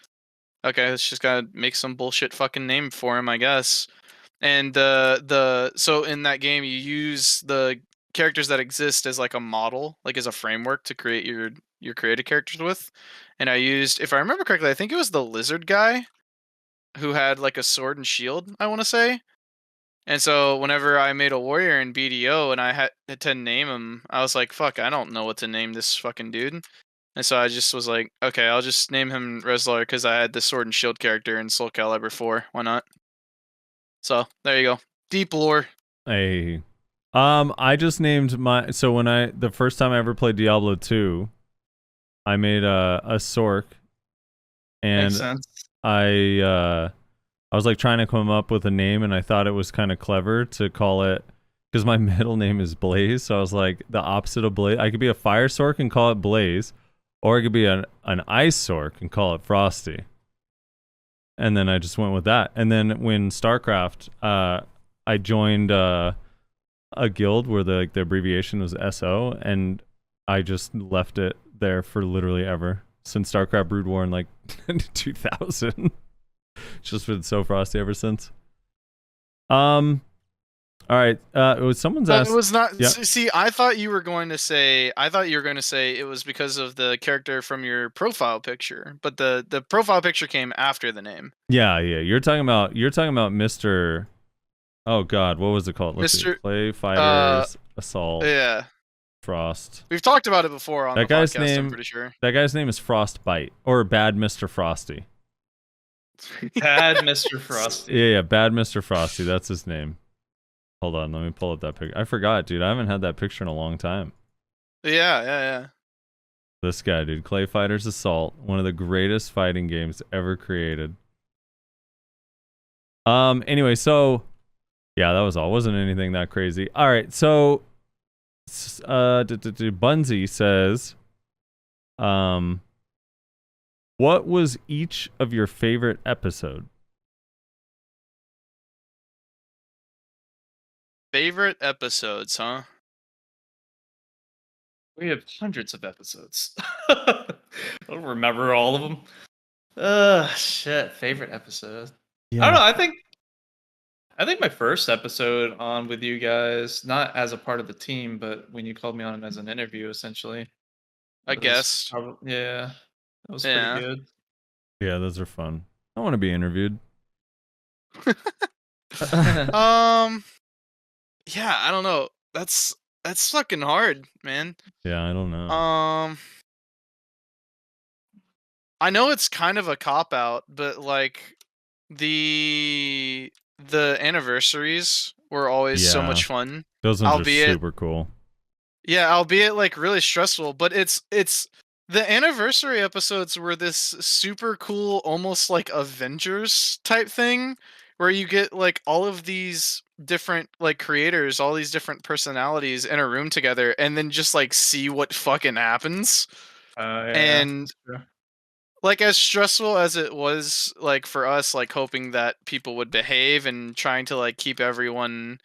okay, let's just gotta make some bullshit fucking name for him, I guess. And so in that game you use the characters that exist as like a model, like as a framework to create your created characters with. And I used, if I remember correctly, I think it was the lizard guy who had like a sword and shield, I want to say. And so whenever I made a warrior in BDO and I had to name him, I was like, fuck, I don't know what to name this fucking dude. And so I just was like, okay, I'll just name him Reslar because I had the sword and shield character in Soul Calibur 4. Why not? So there you go. Deep lore. Hey. I just named my so when the first time I ever played Diablo 2, I made a Sork, and Makes sense. I was like trying to come up with a name, and I thought it was kind of clever to call it, because my middle name is Blaze, so I was like the opposite of Blaze. I could be a Fire Sork and call it Blaze, or I could be an Ice Sork and call it Frosty. And then I just went with that. And then when StarCraft, I joined a guild where the abbreviation was SO, and I just left it there for literally ever since StarCraft Brood War in like 2000. Just been so Frosty ever since. All right. Someone's asked. It was not. Yeah. See, I thought you were going to say. I thought you were going to say it was because of the character from your profile picture, but the profile picture came after the name. Yeah. You're talking about Mr. Oh God, what was it called? Let's see. Mr. Play Fighters Assault Yeah, Frost. we've talked about it before on That the guy's podcast. name- I'm pretty sure. That guy's name is Frostbite, or Bad Mr. Frosty. Bad Mr. Frosty. Yeah, Bad Mr. Frosty. That's his name. Hold on, let me pull up that picture. I forgot, dude. I haven't had that picture in a long time. Yeah. This guy, dude. Clay Fighters Assault. One of the greatest fighting games ever created. Anyway, so yeah, that was all. Wasn't anything that crazy. All right, so Bunzy says, what was each of your favorite episode? Favorite episodes, huh? We have hundreds of episodes. I don't remember all of them. Shit. Favorite episode. Yeah. I don't know. I think my first episode on with you guys, not as a part of the team, but when you called me on as an interview, essentially. I That was guess. yeah, that was Yeah. pretty good. Yeah, those are fun. I want to be interviewed. Yeah, I don't know. That's fucking hard, man. Yeah, I don't know. I know it's kind of a cop out, but like the anniversaries were always so Yeah. much fun. Those ones albeit- are super cool. Yeah, albeit like really stressful, but it's the anniversary episodes were this super cool, almost like Avengers type thing, where you get like all of these different like creators, all these different personalities in a room together, and then just like see what fucking happens. Yeah, And that's true. like as stressful as it was like for us, like hoping that people would behave and trying to like keep everyone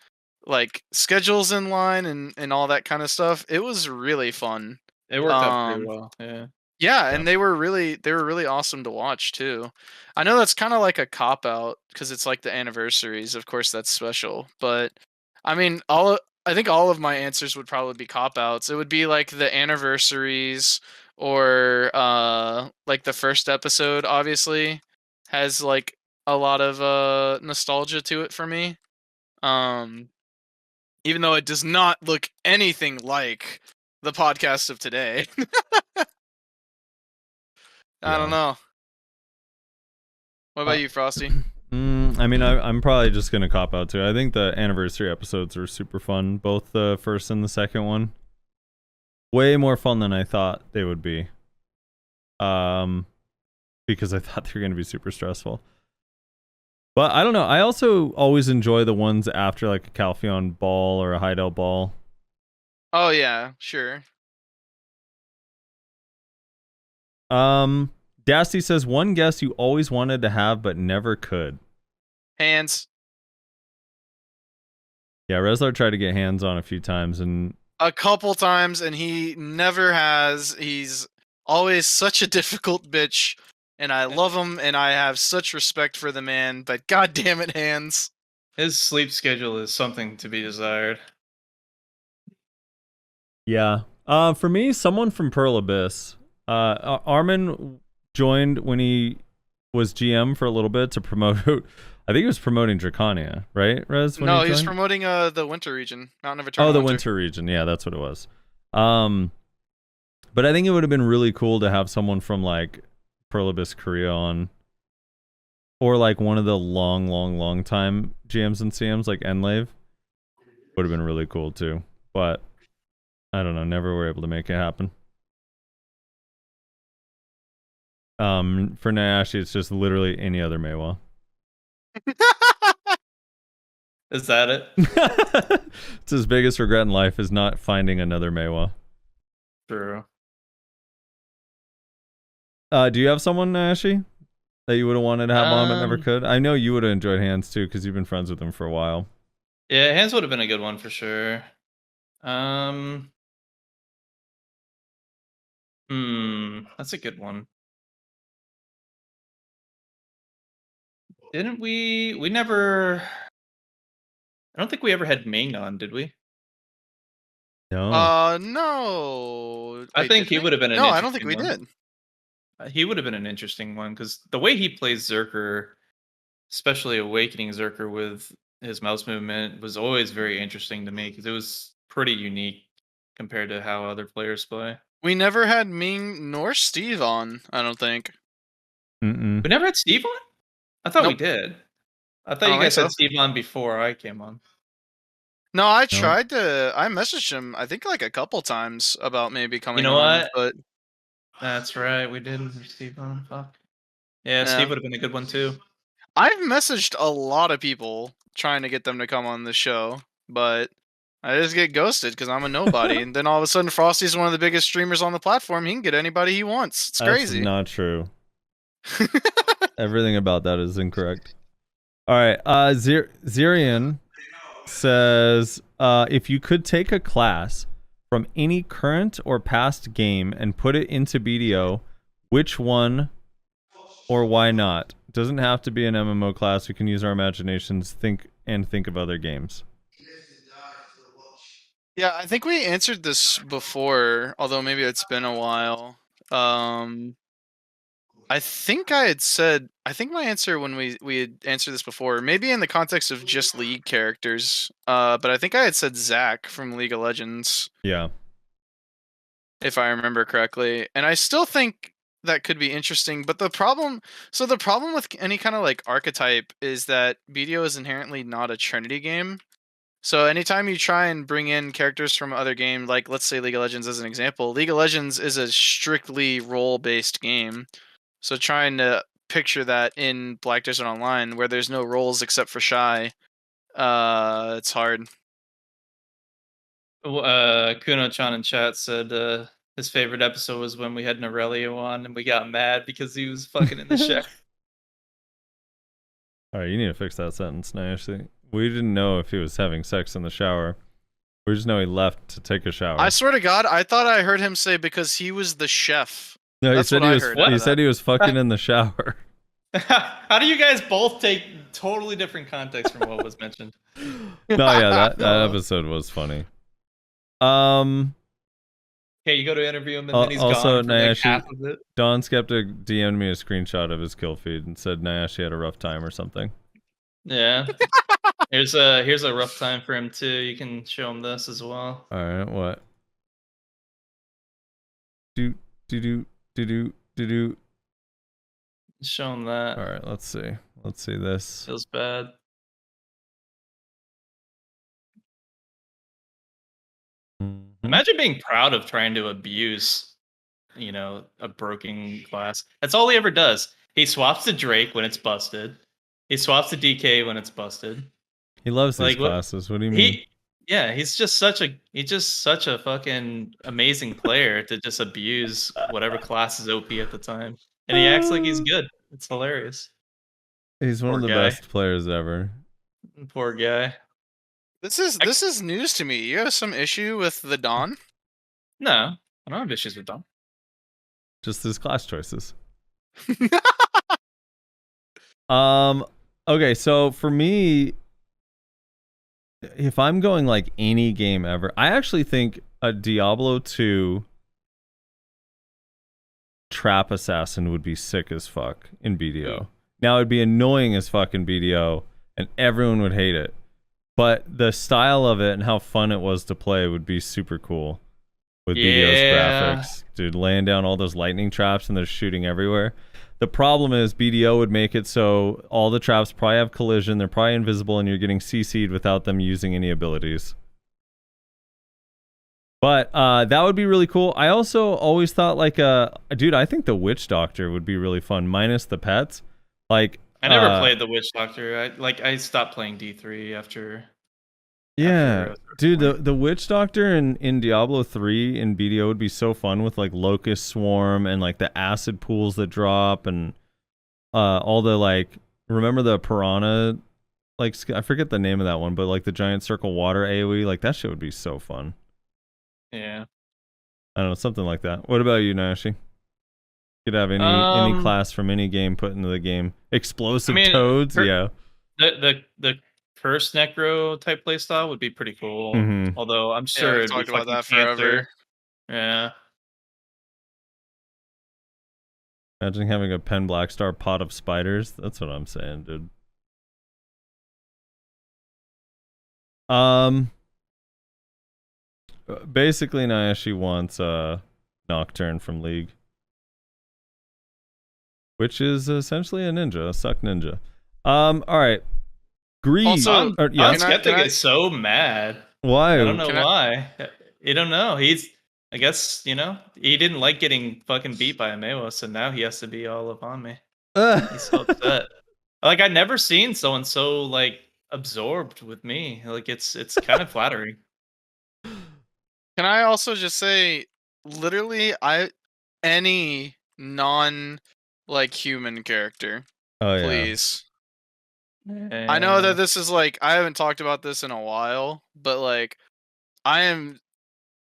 like schedules in line and all that kind of stuff, it was really fun. It worked out pretty Um, well. Yeah. Yeah, Yeah. and they were really awesome to watch too. I know that's kind of like a cop out because it's like the anniversaries. Of course, that's special, but I mean, I think all of my answers would probably be cop outs. It would be like the anniversaries or like the first episode. Obviously, has like a lot of nostalgia to it for me. Um, even though it does not look anything like the podcast of today. I don't Yeah. know. What about you, Frosty? I mean, I'm probably just gonna cop out too. I think the anniversary episodes are super fun, both the first and the second one. Way more fun than I thought they would be. Because I thought they were gonna be super stressful. But I don't know. I also always enjoy the ones after like a Calpheon ball or a Heidel ball. Oh yeah, sure. Dasty says one guest you always wanted to have but never could. Hands. Yeah, Reslar tried to get hands on a few times, and A couple times, and he never has. He's always such a difficult bitch, and I love him, and I have such respect for the man. But god damn it, Hands. His sleep schedule is something to be desired. yeah. For me, someone from Pearl Abyss. Armin joined when he was GM for a little bit to promote. I think he was promoting Dracania, right, Rez? when No, he was joined? promoting the Winter region, Mountain of Eternal Oh, the Winter. Winter region. Yeah, that's what it was. But I think it would have been really cool to have someone from like Pearl Abyss Korea on, or like one of the long time GMs and CMs like Enlave. Would have been really cool too. But I don't know. Never were able to make it happen. For Nayashe, it's just literally any other Meiwa. Is that it? It's his biggest regret in life is not finding another Meiwa. True. Do you have someone, Nayashe, that you would have wanted to have on but never Um, could? I know you would have enjoyed Hands too because you've been friends with him for a while. Yeah, hands would have been a good one for sure. That's a good one. Didn't we? We never. I don't think we ever had Ming on, did we? No. No. I Wait, think did he we? would have been an No, I don't think we interesting did. He would have been an interesting one because the way he plays Zerker, especially Awakening Zerker with his mouse movement, was always very interesting to me because it was pretty unique compared to how other players play. We never had Ming nor Steve on, I don't think. Mm-mm. We never had Steve on? I thought we Nope. did. I thought I you don't guys think had so. Steve on before I came on. No, I tried to. I messaged him, I think, like a couple times about maybe coming know on, what? but That's right, we did have Steve on. Fuck. Yeah, Yeah. Steve would have been a good one too. I've messaged a lot of people trying to get them to come on the show, but I just get ghosted because I'm a nobody. And then all of a sudden, Frosty's one of the biggest streamers on the platform. He can get anybody he wants. It's That's crazy. not true. Everything about that is incorrect. All right. Zirian says, if you could take a class from any current or past game and put it into BDO, which one or why not? Doesn't have to be an MMO class. We can use our imaginations, think of other games. Yeah, I think we answered this before, although maybe it's been a while. I think I had said, I think my answer when we had answered this before, maybe in the context of just League characters, but I think I had said Zac from League of Legends, Yeah. if I remember correctly. And I still think that could be interesting, but the problem with any kind of like archetype is that BDO is inherently not a Trinity game. So anytime you try and bring in characters from other game, like let's say League of Legends as an example, League of Legends is a strictly role-based game. So trying to picture that in Black Desert Online, where there's no roles except for Shy. It's hard. Kuno-chan in chat said his favorite episode was when we had Norelio on and we got mad because he was fucking in the shower. All right, you need to fix that sentence, Nash. We didn't know if he was having sex in the shower. We just know he left to take a shower. I swear to God, I thought I heard him say because he was the chef. No, he That's said what he I was. heard He out of said that. he was fucking in the shower. How do you guys both take totally different context from what was mentioned? No, yeah, that episode was funny. Okay, you go to interview him and then he's also, gone for like Nayashi- half of it. Don Skeptic DM'd me a screenshot of his kill feed and said Nayashi had a rough time or something. Yeah. Here's a rough time for him too. You can show him this as well. All right, what? Do. Show him that. All right, let's see. Let's see this. Feels bad. Mhm. Imagine being proud of trying to abuse, a broken glass. That's all he ever does. He swaps to Drake when it's busted. He swaps to DK when it's busted. He loves these Like, what- classes. What do you mean? He's just such a fucking amazing player to just abuse whatever class is OP at the time. And he acts like he's good. It's hilarious. He's one of poor the guy. best players ever. Poor guy. This is news to me. You have some issue with the Dawn? No, I don't have issues with Dom. Just his class choices. Okay, so for me, if I'm going like any game ever, I actually think a Diablo 2 Trap Assassin would be sick as fuck in BDO. Now it'd be annoying as fuck in BDO, and everyone would hate it. But the style of it and how fun it was to play would be super cool with BDO's Yeah. graphics. Dude, laying down all those lightning traps and they're shooting everywhere. The problem is BDO would make it so all the traps probably have collision, they're probably invisible, and you're getting CC'd without them using any abilities. But that would be really cool. I also always thought dude, I think the Witch Doctor would be really fun, minus the pets. Like, I never played the Witch Doctor. I stopped playing D3 after. yeah, after dude, the Witch Doctor in Diablo 3 in BDO would be so fun with like Locust Swarm and like the acid pools that drop and all the like. Remember the Piranha? Like, I forget the name of that one, but like the giant circle water AoE, like that shit would be so fun. Yeah. I don't know, something like that. What about you, Nashi? Could have any class from any game put into the game. Explosive toads, yeah. The first Necro type playstyle would be pretty cool. Mhm. Although I'm Yeah, sure we've it'd be talked about fucking that forever. Panther. Yeah. Imagine having a Pen Blackstar pot of spiders. That's what I'm saying, dude. Basically, Nayashi wants Nocturne from League, which is essentially a ninja, a suck ninja. All right. Greed. Also, yeah. Don Skeptic is so mad. Why? I don't know Can I- why. I don't know. I guess, he didn't like getting fucking beat by a Mewa, so now he has to be all up on me. He's so upset. Like, I've never seen someone so, like, absorbed with me. Like, it's kind of flattering. Can I also just say, literally, any non like human character, Oh yeah. please. I know that this is like I haven't talked about this in a while, but like I am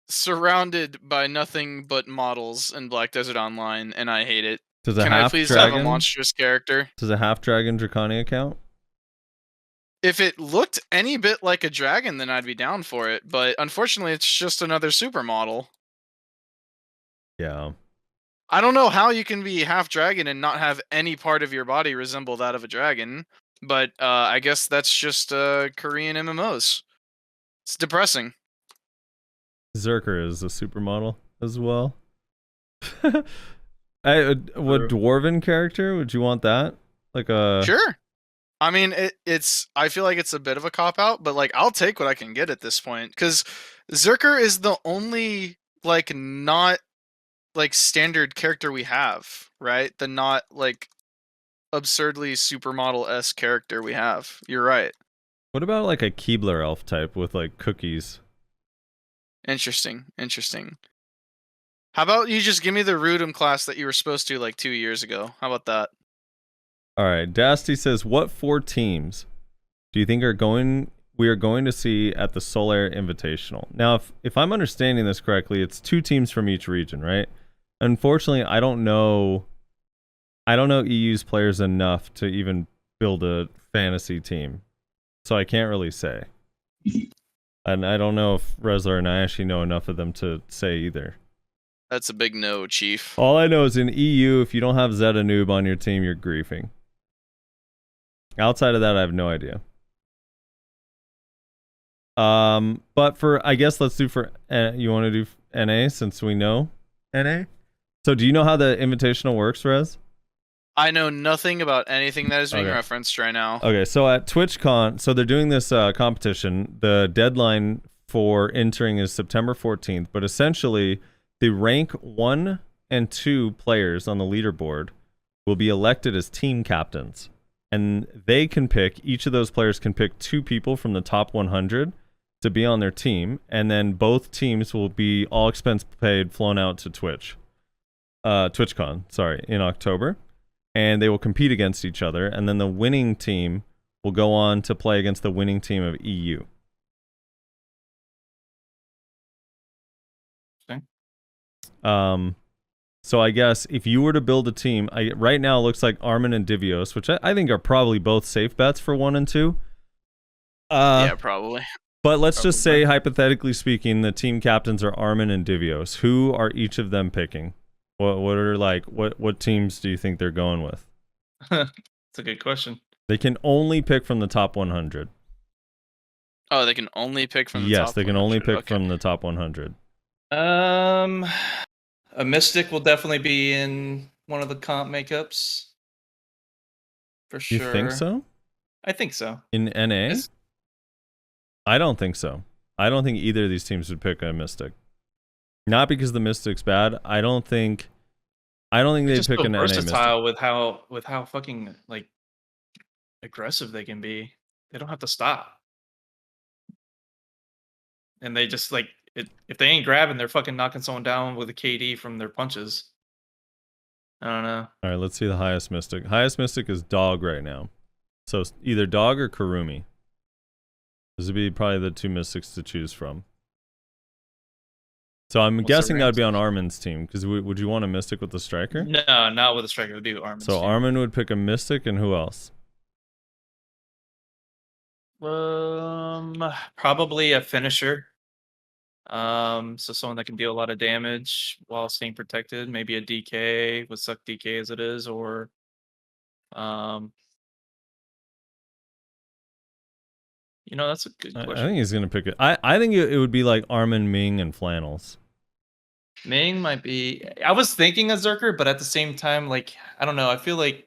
surrounded by nothing but models in Black Desert Online, and I hate it. Does a Can I half please dragon? have a monstrous character? Does a half dragon Dracania count? If it looked any bit like a dragon, then I'd be down for it. But unfortunately, it's just another supermodel. Yeah. I don't know how you can be half dragon and not have any part of your body resemble that of a dragon, but I guess that's just Korean MMOs. It's depressing. Zerker is a supermodel as well. What dwarven character? Would you want that? Like a Sure. I mean, it's. I feel like it's a bit of a cop out, but like I'll take what I can get at this point because Zerker is the only like not like standard character we have, right? The not like absurdly supermodel-esque character we have. You're right. What about like a Keebler elf type with like cookies? Interesting. How about you just give me the Rudum class that you were supposed to like 2 years ago? How about that? All right, Dasty says, what 4 teams do you think we are going to see at the Solaire Invitational? Now, if I'm understanding this correctly, it's 2 teams from each region, right? Unfortunately, I don't know EU's players enough to even build a fantasy team, so I can't really say. And I don't know if Rezlar and I actually know enough of them to say either. That's a big no, Chief. All I know is in EU, if you don't have Zeta Noob on your team, you're griefing. Outside of that, I have no idea. But I guess let's do for, you want to do NA since we know NA? So do you know how the Invitational works, Rez? I know nothing about anything that is being Okay. referenced right now. Okay, so at TwitchCon, so they're doing this competition. The deadline for entering is September 14th, but essentially the rank 1 and 2 players on the leaderboard will be elected as team captains. And they can pick, each of those players can pick 2 people from the top 100 to be on their team, and then both teams will be all expense paid, flown out to TwitchCon, in October. And they will compete against each other, and then the winning team will go on to play against the winning team of EU. Okay. So I guess if you were to build a team, right now it looks like Armin and Divios, which I think are probably both safe bets for 1 and 2. Yeah, probably. But let's just say, hypothetically speaking, the team captains are Armin and Divios. Who are each of them picking? What teams do you think they're going with? That's a good question. They can only pick from the top 100. Oh, they can only pick from the top Yes, they can only 100. pick from the top 100. A Mystic will definitely be in one of the comp makeups. For sure. You think so? I think so. In NA? Is- I don't think so. I don't think either of these teams would pick a Mystic. Not because the Mystic's bad. I don't think they'd just pick so an NA Mystic. versatile with how fucking like aggressive they can be. They don't have to stop. And they just like if they ain't grabbing, they're fucking knocking someone down with a KD from their punches. I don't know. All right, let's see the highest Mystic. Highest Mystic is Dog right now. So either Dog or Karumi. This would be probably the 2 Mystics to choose from. So I'm What's the guessing that would be on ranks? Armin's team, because would you want a Mystic with the Striker? No, not with a striker. It would be Armin's So team. Armin would pick a Mystic, and who else? Probably a finisher. So someone that can deal a lot of damage while staying protected. Maybe a DK with suck DK as it is, or that's a good I question. think he's going to pick it. I think it would be like Armin, Ming, and Flannels. Ming might be. I was thinking a Zerker, but at the same time, like I don't know. I feel like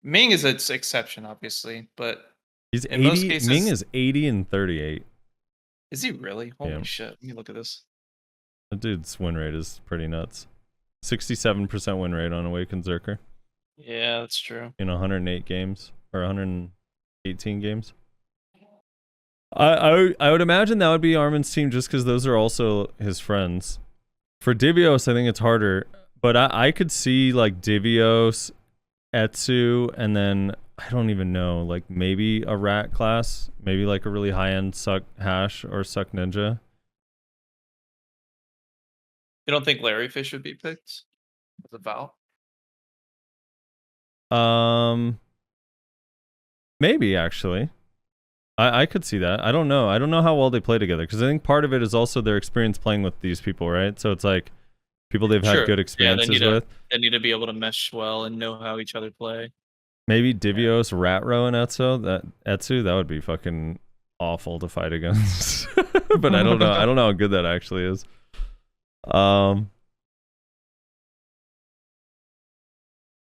Ming is an exception, obviously, but He's in most 80. cases- Ming is 80 and 38. is he really? Holy Yeah. shit! Let me look at this. That dude's win rate is pretty nuts. 67% win rate on Awakened Zerker Yeah, that's true. in 108 games or 118 games. I would imagine that would be Armin's team just because those are also his friends. For Divios, I think it's harder, but I could see like Divios, Etsu, and then I don't even know, like maybe a rat class, maybe like a really high-end Suck Hash or Suck Ninja. You don't think Larry Fish would be picked as a Val? Maybe actually. I could see that. I don't know. I don't know how well they play together because I think part of it is also their experience playing with these people, right? So it's like people they've had Sure. good Yeah, experiences they need with. They need to be able to mesh well and know how each other play. Maybe Divios, Ratro, and Etsu. That would be fucking awful to fight against. But I don't know. I don't know how good that actually is.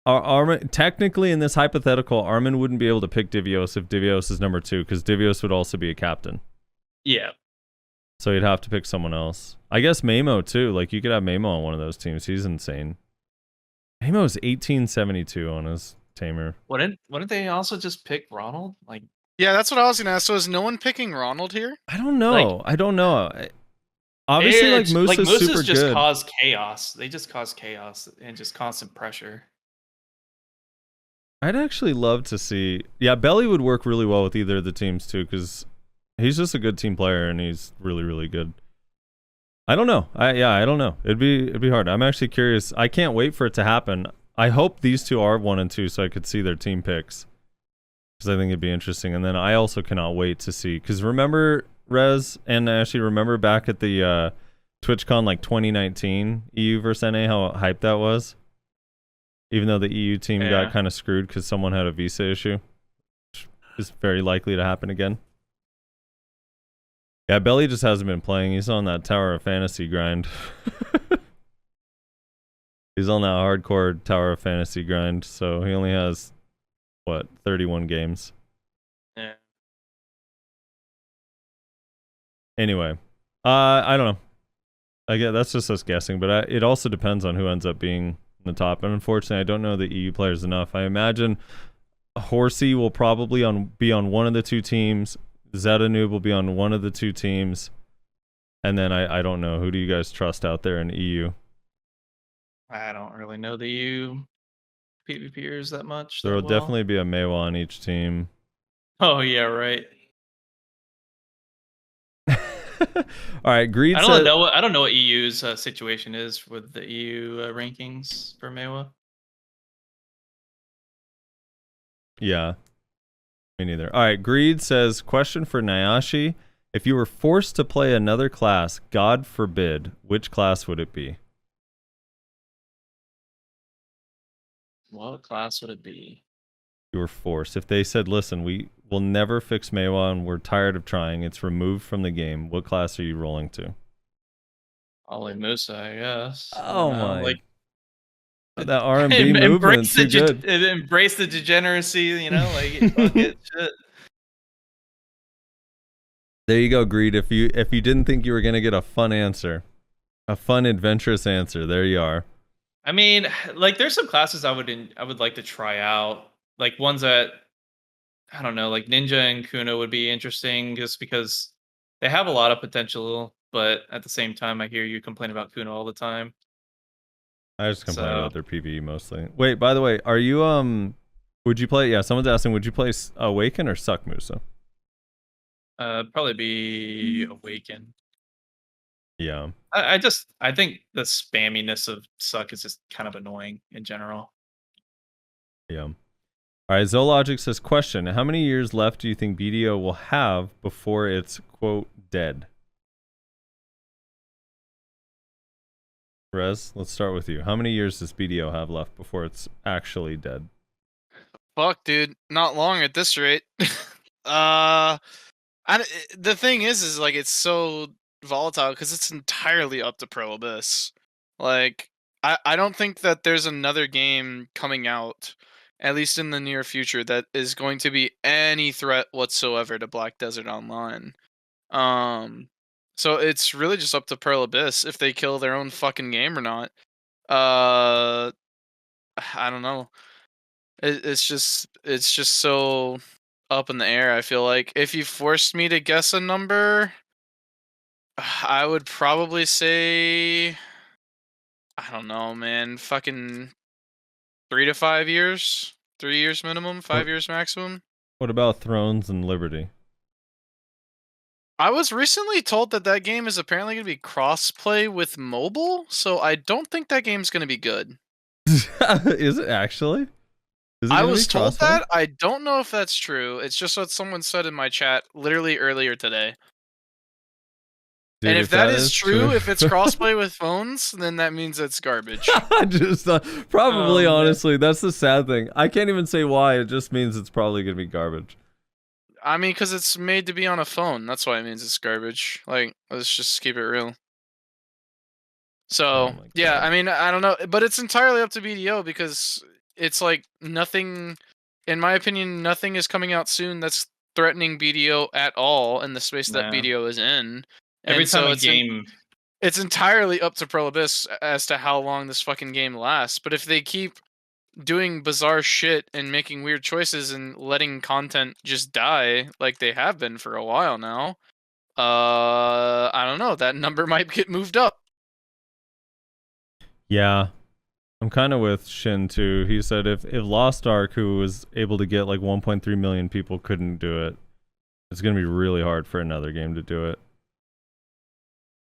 Armin, technically in this hypothetical, Armin wouldn't be able to pick Divios if Divios is number 2 because Divios would also be a captain. Yeah. So you'd have to pick someone else. I guess Mamo too. Like you could have Mamo on one of those teams. He's insane. Mamo's 1872 on his tamer. Wouldn't they also just pick Ronald? Like, Yeah, that's what I was gonna ask. So is no one picking Ronald here? I don't know. I don't know. Obviously, like Musa's super just good. cause chaos. They just cause chaos and just constant pressure. I'd actually love to see. Yeah, Belly would work really well with either of the teams too, because he's just a good team player and he's really, really good. I don't know. I don't know. It'd be hard. I'm actually curious. I can't wait for it to happen. I hope these two are 1 and 2 so I could see their team picks, because I think it'd be interesting. And then I also cannot wait to see, because remember, Rez, and actually remember back at the TwitchCon like 2019 EU versus NA, how hyped that was, even though the EU team got kind of screwed because someone had a visa issue, which is very likely to happen again. Yeah, Belly just hasn't been playing. He's on that Tower of Fantasy grind. He's on that hardcore Tower of Fantasy grind, so he only has, 31 games. Yeah. Anyway, I don't know. I guess that's just us guessing, but it also depends on who ends up being in the top. And unfortunately, I don't know the EU players enough. I imagine Horsey will probably be on one of the two teams. Zeta Noob will be on one of the two teams. And then I don't know. Who do you guys trust out there in EU? I don't really know the EU PvPers that much. There will that well. definitely be a Mewa on each team. Oh yeah, right. All right, Greed. I don't know what EU's situation is with the EU rankings for Mewa. Yeah, me neither. All right, Greed says, question for Nayaashi: if you were forced to play another class, God forbid, which class would it be? What class would it be? You were forced. If they said, listen, we will never fix Mewa and we're tired of trying, it's removed from the game, what class are you rolling to? Ollie Musa, I guess. Oh my. Like, that R&B movement, too good. Embrace the degeneracy, you know, like, fuck it, shit. There you go, Greed. If you didn't think you were going to get a fun answer, a fun, adventurous answer, there you are. I mean, like, there's some classes I would like to try out. Like ones that, I don't know, like Ninja and Kuno would be interesting just because they have a lot of potential, but at the same time, I hear you complain about Kuno all the time. I just complain about their PvE mostly. Wait, by the way, are you would you play? Yeah, someone's asking, would you play Awaken or Suck, Musa? Probably be Awaken. Yeah. I think the spamminess of Suck is just kind of annoying in general. Yeah. All right, Zoologic says, question: how many years left do you think BDO will have before it's, quote, dead? Rez, let's start with you. How many years does BDO have left before it's actually dead? Fuck, dude. Not long at this rate. The thing is like, it's so volatile because it's entirely up to Pro Abyss. Like, I don't think that there's another game coming out, at least in the near future, that is going to be any threat whatsoever to Black Desert Online. So it's really just up to Pearl Abyss if they kill their own fucking game or not. I don't know. It's just so up in the air. I feel like if you forced me to guess a number, I would probably say, I don't know, man. Fucking 3 to 5 years. 3 years minimum, 5 years maximum. What about Thrones and Liberty? I was recently told that game is apparently going to be cross-play with mobile, so I don't think that game's going to be good. Is it actually? I was told that. I don't know if that's true. It's just what someone said in my chat literally earlier today. Dude, and if that is true, if it's crossplay with phones, then that means it's garbage. Just probably, honestly, that's the sad thing. I can't even say why. It just means it's probably going to be garbage. I mean, because it's made to be on a phone. That's why it means it's garbage. Like, let's just keep it real. So, yeah, I mean, I don't know. But it's entirely up to BDO because it's like nothing, in my opinion, nothing is coming out soon that's threatening BDO at all in the space that BDO is in. Every time a game... It's entirely up to Pro Abyss as to how long this fucking game lasts. But if they keep doing bizarre shit and making weird choices and letting content just die like they have been for a while now, I don't know. That number might get moved up. Yeah. I'm kind of with Shin too. He said if Lost Ark, who was able to get like 1.3 million people, couldn't do it, it's going to be really hard for another game to do it.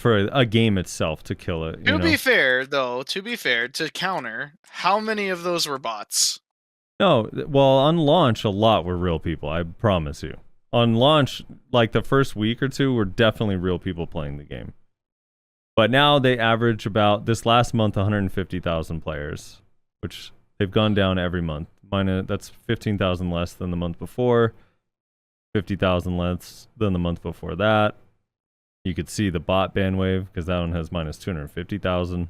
For a game itself to kill it. To be fair, though, to counter, how many of those were bots? No, well, on launch, a lot were real people, I promise you. On launch, like the first week or two, were definitely real people playing the game. But now they average about, this last month, 150,000 players, which they've gone down every month. That's 15,000 less than the month before, 50,000 less than the month before that. You could see the bot bandwave, because that one has minus 250,000.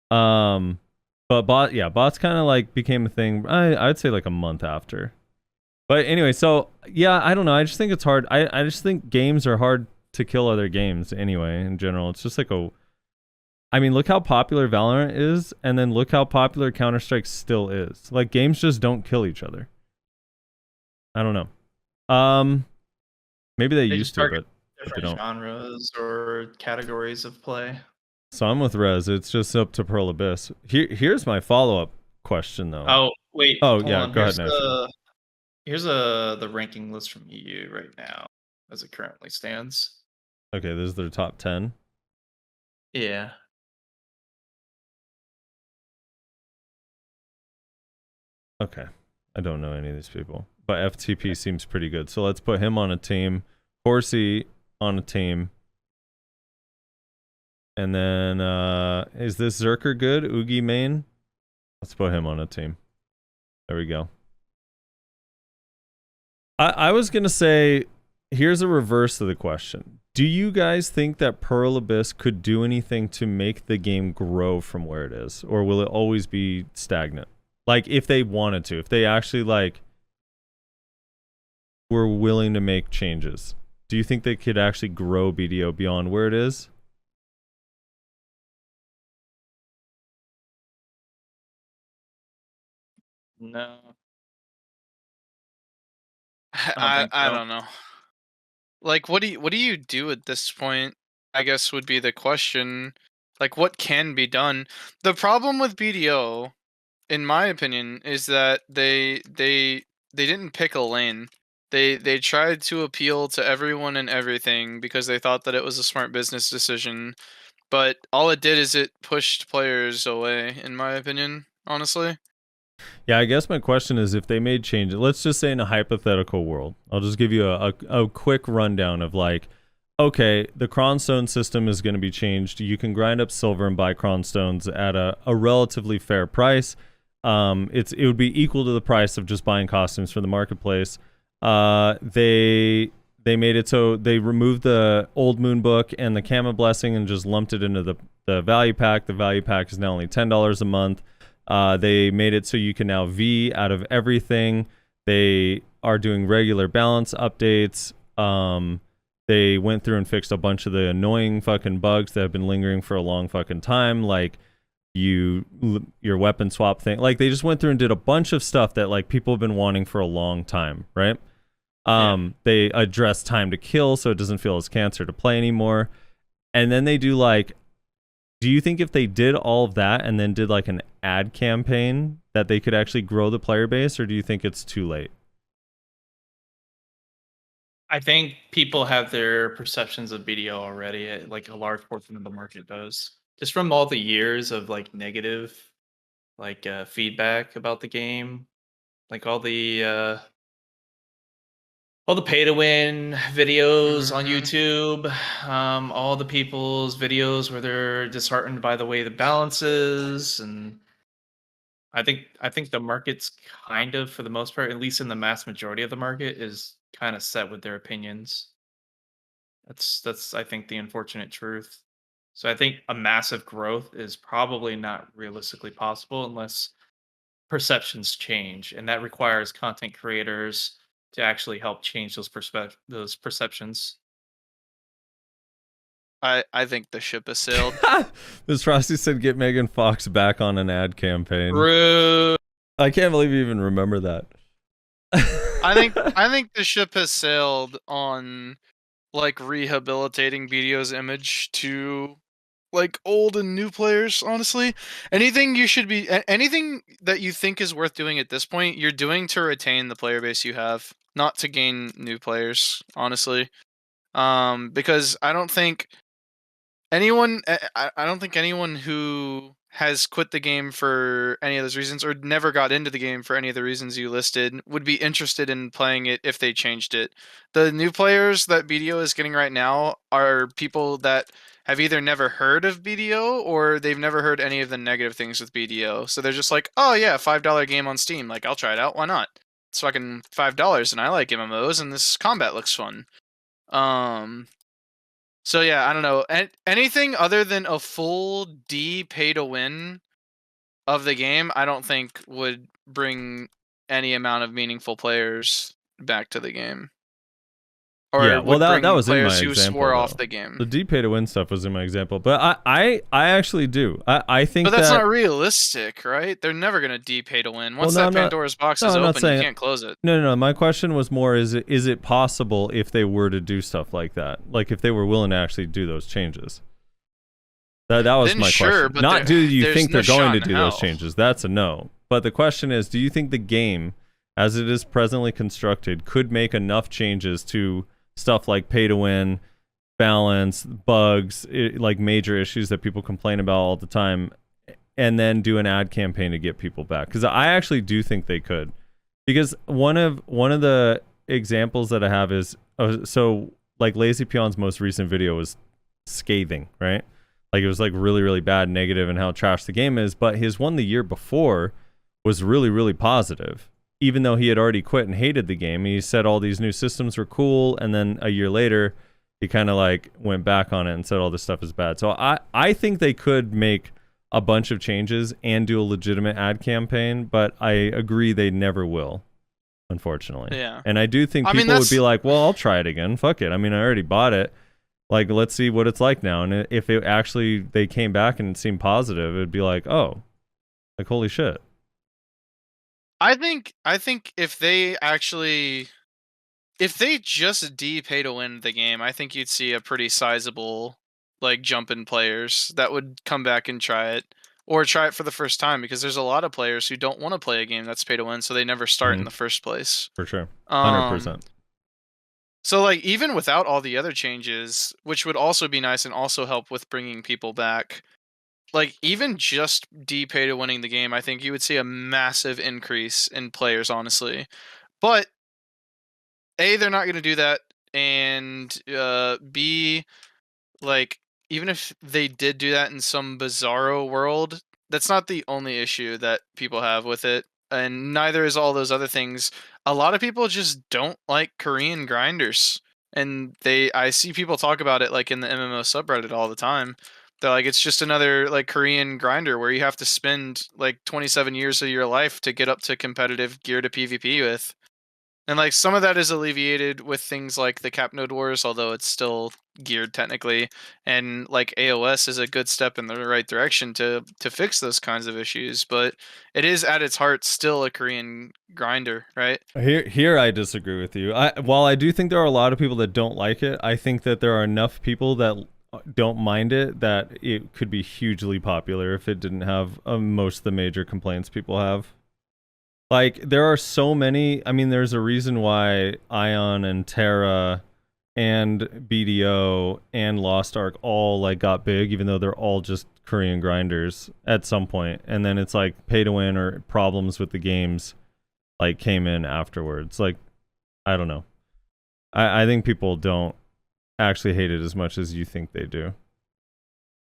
But bots kind of like became a thing, I'd say like a month after. But anyway, so yeah, I don't know. I just think it's hard. I just think games are hard to kill other games anyway, in general. It's just like I mean, look how popular Valorant is, and then look how popular Counter-Strike still is. Like, games just don't kill each other. I don't know. Maybe they used to, but they don't. Different genres or categories of play. So I'm with Rez. It's just up to Pearl Abyss. Here's my follow-up question, though. Oh, wait. Oh, hold yeah, on. go ahead, Here's the ranking list from EU right now, as it currently stands. Okay, this is their top 10. Yeah. Okay. I don't know any of these people. But FTP seems pretty good. So let's put him on a team. Horsey on a team. And then, is this Zerker good? Oogie main? Let's put him on a team. There we go. I was going to say, here's a reverse of the question. Do you guys think that Pearl Abyss could do anything to make the game grow from where it is? Or will it always be stagnant? Like, if they wanted to, if they actually, like, were willing to make changes, do you think they could actually grow BDO beyond where it is? No. I don't know. Like, what do you do at this point? I guess would be the question. Like, what can be done? The problem with BDO, in my opinion, is that they didn't pick a lane. They tried to appeal to everyone and everything because they thought that it was a smart business decision, but all it did is it pushed players away, in my opinion, honestly. Yeah, I guess my question is if they made changes, let's just say in a hypothetical world, I'll just give you a quick rundown of like, okay, the Cronstone system is going to be changed. You can grind up silver and buy Cronstones at a relatively fair price. It would be equal to the price of just buying costumes for the marketplace. They made it so they removed the Old Moon Book and the Kama Blessing and just lumped it into the value pack. The value pack is now only $10 a month. They made it so you can now V out of everything. They are doing regular balance updates. They went through and fixed a bunch of the annoying fucking bugs that have been lingering for a long fucking time, like your weapon swap thing. Like, they just went through and did a bunch of stuff that like people have been wanting for a long time, right? They address time to kill so it doesn't feel as cancer to play anymore. And then they do like, do you think if they did all of that and then did like an ad campaign that they could actually grow the player base, or do you think it's too late? I think people have their perceptions of BDO already. Like a large portion of the market does, just from all the years of like negative, like feedback about the game, like all the pay to win videos on YouTube, all the people's videos where they're disheartened by the way the balance is, and I think the market's kind of, for the most part, at least in the mass majority of the market, is kind of set with their opinions. That's I think the unfortunate truth. So I think a massive growth is probably not realistically possible unless perceptions change, and that requires content creators to actually help change those perceptions. I think the ship has sailed. Miss Frosty said, "Get Megan Fox back on an ad campaign." Rude. I can't believe you even remember that. I think the ship has sailed on like rehabilitating BDO's image to like old and new players. Honestly, anything that you think is worth doing at this point, you're doing to retain the player base you have, not to gain new players. Honestly, because I don't think anyone who has quit the game for any of those reasons or never got into the game for any of the reasons you listed would be interested in playing it if they changed it. The new players that BDO is getting right now are people that have either never heard of BDO or they've never heard any of the negative things with BDO. So they're just like, oh yeah, $5 game on Steam. Like, I'll try it out. Why not? It's fucking $5 and I like MMOs and this combat looks fun. So yeah, I don't know. Anything other than a full D pay to win of the game, I don't think would bring any amount of meaningful players back to the game. Or Yeah, well, would that bring was in my players who example, swore though. off the game. The D pay to win stuff was in my example, but I actually do. I think But that's that not realistic, right? They're never gonna D pay to win. Once no, that I'm not- Pandora's box no, is I'm not open, saying- you can't close it. no. My question was more: is it possible if they were to do stuff like that? Like if they were willing to actually do those changes? That was Then my sure, question. but Not do you there's think no they're going shot to in do those hell. changes? That's a no. But the question is, do you think the game, as it is presently constructed, could make enough changes to stuff like pay to win, balance, bugs, like major issues that people complain about all the time, and then do an ad campaign to get people back? Because I actually do think they could. Because one of the examples that I have is so like Lazy Peon's most recent video was scathing, right? Like it was like really, really bad, negative, and how trash the game is. But his one the year before was really, really positive. Even though he had already quit and hated the game, he said all these new systems were cool, and then a year later, he kind of like went back on it and said all this stuff is bad. So I think they could make a bunch of changes and do a legitimate ad campaign, but I agree they never will, unfortunately. Yeah. And I do think I mean, people would that's- be like, well, I'll try it again. Fuck it. I mean, I already bought it. Like, let's see what it's like now. And if it actually, they came back and it seemed positive, it'd be like, oh, like, holy shit. I think if they just D pay to win the game, I think you'd see a pretty sizable like jump in players that would come back and try it or try it for the first time, because there's a lot of players who don't want to play a game that's pay to win, so they never start in the first place. For sure. Um, 100%. So like even without all the other changes, which would also be nice and also help with bringing people back, like even just D pay to winning the game, I think you would see a massive increase in players, honestly. But A, they're not going to do that, and B, like even if they did do that in some bizarro world, that's not the only issue that people have with it, and neither is all those other things. A lot of people just don't like Korean grinders, and I see people talk about it like in the MMO subreddit all the time. They're like, it's just another like Korean grinder where you have to spend like 27 years of your life to get up to competitive gear to PvP with. And like some of that is alleviated with things like the Cap Node Wars, although it's still geared technically, and like AOS is a good step in the right direction to fix those kinds of issues. But it is at its heart still a Korean grinder, right? Here I disagree with you. While I do think there are a lot of people that don't like it, I think that there are enough people that don't mind it that it could be hugely popular if it didn't have most of the major complaints people have. Like, there are so many. I mean, there's a reason why Ion and Terra and BDO and Lost Ark all like got big, even though they're all just Korean grinders at some point. And then it's like pay to win or problems with the games like came in afterwards. Like, I don't know. I think people actually hate it as much as you think they do.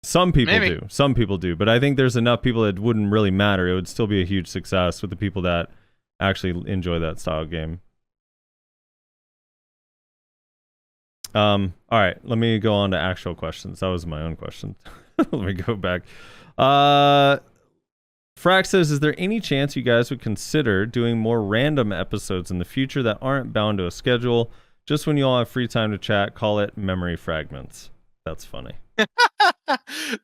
Some people Maybe. do. Some people do. But I think there's enough people that it wouldn't really matter. It would still be a huge success with the people that actually enjoy that style of game. All right, let me go on to actual questions. That was my own question. Let me go back. Frax says, is there any chance you guys would consider doing more random episodes in the future that aren't bound to a schedule? Just when you all have free time to chat, call it memory fragments. That's funny.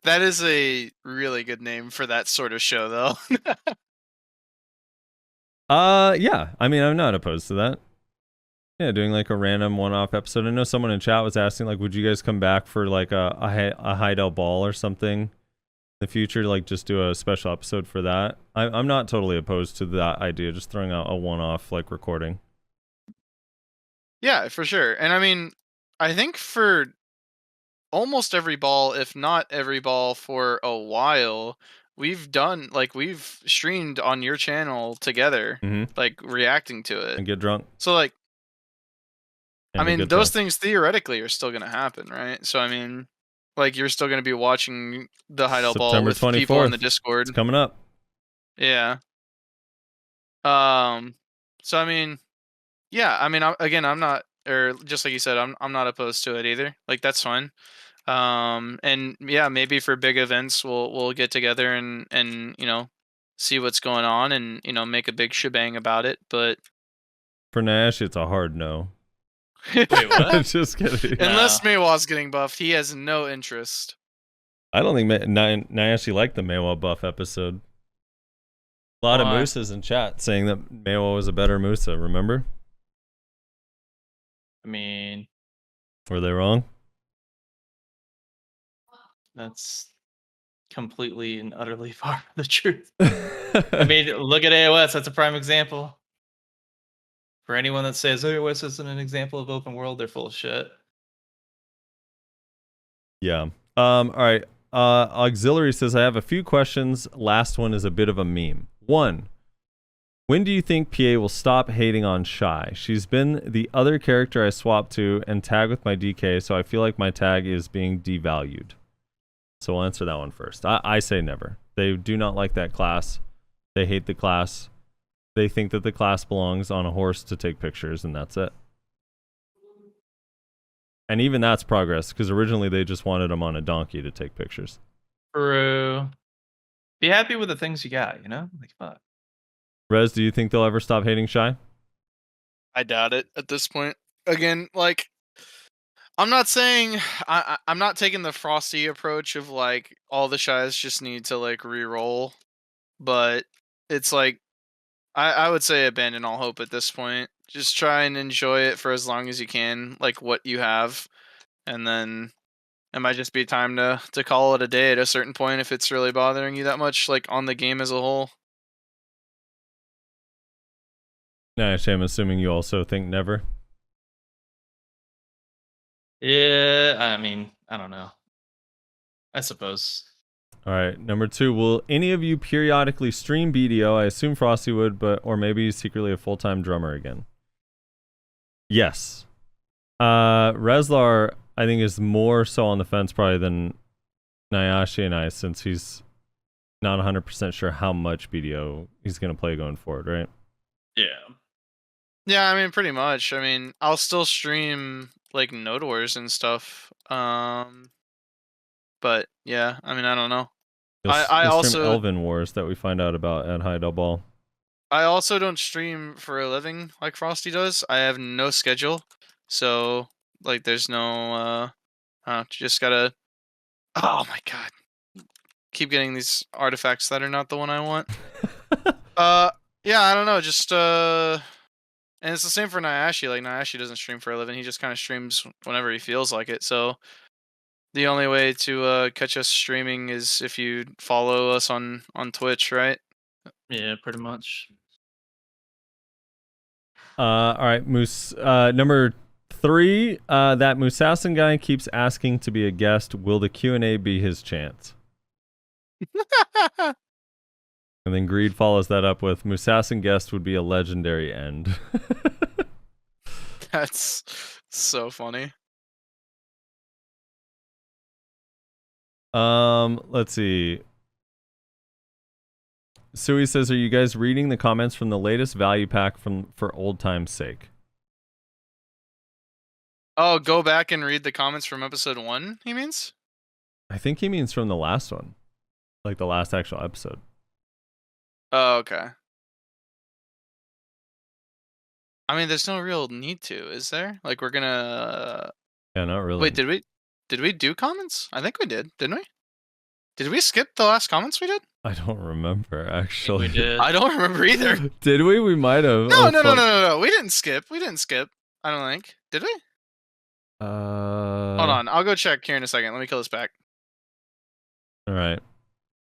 That is a really good name for that sort of show, though. Yeah. I mean, I'm not opposed to that. Yeah, doing like a random one-off episode. I know someone in chat was asking, like, would you guys come back for like a Heidel Ball or something in the future? Like, just do a special episode for that. I'm not totally opposed to that idea. Just throwing out a one-off like recording. Yeah, for sure. And I mean, I think for almost every ball, if not every ball for a while, we've streamed on your channel together, Mm-hmm. like reacting to it. And get drunk. So like, And I we mean, get those drunk. things theoretically are still going to happen, right? So I mean, like you're still going to be watching the Heidel Ball September with people in the 24th. Discord. It's coming up. Yeah. So I mean, yeah, I mean, I'm not, or just like you said, I'm not opposed to it either. Like that's fine. And yeah, maybe for big events, we'll get together and see what's going on and make a big shebang about it. But For Nash, it's a hard no. Wait, what? Just kidding. No. unless Maywa's getting buffed, he has no interest. I don't think Nash liked the Maywa buff episode. A lot Why? of Mooses in chat saying that Maywa was a better Musa, remember? I mean, Were they wrong? that's completely and utterly far from the truth. I mean, look at AOS. That's a prime example. For anyone that says AOS isn't an example of open world, they're full of shit. Yeah. All right. Auxiliary says, I have a few questions. Last one is a bit of a meme. 1. When do you think PA will stop hating on Shy? She's been the other character I swap to and tag with my DK, so I feel like my tag is being devalued. So we'll answer that one first. I say never. They do not like that class. They hate the class. They think that the class belongs on a horse to take pictures, and that's it. And even that's progress, because originally they just wanted him on a donkey to take pictures. True. Be happy with the things you got, you know? Like, fuck. Rez, do you think they'll ever stop hating Shy? I doubt it at this point. Again, like I'm not saying I'm not taking the Frosty approach of like all the Shies just need to like re-roll, but it's like I would say abandon all hope at this point. Just try and enjoy it for as long as you can, like what you have, and then it might just be time to call it a day at a certain point if it's really bothering you that much, like on the game as a whole. Nash, I'm assuming you also think never. Yeah, I mean, I don't know. I suppose. All right, number 2. Will any of you periodically stream BDO? I assume Frosty would, or maybe he's secretly a full-time drummer again. Yes. Rezlar, I think, is more so on the fence probably than Nayashe and I, since he's not 100% sure how much BDO he's going to play going forward, right? Yeah. Yeah, I mean, pretty much. I mean, I'll still stream like Node Wars and stuff. But yeah, I mean, I don't know. You'll I stream also Elven Wars that we find out about at Heidel Ball. I also don't stream for a living like Frosty does. I have no schedule, so like, there's no just gotta. Oh my god, keep getting these artifacts that are not the one I want. Yeah, I don't know, just and it's the same for Nayashe. Like Nayashe doesn't stream for a living; he just kind of streams whenever he feels like it. So the only way to catch us streaming is if you follow us on Twitch, right? Yeah, pretty much. All right, Moose. Number 3. That Moosassin guy keeps asking to be a guest. Will the Q&A be his chance? And then Greed follows that up with Moosassin guest would be a legendary end. That's so funny. Let's see. Sui says, are you guys reading the comments from the latest value pack for old time's sake? Oh, go back and read the comments from episode 1, he means? I think he means from the last one. Like the last actual episode. Oh, okay. I mean, there's no real need to, is there? Like, we're gonna... Yeah, not really. Wait, did we Did we do comments? I think we did, didn't we? Did we skip the last comments we did? I don't remember I think actually. we did. I don't remember either. Did we? We might have. No, Oh, no, no, fuck. no, no, no. We didn't skip. We didn't skip. I don't think. Did we? Hold on. I'll go check here in a second. Let me kill this back. All right.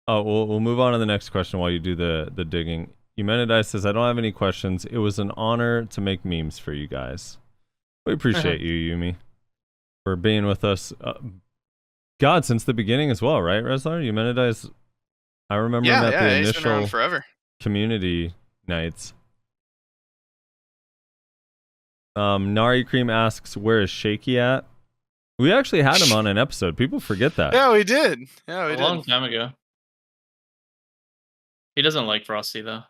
Oh, we'll move on to the next question while you do the digging. Eumenidice says, I don't have any questions. It was an honor to make memes for you guys. We appreciate you, Yumi, for being with us. God, since the beginning as well, right, Reslar? Eumenidice, I remember him at the he's been around initial forever. community nights. Nari Cream asks, where is Shaky at? We actually had him on an episode. People forget that. Yeah, we did. Yeah, we A did. long time ago. He doesn't like Frosty though.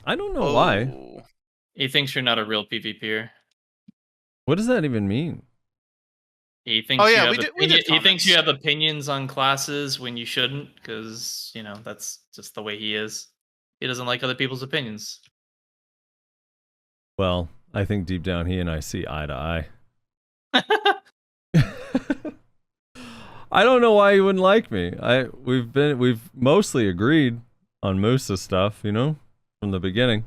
I don't know why. Oh. He thinks you're not a real PvPer. What does that even mean? He thinks Oh, yeah, you we have did- we did he thinks you comments. have opinions on classes when you shouldn't, because that's just the way he is. He doesn't like other people's opinions. Well, I think deep down he and I see eye to eye. I don't know why he wouldn't like me. We've mostly agreed on most of stuff, from the beginning.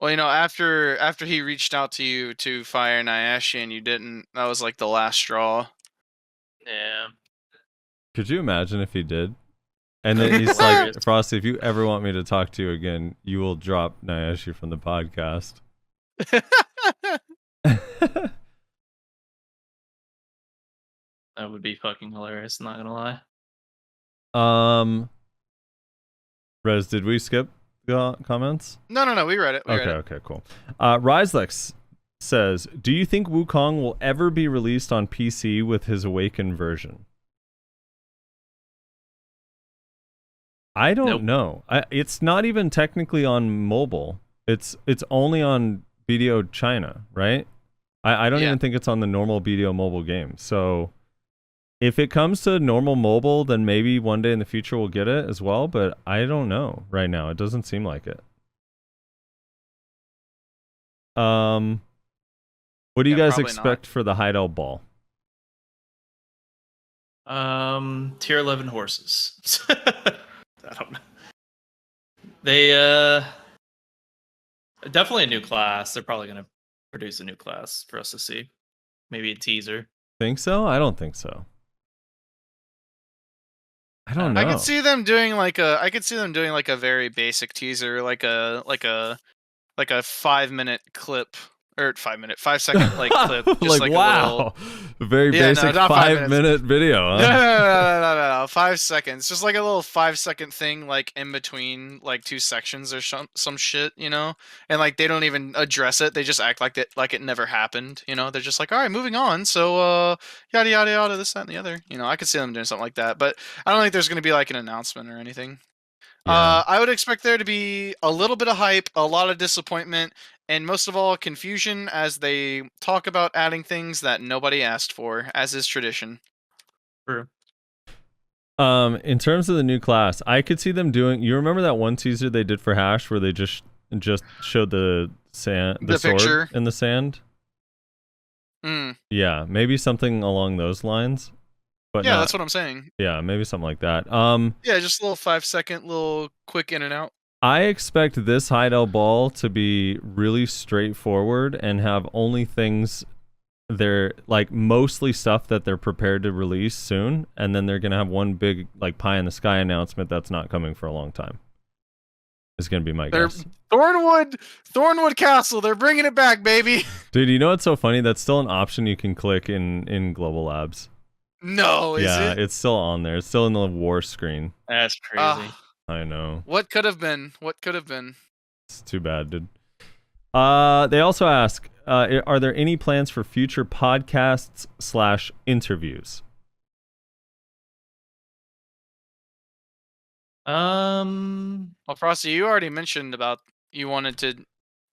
Well, after he reached out to you to fire Nayashe and you didn't, that was like the last straw. Yeah. Could you imagine if he did? And then he's like, Frosty, if you ever want me to talk to you again, you will drop Nayashe from the podcast. That would be fucking hilarious, not gonna lie. Rez, did we skip the comments? No, we read it. We read it. Okay, cool. Rizelex says, do you think Wukong will ever be released on PC with his Awakened version? I don't know. It's not even technically on mobile. It's only on BDO China, right? I don't even think it's on the normal BDO mobile game. So if it comes to normal mobile, then maybe one day in the future we'll get it as well, but I don't know right now. It doesn't seem like it. What do you guys probably expect for the Heidel Ball? Tier 11 horses. I don't know. They definitely a new class. They're probably gonna produce a new class for us to see. Maybe a teaser. Think so? I don't think so. I don't know. I could see them doing like a very basic teaser, like a 5-minute clip or 5-second like clip. Just like, like wow, a very Yeah, no, basic not 5 5-minute video. Huh? No, 5 seconds. Just like a little 5-second thing, like in between like 2 sections or some shit, and like they don't even address it. They just act like it never happened. They're just like, all right, moving on. So yada yada yada, this, that, and the other. I could see them doing something like that, but I don't think there's gonna be like an announcement or anything. Yeah. I would expect there to be a little bit of hype, a lot of disappointment, and most of all, confusion as they talk about adding things that nobody asked for, as is tradition. True. In terms of the new class, I could see them doing. You remember that one teaser they did for Hash where they just showed the sand, the sword picture in the sand? Yeah, maybe something along those lines. But yeah, not, that's what I'm saying. Yeah, maybe something like that. Yeah, just a little 5-second, little quick in and out. I expect this Heidel Ball to be really straightforward and have only things they're like mostly stuff that they're prepared to release soon, and then they're gonna have one big like pie in the sky announcement that's not coming for a long time. It's gonna be my guess. Thornwood Castle, they're bringing it back, baby. Dude, you know what's so funny? That's still an option you can click in Global Labs. No, is Yeah, it? it's still on there. It's still in the war screen. That's crazy. I know. What could have been? What could have been? It's too bad, dude. They also ask, are there any plans for future podcasts / interviews? Well, Frosty, you already mentioned about you wanted to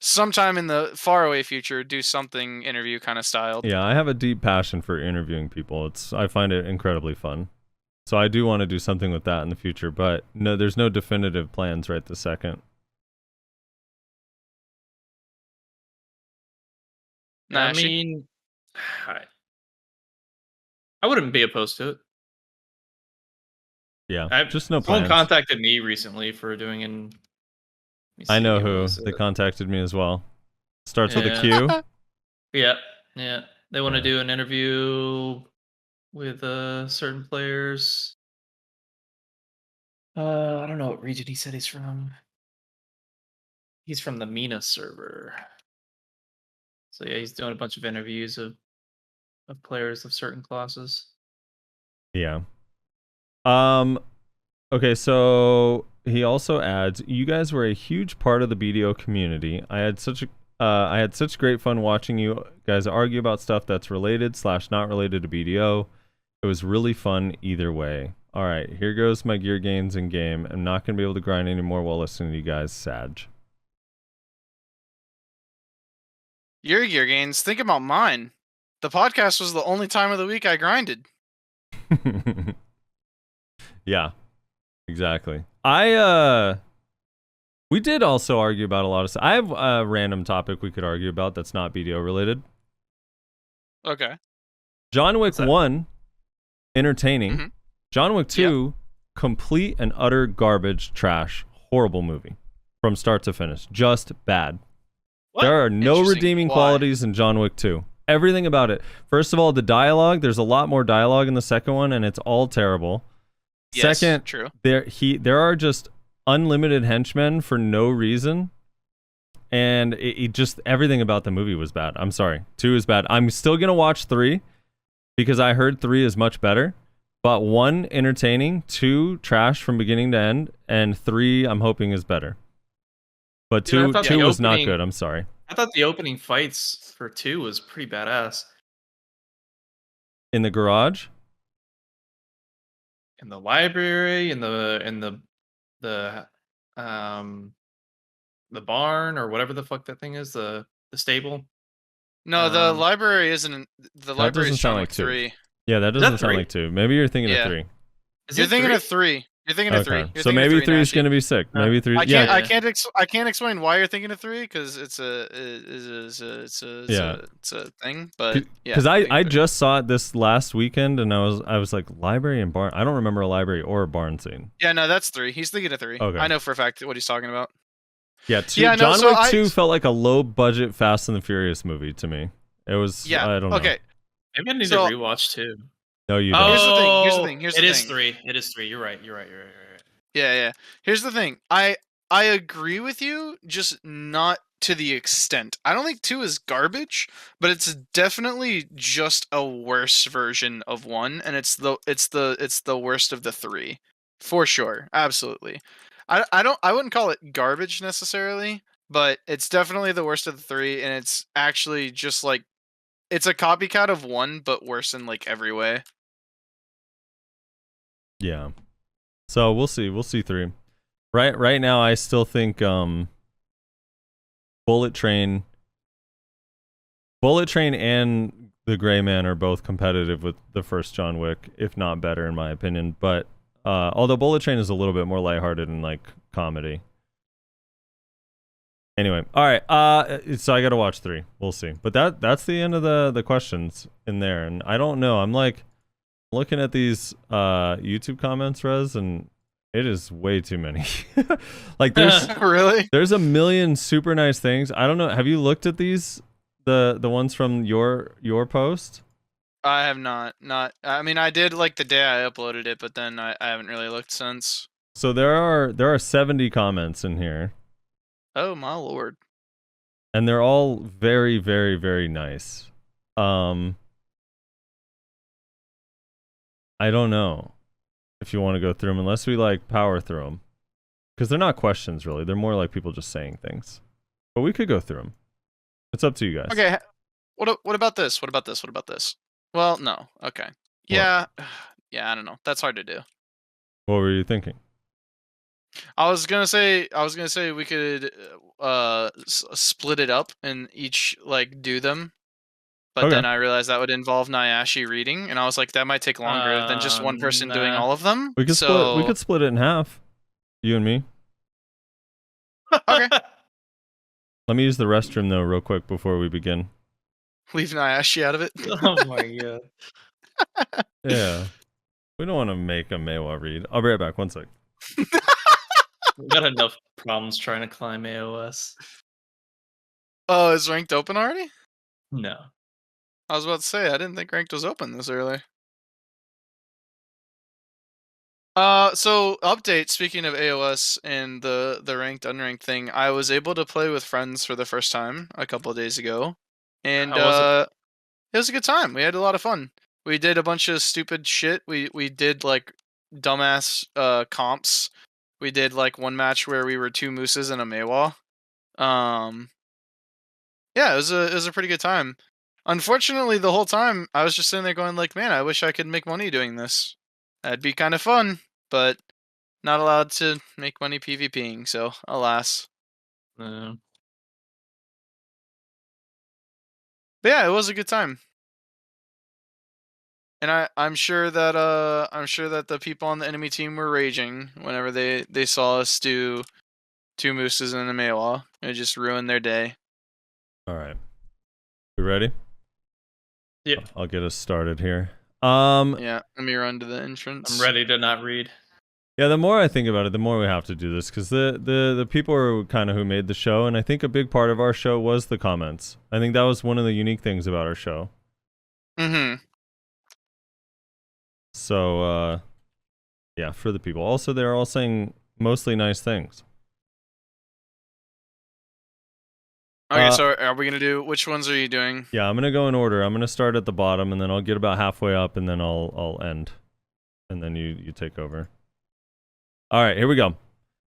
sometime in the faraway future do something interview kind of styled. Yeah, I have a deep passion for interviewing people. I find it incredibly fun. So I do want to do something with that in the future, but no, there's no definitive plans right this second. I Nayashe? mean, I wouldn't be opposed to it. Yeah, just no Someone plans. contacted me recently for doing an. I know who. They contacted me as well. Starts with a Q. Yeah, yeah. They want to Yeah. do an interview with certain players. I don't know what region he said he's from. He's from the MENA server. So yeah, he's doing a bunch of interviews of players of certain classes. Yeah. Okay, so he also adds, you guys were a huge part of the BDO community. I had such great fun watching you guys argue about stuff that's related / not related to BDO. It was really fun either way. All right, here goes my gear gains in game. I'm not gonna be able to grind anymore while listening to you guys. Sag. Your gear gains. Think about mine. The podcast was the only time of the week I grinded. Yeah, exactly. We did also argue about a lot of stuff. I have a random topic we could argue about that's not BDO related. Okay. John Wick 1, entertaining. Mhm. John Wick 2, complete and utter garbage, trash, horrible movie from start to finish. Just bad. What? There are no Interesting. redeeming Why? qualities in John Wick 2. Everything about it. First of all, the dialogue. There's a lot more dialogue in the second one, and it's all terrible. Yes, Second, true. there are just unlimited henchmen for no reason, and it just everything about the movie was bad. I'm sorry, 2 is bad. I'm still gonna watch 3 because I heard 3 is much better. But 1, entertaining, 2, trash from beginning to end, and 3, I'm hoping is better. But Dude, I 2 thought two the was not opening- good. I'm sorry. I thought the opening fights for 2 was pretty badass. In the garage. In the library, in the barn or whatever the fuck that thing is, the stable. No, the Um, library isn't. The That library doesn't is sound John like Wick 2. 3. Yeah, that that doesn't sound 3? like 2. Maybe you're thinking Yeah. of 3. Is You're it thinking 3? of 3. You're thinking of 3. Okay. You're So thinking of maybe 3 is Nashi. gonna be sick. Maybe 3. I can't. Yeah. I can't explain why you're thinking of 3 because it's a thing. But yeah, Because I think just saw it this last weekend, and I was like, library and barn. I don't remember a library or a barn scene. yeah, no, that's 3. He's thinking of 3. Okay. I know for a fact what he's talking about. Yeah, 2, Yeah, no, John so Wick 2 felt like a low budget Fast and the Furious movie to me. It was. Yeah. I don't know. Okay. Maybe I need So- to rewatch 2. No, you don't. Here's the thing, here's the thing, here's It the is thing. 3. It is 3. You're right. You're right. Yeah. Here's the thing. I agree with you, just not to the extent. I don't think 2 is garbage, but it's definitely just a worse version of 1, and it's the worst of the 3, for sure. Absolutely. I wouldn't call it garbage necessarily, but it's definitely the worst of the 3, and it's actually just like it's a copycat of 1, but worse in like every way. Yeah. So we'll see. We'll see 3. Right now, I still think Bullet Train and The Gray Man are both competitive with the first John Wick, if not better, in my opinion. But although Bullet Train is a little bit more lighthearted and like comedy. Anyway, all right. So I gotta watch 3. We'll see. But that's the end of the questions in there, and I don't know. I'm like looking at these YouTube comments, Rez, and it is way too many. Like Really? there's a million super nice things. I don't know. Have you looked at these? The ones from your post? I have not. I mean, I did like the day I uploaded it, but then I haven't really looked since. So there are 70 comments in here, Oh my lord. and they're all very, very, very nice. I don't know if you want to go through them, unless we like power through them, because they're not questions really. They're more like people just saying things. But we could go through them. It's up to you guys. Okay. What about this? What about this? What about this? Well, no. Okay. Yeah. Yeah, I don't know. That's hard to do. What were you thinking? I was gonna say we could split it up and each like do them, but Okay. then I realized that would involve Nayashe reading, and I was like, that might take longer than just one person doing Nah. all of them. We could split it in half. You and me. Okay. Let me use the restroom though, real quick before we begin. Leave Nayashe out of it. Oh my god. Yeah. We don't want to make a Maewa read. I'll be right back. 1 sec. We got enough problems trying to climb AOS. Oh, is ranked open already? No. I was about to say I didn't think ranked was open this early. So update. Speaking of AOS and the ranked unranked thing, I was able to play with friends for the first time a couple of days ago, and How was it was a good time. We had a lot of fun. We did a bunch of stupid shit. We did like dumbass comps. We did like one match where we were 2 mooses and a Maewa. Yeah, it was a pretty good time. Unfortunately, the whole time I was just sitting there going like, man, I wish I could make money doing this. That'd be kind of fun, but not allowed to make money PvPing, so alas. No. But yeah, it was a good time. And I'm sure that the people on the enemy team were raging whenever they saw us do 2 mooses and a Maewa. It just ruined their day. All right. We ready? Yeah. I'll get us started here. Yeah, let me run to the entrance. I'm ready to not read. Yeah, the more I think about it, the more we have to do this because the people are kind of who made the show, and I think a big part of our show was the comments. I think that was one of the unique things about our show. Mm-hmm. So, yeah, for the people. Also, they're all saying mostly nice things. Okay, so are we gonna do? Which ones are you doing? Yeah, I'm gonna go in order. I'm gonna start at the bottom, and then I'll get about halfway up, and then I'll end, and then you take over. All right, here we go.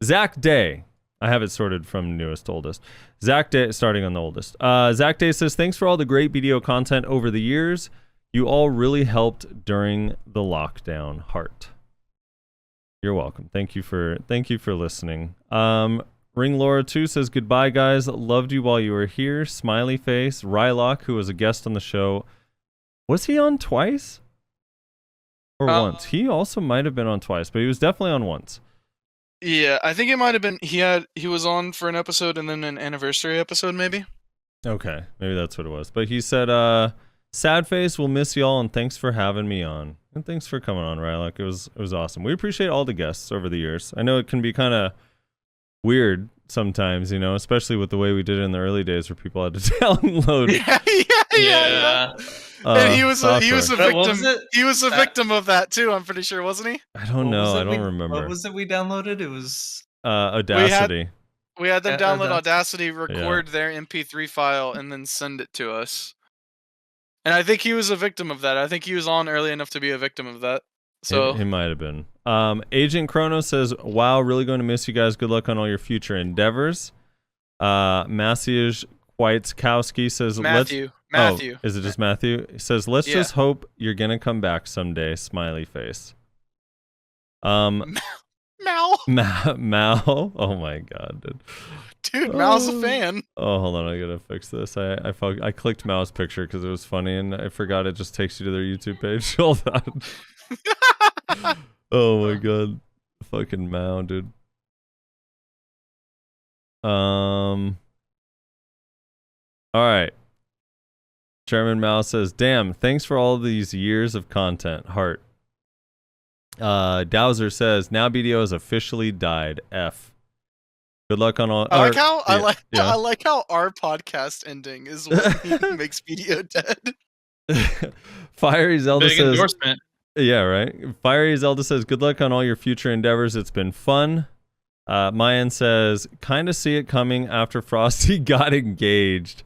Zach Day. I have it sorted from newest to oldest. Zach Day, starting on the oldest. Zach Day says, thanks for all the great video content over the years. You all really helped during the lockdown. Heart. You're welcome. Thank you for listening. Ring Laura 2 says, goodbye, guys. Loved you while you were here. Smiley face. Rylock, who was a guest on the show. Was he on twice? Or once? He also might have been on twice, but he was definitely on once. Yeah, I think it might have been he was on for an episode and then an anniversary episode maybe. Okay, maybe that's what it was. But he said, sad face, we'll miss y'all, and thanks for having me on. And thanks for coming on, Rylock. It was awesome. We appreciate all the guests over the years. I know it can be kind of weird sometimes, you know, especially with the way we did it in the early days where people had to download. Yeah. And he was a What was victim. it? He was a victim of that too. I'm pretty sure, wasn't he? I don't know. I don't remember. What was it we downloaded? It was Audacity. We had them Yeah, download Audacity. Audacity, record their MP3 file, and then send it to us. And I think he was a victim of that. I think he was on early enough to be a victim of that. So He might have been. Agent Chrono says, wow, really going to miss you guys. Good luck on all your future endeavors. Maciej Kwiatkowski says, Matthew. Oh, is it just Matthew? He says, let's just hope you're going to come back someday. Smiley face. Mal. Mal. Oh my god, dude. Dude, Mal's a fan. Oh, hold on, I gotta fix this. I clicked Mal's picture because it was funny, and I forgot it just takes you to their YouTube page. Hold on. Oh my god, fucking Mal, dude. All right. Chairman Mal says, "Damn, thanks for all these years of content. Heart." Dowser says, "Now BDO has officially died. F." Good luck on all. I like how our podcast ending is what makes video dead. Fiery Zelda big says, endorsement. "Yeah, right." Fiery Zelda says, "Good luck on all your future endeavors. It's been fun." Mayan says, "Kind of see it coming after Frosty got engaged.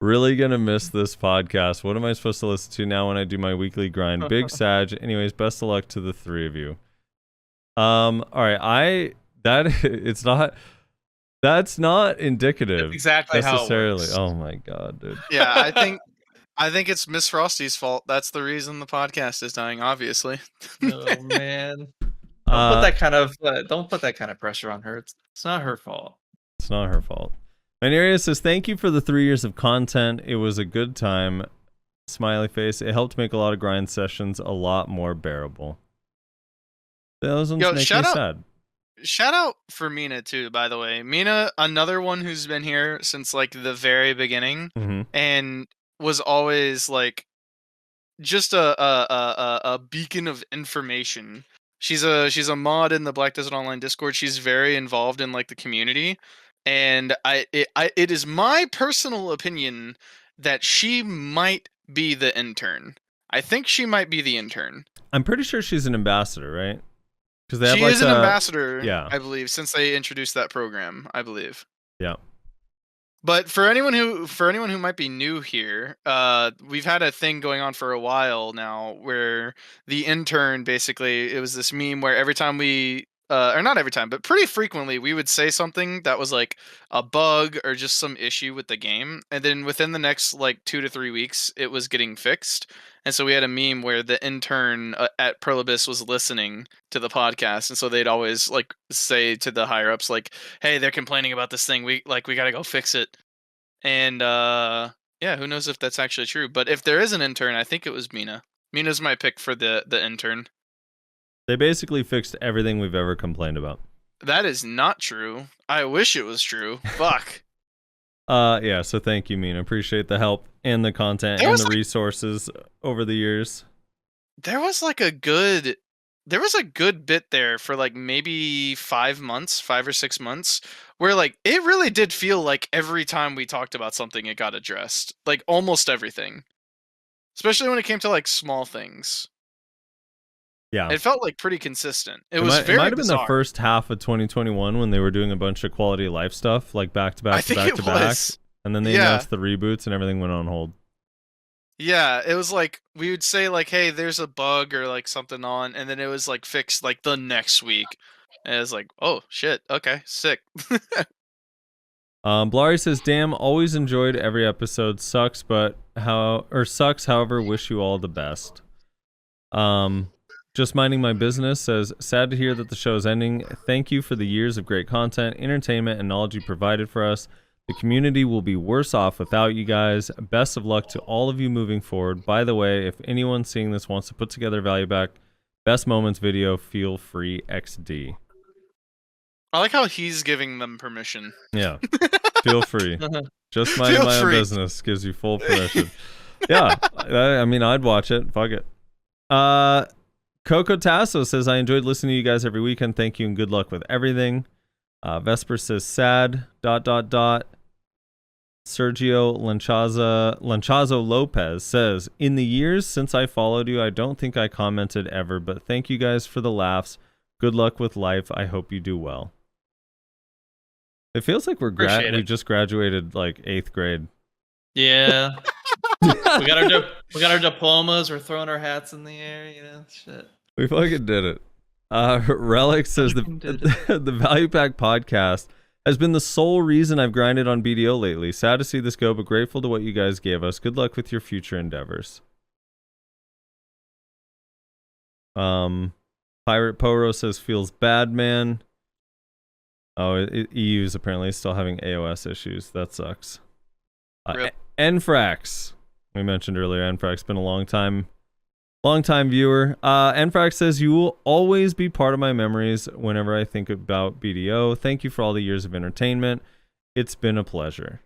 Really gonna miss this podcast. What am I supposed to listen to now when I do my weekly grind? Big Sag. Anyways, best of luck to the three of you." All right, that's not indicative. That's exactly necessarily. how it works. Oh my god, dude. Yeah, I think it's Miss Frosty's fault. That's the reason the podcast is dying, obviously. Oh man. Don't put that kind of pressure on her. It's not her fault. It's not her fault. Maneria says, "Thank you for the 3 years of content. It was a good time." Smiley face. It helped make a lot of grind sessions a lot more bearable. Those ones make me sad. Shout out for Mina too, by the way. Mina, another one who's been here since like the very beginning, Mm-hmm. and was always like just a beacon of information. She's a mod in the Black Desert Online Discord. She's very involved in like the community, and it is my personal opinion that she might be the intern. I think she might be the intern. I'm pretty sure she's an ambassador, right? Because they have She like is an ambassador, yeah. I believe, since they introduced that program, I believe. Yeah. But for anyone who might be new here, we've had a thing going on for a while now where the intern basically, it was this meme where every time we or not every time, but pretty frequently we would say something that was like a bug or just some issue with the game, and then within the next like 2 to 3 weeks it was getting fixed. And so we had a meme where the intern at Perlibus was listening to the podcast, and so they'd always like say to the higher ups like, "Hey, they're complaining about this thing. We got to go fix it." And yeah, who knows if that's actually true? But if there is an intern, I think it was Mina. Mina's my pick for the intern. They basically fixed everything we've ever complained about. That is not true. I wish it was true. Fuck. Yeah, so thank you, Mina. Appreciate the help and the content and the resources over the years. There was a good bit there for like maybe 5 months, 5 or 6 months, where like it really did feel like every time we talked about something it got addressed. Like almost everything. Especially when it came to like small things. Yeah. It felt like pretty consistent. It was very It might have been bizarre. the first half of 2021 when they were doing a bunch of quality of life stuff, like back to back I to think back it to back. was. And then they Yeah. announced the reboots and everything went on hold. Yeah, it was like we would say like, "Hey, there's a bug or like something on," and then it was like fixed like the next week. And it was like, "Oh shit, okay, sick." Blari says, "Damn, always enjoyed every episode. Sucks, however, wish you all the best." Just minding my business says, "Sad to hear that the show is ending. Thank you for the years of great content, entertainment, and knowledge you provided for us. The community will be worse off without you guys. Best of luck to all of you moving forward. By the way, if anyone seeing this wants to put together Value Pack Best Moments video, feel free, XD." I like how he's giving them permission. Yeah, feel free. Just minding Feel my own free. business gives you full permission. Yeah, I mean, I'd watch it. Fuck it. Coco Tasso says, "I enjoyed listening to you guys every weekend. Thank you and good luck with everything." Vesper says, "Sad, ... Sergio Lanchazo Lopez says, "In the years since I followed you, I don't think I commented ever, but thank you guys for the laughs. Good luck with life. I hope you do well." It feels like we just graduated like 8th grade. Yeah. we got our diplomas. We're throwing our hats in the air. You know, shit. We fucking did it. Relic says the Value Pack podcast has been the sole reason I've grinded on BDO lately. Sad to see this go, but grateful to what you guys gave us. Good luck with your future endeavors. Pirate Poro says, "Feels bad, man." Oh, EU's apparently still having AOS issues. That sucks. Enfrax, we mentioned earlier. Enfrax been a long time viewer. Enfrax says, "You will always be part of my memories whenever I think about BDO. Thank you for all the years of entertainment. It's been a pleasure."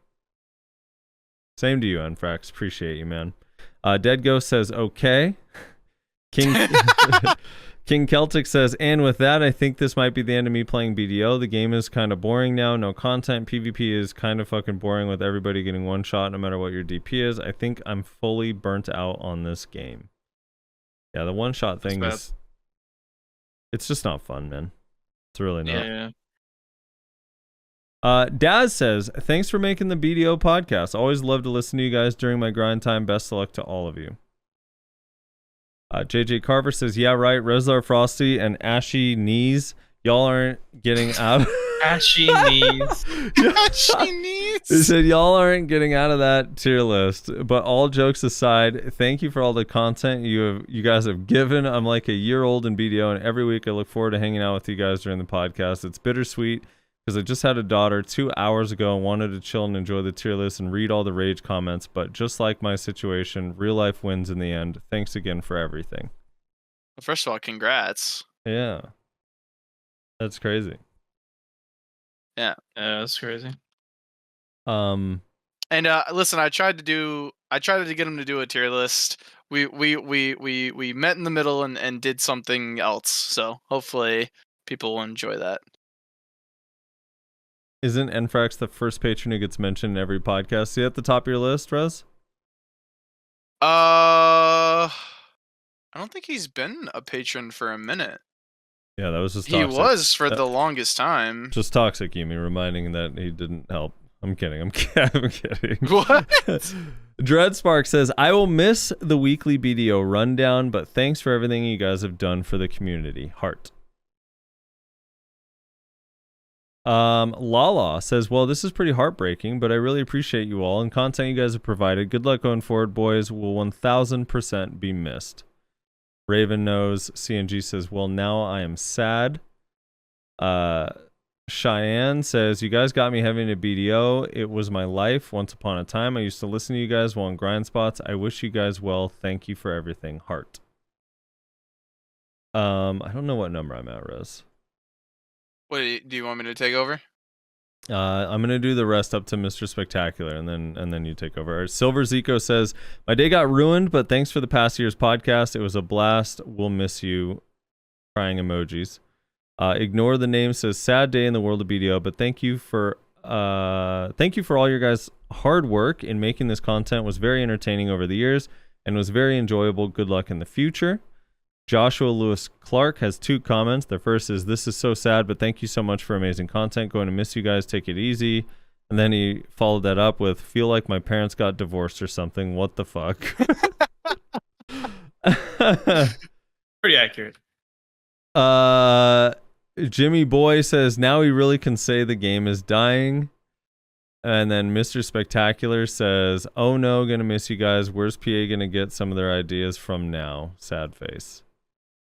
Same to you, Enfrax. Appreciate you, man. Dead Ghost says, "Okay." King Celtic says, "And with that, I think this might be the end of me playing BDO. The game is kind of boring now. No content. PvP is kind of fucking boring with everybody getting one shot no matter what your DP is. I think I'm fully burnt out on this game." Yeah, the one shot thing is, it's just not fun, man. It's really not. Yeah. Daz says, "Thanks for making the BDO podcast. Always love to listen to you guys during my grind time. Best of luck to all of you." JJ Carver says, "Yeah, right. Rezlar Frosty and Ashy Knees. Y'all aren't getting out." Ashy knees. Ashy knees. He said, "Y'all aren't getting out of that tier list. But all jokes aside, thank you for all the content you guys have given. I'm like a year old in BDO, and every week I look forward to hanging out with you guys during the podcast. It's bittersweet because I just had a daughter 2 hours ago and wanted to chill and enjoy the tier list and read all the rage comments. But just like my situation, real life wins in the end. Thanks again for everything." First of all, congrats. Yeah, that's crazy. Yeah, that's crazy. And listen, I tried to get him to do a tier list we met in the middle and did something else. So hopefully people will enjoy that. Isn't Enfrax the first patron who gets mentioned in every podcast? See at the top of your list, Rez? I don't think he's been a patron for a minute. Yeah, that was just He toxic. was for the longest time. Just toxic, Yumi, reminding that he didn't help. I'm kidding. I'm kidding. What? Dreadspark says, I will miss the weekly BDO rundown, but thanks for everything you guys have done for the community. Heart. Lala says, well, this is pretty heartbreaking, but I really appreciate you all and content you guys have provided. Good luck going forward, boys. Will 1000% be missed. Raven knows. CNG says, well, now I am sad. Cheyenne says, you guys got me having a BDO. It was my life once upon a time. I used to listen to you guys while in grind spots. I wish you guys well. Thank you for everything. Heart. I don't know what number I'm at, Rose. What do you want me to take over? I'm gonna do the rest up to Mr. Spectacular, and then you take over. Silver Zico says, my day got ruined, but thanks for the past year's podcast. It was a blast. We'll miss you. Crying emojis. Ignore the name says, sad day in the world of BDO, but thank you for all your guys' hard work in making this content. It was very entertaining over the years and was very enjoyable. Good luck in the future. Joshua Lewis Clark has 2 comments. The first is, this is so sad, but thank you so much for amazing content. Going to miss you guys. Take it easy. And then he followed that up with, feel like my parents got divorced or something. What the fuck? Pretty accurate. Jimmy Boy says, now he really can say the game is dying. And then Mr. Spectacular says, oh no, gonna miss you guys. Where's PA gonna get some of their ideas from now? Sad face.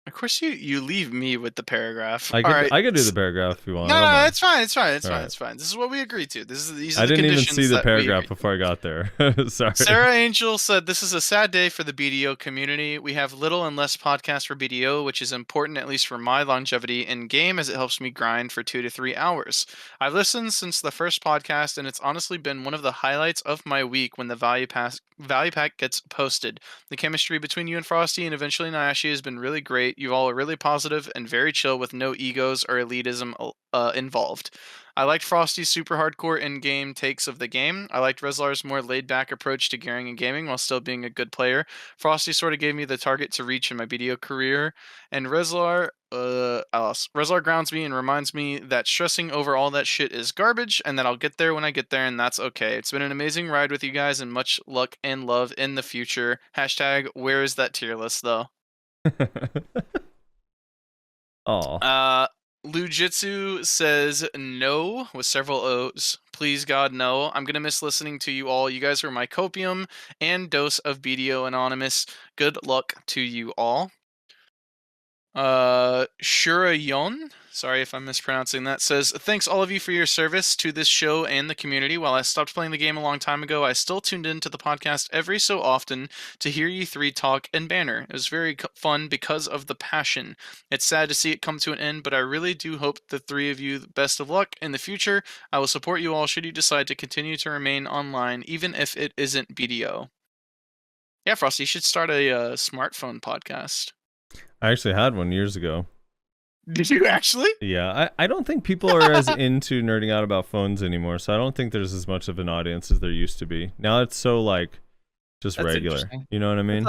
Of course, you leave me with the paragraph. I could do the paragraph if you want. No, I don't mind. it's fine. It's fine. It's All fine. right. It's fine. This is what we agreed to. These are I the didn't even conditions see the that we paragraph agreed before I got there. Sorry. Sarah Angel said, this is a sad day for the BDO community. We have little and less podcasts for BDO, which is important, at least for my longevity in game, as it helps me grind for 2 to 3 hours. I've listened since the first podcast, and it's honestly been one of the highlights of my week when the value pack gets posted. The chemistry between you and Frosty and eventually Nayashe has been really great. You all are really positive and very chill with no egos or elitism involved. I liked Frosty's super hardcore in-game takes of the game. I liked Rezlar's more laid-back approach to gearing and gaming while still being a good player. Frosty sort of gave me the target to reach in my BDO career. And Rezlar grounds me and reminds me that stressing over all that shit is garbage and that I'll get there when I get there, and that's okay. It's been an amazing ride with you guys and much luck and love in the future. Hashtag, where is that tier list, though? Oh. Lujitsu says no with several O's. Please God, no. I'm gonna miss listening to you all. You guys were my copium and dose of BDO Anonymous. Good luck to you all. Shurayon, sorry if I'm mispronouncing that, says, thanks all of you for your service to this show and the community. While I stopped playing the game a long time ago, I still tuned into the podcast every so often to hear you 3 talk and banter. It was very fun because of the passion. It's sad to see it come to an end, but I really do hope the 3 of you the best of luck in the future. I will support you all should you decide to continue to remain online, even if it isn't BDO. Yeah, Frosty, you should start a smartphone podcast. I actually had one years ago. Did you actually? Yeah, I don't think people are as into nerding out about phones anymore, so I don't think there's as much of an audience as there used to be. Now it's so, like, just That's regular. interesting. You know what I mean?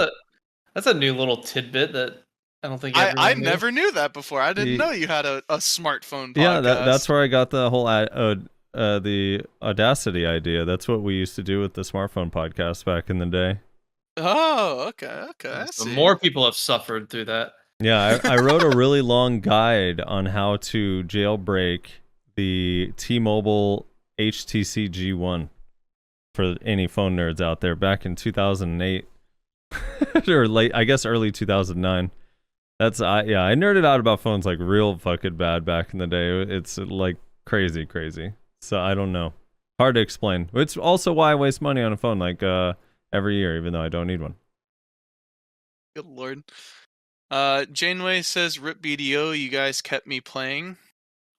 That's a new little tidbit that I don't think I everyone knew. never knew that before. I didn't know you had a smartphone podcast. Yeah, that's where I got the whole the Audacity idea. That's what we used to do with the smartphone podcast back in the day. Oh, okay. I So see. more people have suffered through that. Yeah, I wrote a really long guide on how to jailbreak the T-Mobile HTC G1 for any phone nerds out there back in 2008 or early 2009. I nerded out about phones like real fucking bad back in the day. It's like crazy. So I don't know. Hard to explain. It's also why I waste money on a phone like every year, even though I don't need one. Good lord. Janeway says, "Rip BDO, you guys kept me playing."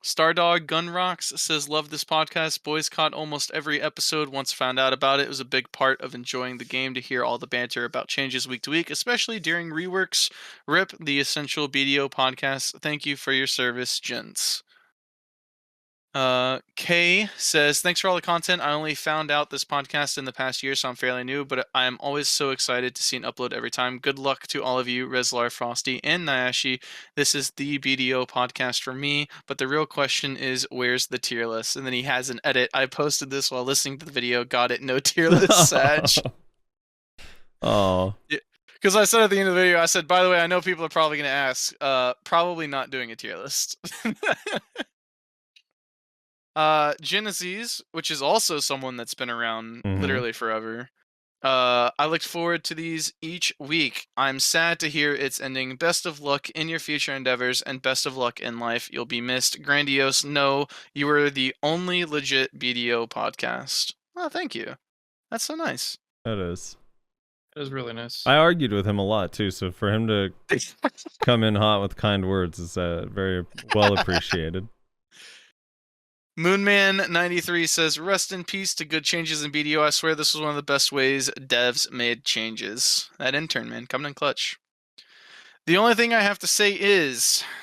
Stardog Gunrocks says, love this podcast. Boys caught almost every episode once found out about it. It was a big part of enjoying the game to hear all the banter about changes week to week, especially during reworks. RIP the Essential BDO podcast. Thank you for your service, gents. Kay says, thanks for all the content. I only found out this podcast in the past year, so I'm fairly new, but I am always so excited to see an upload every time. Good luck to all of you, Rezlar, Frosty, and Nyashi. This is the BDO podcast for me, but the real question is, where's the tier list? And then he has an edit. I posted this while listening to the video. Got it. No tier list, Sag. Oh. Because I said at the end of the video, I said, by the way, I know people are probably going to ask, probably not doing a tier list. Genesis, which is also someone that's been around literally forever. I looked forward to these each week. I'm sad to hear it's ending. Best of luck in your future endeavors and best of luck in life. You'll be missed. Grandiose. No, you were the only legit BDO podcast. Oh, thank you. That's so nice. That is. It was really nice. I argued with him a lot too, so for him to come in hot with kind words is very well appreciated. Moonman93 says, rest in peace to good changes in BDO. I swear this was one of the best ways devs made changes. That intern, man, coming in clutch. The only thing I have to say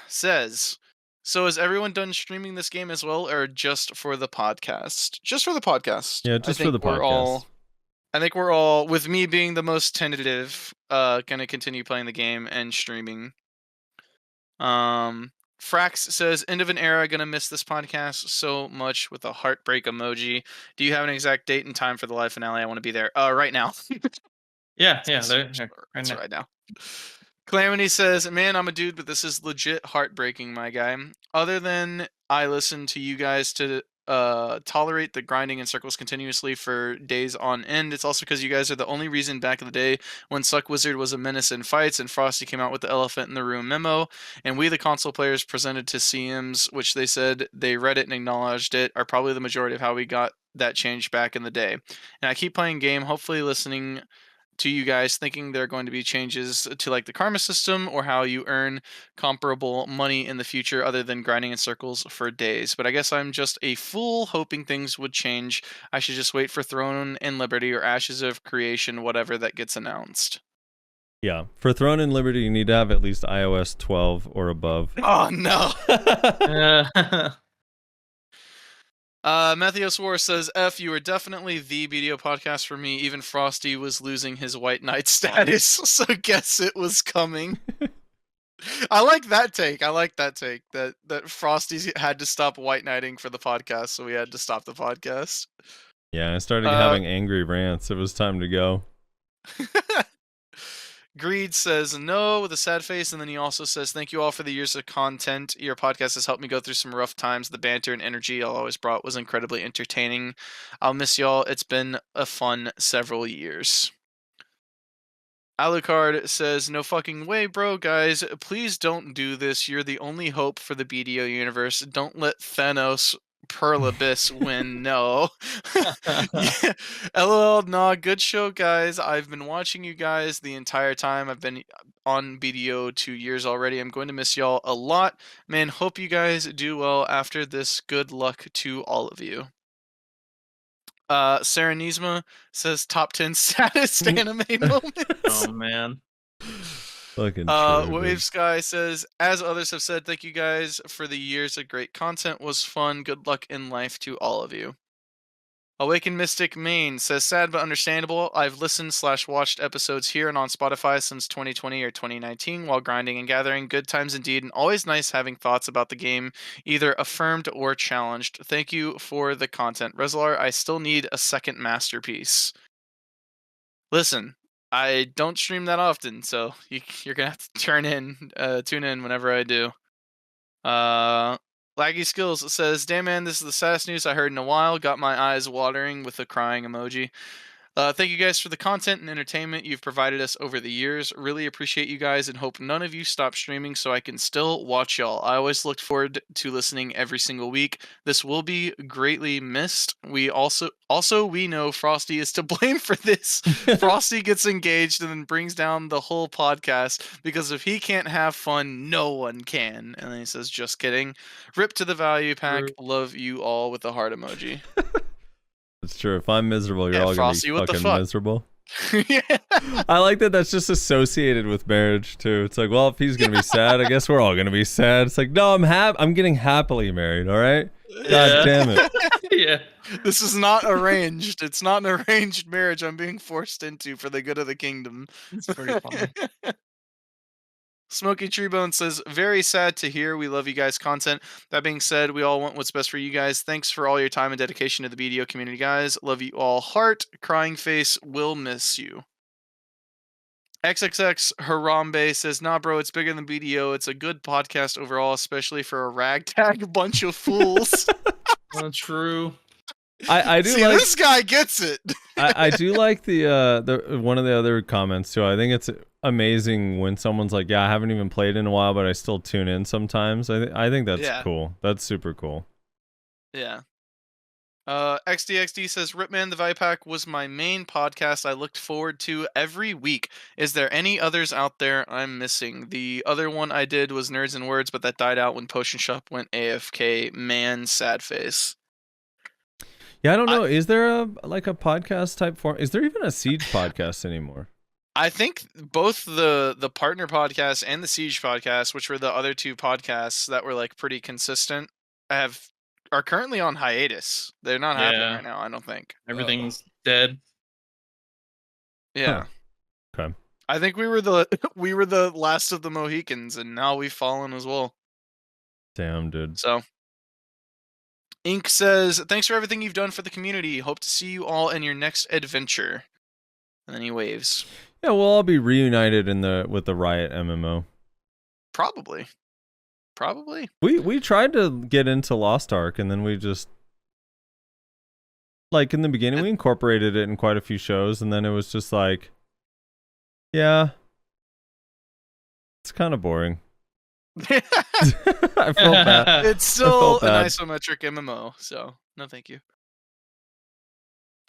says, so is everyone done streaming this game as well, or just for the podcast? Just for the podcast. Yeah, just for the podcast. I think we're all, with me being the most tentative, gonna continue playing the game and streaming. Frax says, end of an era, gonna miss this podcast so much with a heartbreak emoji. Do you have an exact date and time for the live finale? I want to be there. Right now. Yeah, Right now. Calamity says, man, I'm a dude, but this is legit heartbreaking, my guy. Other than I listen to you guys to tolerate the grinding in circles continuously for days on end, it's also because you guys are the only reason back in the day when Suck Wizard was a menace in fights and Frosty came out with the elephant in the room memo, and we the console players presented to CMs, which they said they read it and acknowledged it, are probably the majority of how we got that change back in the day. And I keep playing game, hopefully listening to you guys, thinking there are going to be changes to like the karma system or how you earn comparable money in the future other than grinding in circles for days. But I guess I'm just a fool hoping things would change. I should just wait for Throne and Liberty or Ashes of Creation, whatever that gets announced. Yeah, for Throne and Liberty, you need to have at least iOS 12 or above. Oh no. Matthews War says, F, you are definitely the BDO podcast for me. Even Frosty was losing his white knight status, so guess it was coming. I like that take. That Frosty had to stop white knighting for the podcast, so we had to stop the podcast. Yeah, I started having angry rants. It was time to go. Greed says no with a sad face, and then he also says, thank you all for the years of content. Your podcast has helped me go through some rough times. The banter and energy y'all always brought was incredibly entertaining. I'll miss y'all. It's been a fun several years. Alucard says, no fucking way, bro, guys. Please don't do this. You're the only hope for the BDO universe. Don't let Thanos Pearl Abyss win. No. Yeah. LOL, nah, good show, guys. I've been watching you guys the entire time. I've been on BDO 2 years already. I'm going to miss y'all a lot. Man, hope you guys do well after this. Good luck to all of you. Sarah Nisma says top 10 saddest anime moments. Oh man. Fucking Wave Sky says, as others have said, thank you guys for the years of great content. Was fun. Good luck in life to all of you. Awakened Mystic Main says, sad but understandable. I've listened/watched episodes here and on Spotify since 2020 or 2019 while grinding and gathering. Good times indeed, and always nice having thoughts about the game, either affirmed or challenged. Thank you for the content. Rezlar, I still need a second masterpiece. Listen, I don't stream that often, so you're gonna have to tune in whenever I do. Laggy Skills says, damn man, this is the saddest news I heard in a while. Got my eyes watering with a crying emoji. Thank you guys for the content and entertainment you've provided us over the years. Really appreciate you guys and hope none of you stop streaming so I can still watch y'all. I always looked forward to listening every single week. This will be greatly missed. We also we know Frosty is to blame for this. Frosty gets engaged and then brings down the whole podcast because if he can't have fun, no one can. And then he says, just kidding. Rip to the value pack. True. Love you all with a heart emoji. It's true. If I'm miserable, you're Yeah, all Frosty, gonna what be the fucking fuck? miserable. Yeah. I like that. That's just associated with marriage too. It's like, well, if he's gonna be sad, I guess we're all gonna be sad. It's like, no, I'm getting happily married. All right. God damn it. Yeah. This is not arranged. It's not an arranged marriage I'm being forced into for the good of the kingdom. It's pretty funny. Smoky Treebone says, very sad to hear. We love you guys' content. That being said, we all want what's best for you guys. Thanks for all your time and dedication to the BDO community, guys. Love you all. Heart, crying face, will miss you. XXX Harambe says, nah, bro, it's bigger than BDO. It's a good podcast overall, especially for a ragtag bunch of fools. True. I do See, like this guy gets it. I do like the one of the other comments too. I think it's amazing when someone's like, yeah, I haven't even played in a while, but I still tune in sometimes. I think that's Yeah. cool. That's super cool. Yeah. XDXD says, Ripman the Value Pack was my main podcast I looked forward to every week. Is there any others out there I'm missing? The other one I did was Nerds and Words, but that died out when Potion Shop went AFK. Man, sad face. Yeah, I don't know. Is there a podcast type form? Is there even a Siege podcast anymore? I think both the partner podcast and the Siege podcast, which were the other two podcasts that were like pretty consistent, are currently on hiatus. They're not happening Yeah. right now, I don't think. Everything's dead. Yeah. Huh. Okay. I think we were the last of the Mohicans, and now we've fallen as well. Damn, dude. So, Ink says, "Thanks for everything you've done for the community. Hope to see you all in your next adventure." And then he waves. Yeah, we'll all be reunited with the Riot MMO. Probably. We tried to get into Lost Ark, and then we just like in the beginning we incorporated it in quite a few shows, and then it was just like, yeah, it's kind of boring. I felt bad. It's still felt an bad. isometric MMO, so no thank you.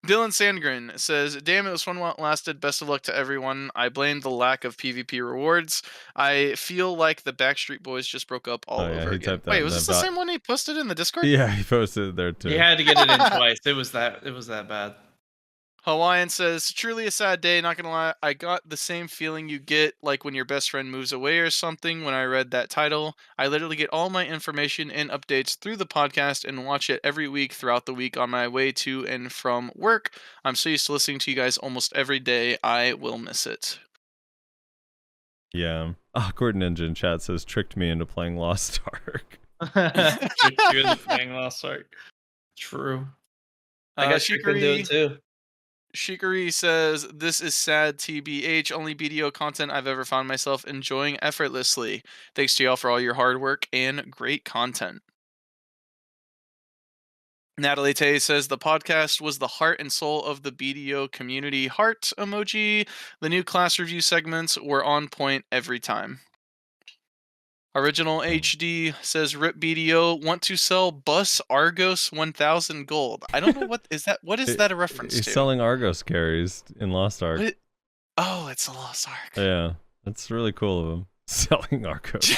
Dylan Sandgren says, damn, it was fun while it lasted. Best of luck to everyone. I blame the lack of PvP rewards. I feel like the Backstreet Boys just broke up all Oh, yeah, over he again. typed that Wait, in was the this the doc. same one he posted in the Discord? Yeah, he posted it there too. You had to get it in twice. It was that bad. Hawaiian says, truly a sad day, not gonna lie. I got the same feeling you get like when your best friend moves away or something when I read that title. I literally get all my information and updates through the podcast and watch it every week throughout the week on my way to and from work. I'm so used to listening to you guys almost every day. I will miss it. Yeah. Awkward Ninja in chat says tricked me into playing Lost Ark. You're the playing Lost Ark. True. I guess you can do it too. Shikari says, this is sad TBH, only BDO content I've ever found myself enjoying effortlessly. Thanks to y'all for all your hard work and great content. Natalie Tay says, the podcast was the heart and soul of the BDO community. Heart emoji. The new class review segments were on point every time. Original HD says, rip BDO, want to sell bus Argos 1000 gold. I don't know what is that. What is that a reference He's to? selling Argos carries in Lost Ark. Oh, it's a Lost Ark. Yeah, that's really cool of him. Selling Argos.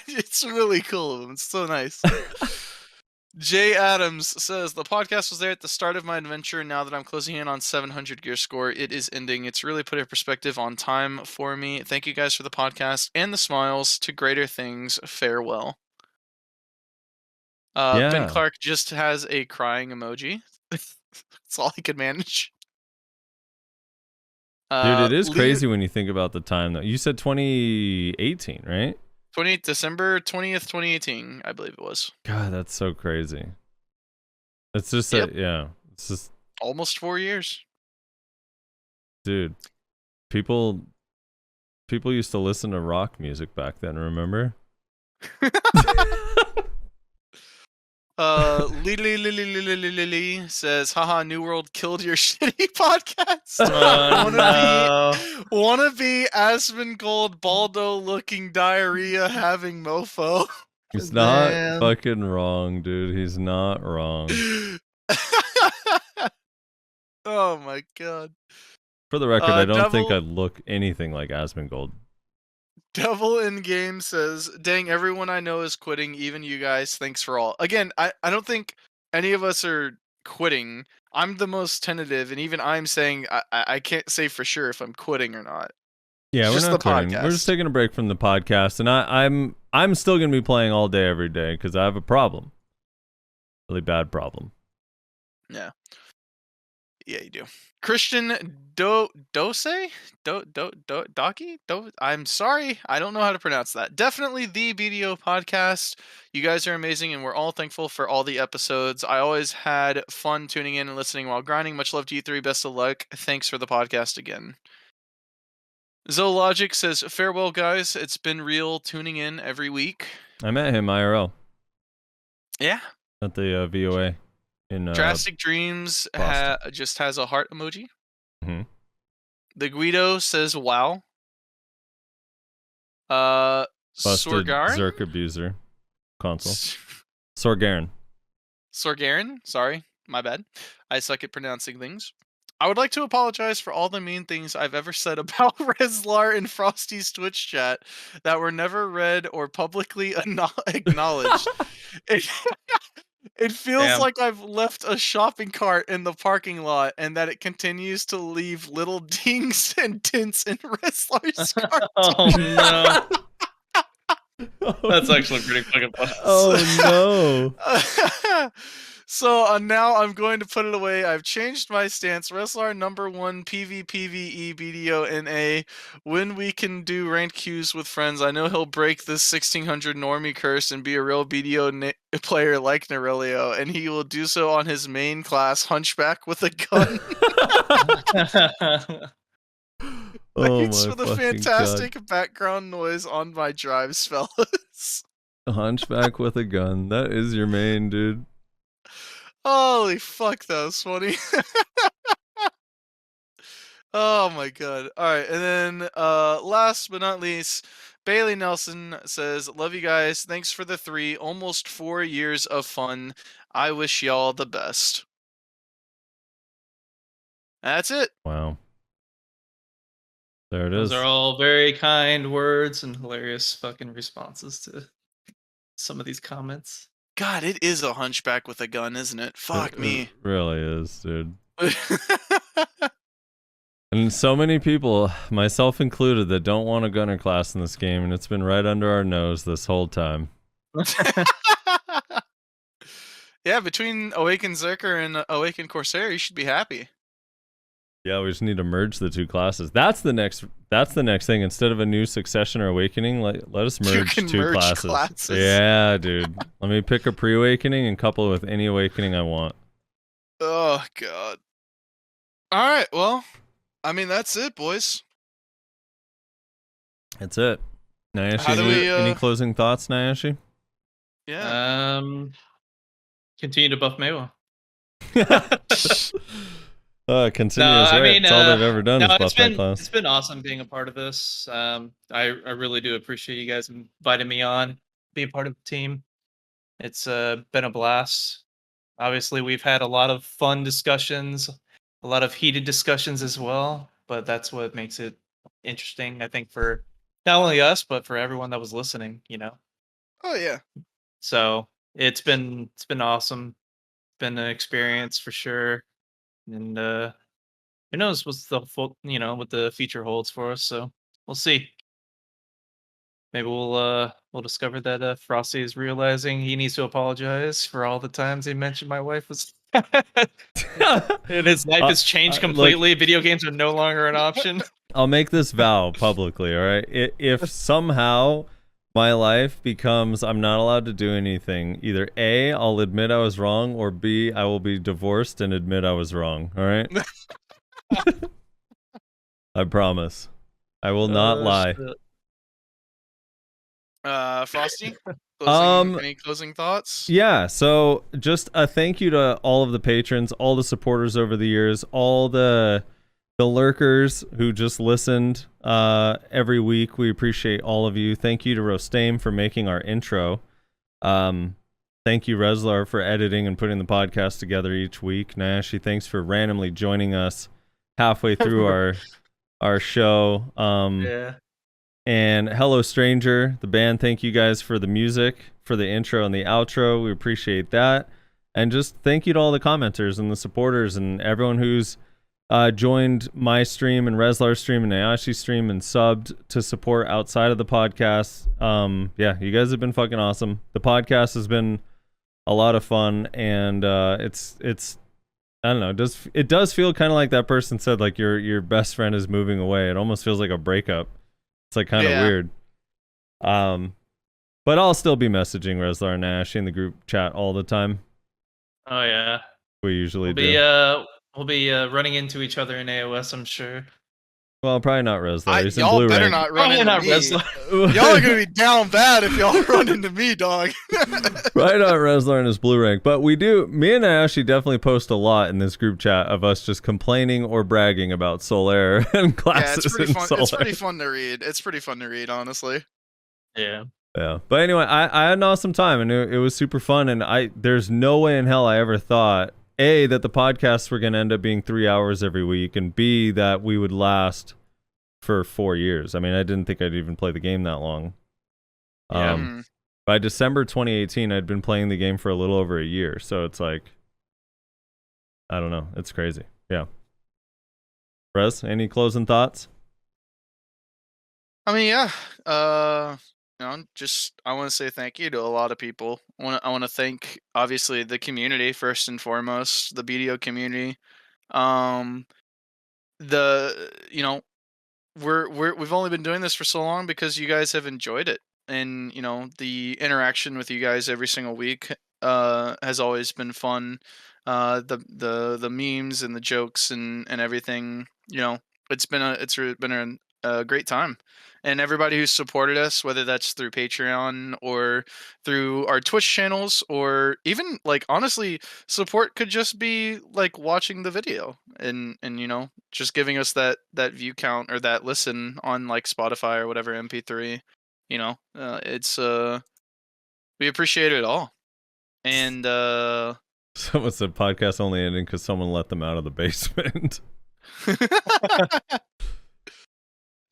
It's really cool of him. It's so nice. Jay Adams says, the podcast was there at the start of my adventure. Now that I'm closing in on 700 gear score, it is ending. It's really put a perspective on time for me. Thank you guys for the podcast and the smiles. To greater things. Farewell. Yeah. Ben Clark just has a crying emoji. That's all he could manage. Dude, it is crazy when you think about the time, though. You said 2018, right? December 20th, 2018, I believe it was. God, that's so crazy. It's just Yep. yeah. It's just, Almost 4 years. dude. People used to listen to rock music back then, remember? Lily says, haha, New World killed your shitty podcast. Oh, Wanna be Asmongold Baldo looking diarrhea having mofo. He's not Man. fucking wrong, dude. He's not wrong. Oh my god. For the record, I don't think I Devil- look anything like Asmongold. Devil in game says, dang, everyone I know is quitting, even you guys. Thanks for all. Again, I don't think any of us are quitting. I'm the most tentative, and even I'm saying I can't say for sure if I'm quitting or not. Yeah, It's we're just not the quitting. We're podcast. just taking a break from the podcast, and I'm still gonna be playing all day every day because I have a problem. Really bad problem. Yeah. Yeah, you do. Christian Dosey? Doki? I'm sorry. I don't know how to pronounce that. Definitely the BDO podcast. You guys are amazing, and we're all thankful for all the episodes. I always had fun tuning in and listening while grinding. Much love to you three. Best of luck. Thanks for the podcast again. Zoologic says, farewell, guys. It's been real tuning in every week. I met him IRL Yeah. at the VOA in Drastic Dreams Boston. just has a heart emoji. Mhm. The Guido says, wow. busted Sorgarin? Zerk abuser console. Sorgarin. Sorgarin? Sorry, my bad. I suck at pronouncing things. I would like to apologize for all the mean things I've ever said about Rezlar in Frosty's Twitch chat that were never read or publicly acknowledged. It feels Damn. like I've left a shopping cart in the parking lot and that it continues to leave little dings and dents in Rezlar's cart. oh no. That's actually pretty fucking funny. Oh no. So now I'm going to put it away. I've changed my stance. Wrestler number 1 PvPvE BDO NA. When we can do ranked queues with friends, I know he'll break this 1600 normie curse and be a real BDO player like Nerelio, and he will do so on his main class, Hunchback with a gun. Oh Thanks my for the fucking fantastic background noise on my drives, fellas. God. Hunchback with a gun. That is your main, dude. Holy fuck, that was funny. Oh my god. Alright, and then last but not least, Bailey Nelson says, love you guys. Thanks for the 3, almost 4 years of fun. I wish y'all the best. That's it. Wow. There it Those is. are all very kind words and hilarious fucking responses to some of these comments. God, it is a hunchback with a gun, isn't it? Fuck It me. really is, dude. And so many people, myself included, that don't want a gunner class in this game, and it's been right under our nose this whole time. Yeah, between Awakened Zerker and Awakened Corsair, you should be happy. Yeah, we just need to merge the two classes. That's the next thing. Instead of a new Succession or Awakening, let us You merge can two merge classes. classes. Yeah, dude. Let me pick a pre-awakening and couple it with any awakening I want. Oh, God. Alright, well, I mean, that's it, boys. That's it. Nyashi, How do we, any closing thoughts, Nyashi? Yeah. Continue to buff Mewa. Continuous, I right? mean, It's all they've ever done is it's buff that been class. it's been awesome being a part of this. I really do appreciate you guys inviting me on, being part of the team. It's been a blast. Obviously, we've had a lot of fun discussions, a lot of heated discussions as well. But that's what makes it interesting, I think, for not only us but for everyone that was listening. You know. Oh, yeah. So it's been awesome. Been an experience for sure. And who knows what's the full, what the future holds for us. So we'll see. Maybe we'll discover that Frosty is realizing he needs to apologize for all the times he mentioned my wife was. And his life has changed completely. Video games are no longer an option. I'll make this vow publicly, all right? If somehow my life becomes I'm not allowed to do anything, either A, I'll admit I was wrong, or B, I will be divorced and admit I was wrong, all right? I promise. I will not lie. Shit. Frosty, Um, any closing thoughts? Yeah, so just a thank you to all of the patrons, all the supporters over the years, all the lurkers who just listened every week. We appreciate all of you. Thank you to Rostame for making our intro. Thank you, Reslar, for editing and putting the podcast together each week. Nashi, thanks for randomly joining us halfway through our show. Yeah. And Hello Stranger, the band, thank you guys for the music, for the intro and the outro. We appreciate that. And just thank you to all the commenters and the supporters and everyone who's joined my stream and Reslar's stream and Ayashi's stream and subbed to support outside of the podcast. Yeah, you guys have been fucking awesome. The podcast has been a lot of fun, and it's I don't know, it does feel kind of like that person said, like your best friend is moving away. It almost feels like a breakup. It's like kind of weird. But I'll still be messaging Reslar and Ash in the group chat all the time. Oh yeah. We usually do. We'll be running into each other in AOS, I'm sure. Well, probably not Reslar. He's in y'all blue better rank. not run Probably into not me. Reslar. Y'all are gonna be down bad if y'all run into me, dog. Right on Reslar and his blue rank. But we do, me and Ashley definitely post a lot in this group chat of us just complaining or bragging about Solaire and classes it's pretty in fun. Solaire. It's pretty fun to read. It's pretty fun to read, honestly. Yeah. Yeah. But anyway, I had an awesome time, and it was super fun, and there's no way in hell I ever thought, A, that the podcasts were going to end up being 3 hours every week, and B, that we would last for 4 years. I mean, I didn't think I'd even play the game that long. Yeah. By December 2018, I'd been playing the game for a little over a year, so it's like, I don't know, it's crazy. Yeah. Rez, any closing thoughts? I mean, yeah. You know, just I want to say thank you to a lot of people. I want to thank obviously the community first and foremost, the BDO community. You know, we've only been doing this for so long because you guys have enjoyed it, and you know the interaction with you guys every single week has always been fun. The memes and the jokes and everything, you know, it's been a great time. And everybody who's supported us, whether that's through Patreon or through our Twitch channels, or even like honestly, support could just be like watching the video and you know just giving us that view count or that listen on like Spotify or whatever MP3. You know, it's we appreciate it all. And Someone said podcast only ending because someone let them out of the basement.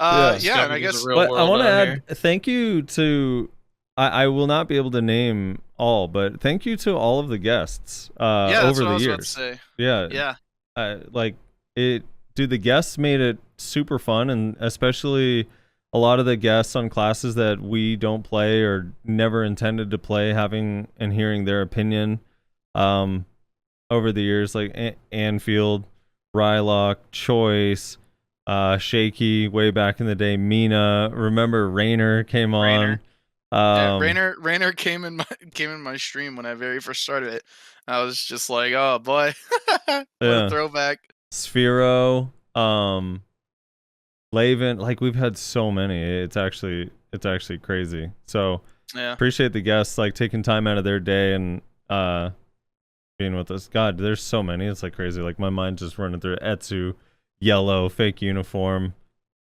yeah, and I guess But I want to add thank you to I will not be able to name all, but thank you to all of the guests over the years. Yeah. Like it dude, the guests made it super fun, and especially a lot of the guests on classes that we don't play or never intended to play, having and hearing their opinion over the years, like Anfield, Rylock, Choice, Shaky way back in the day, Mina, remember Rainer came on. Rainer came in my stream when I very first started it. I was just like, oh boy. What a throwback. Sphero, Laven, like we've had so many. It's actually crazy. So appreciate the guests like taking time out of their day and being with us. God, there's so many. It's like crazy. Like my mind's just running through Etsu, Yellow, Fake Uniform.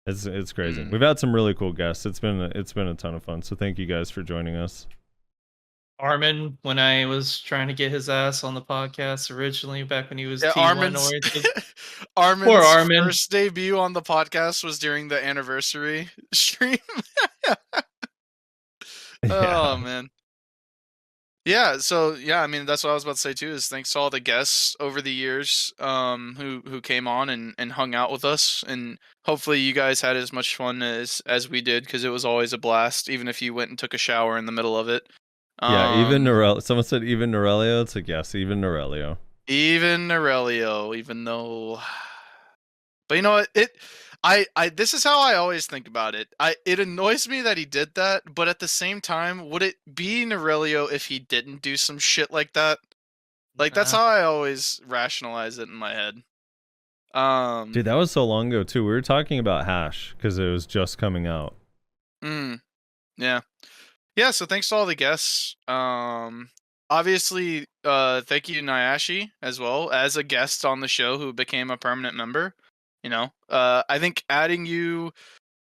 It's crazy. We've had some really cool guests. It's been a ton of fun. So thank you guys for joining us. Armin, when I was trying to get his ass on the podcast originally, back when he was T1 oriented. Armin's first debut on the podcast was during the anniversary stream. Oh man. Yeah, so yeah, I mean that's what I was about to say too, is thanks to all the guests over the years who came on and hung out with us, and hopefully you guys had as much fun as we did, because it was always a blast, even if you went and took a shower in the middle of it. Yeah, even Norelio. Someone said even Norelio. It's like, yes, even Norelio. Even Norelio, even though, but you know what? This is how I always think about it. It annoys me that he did that, but at the same time, would it be Norelio if he didn't do some shit like that? Like that's how I always rationalize it in my head. Dude, that was so long ago too. We were talking about Hash because it was just coming out. Yeah. Yeah, so thanks to all the guests. Obviously, thank you Nyashi as well as a guest on the show who became a permanent member. You know, I think adding you,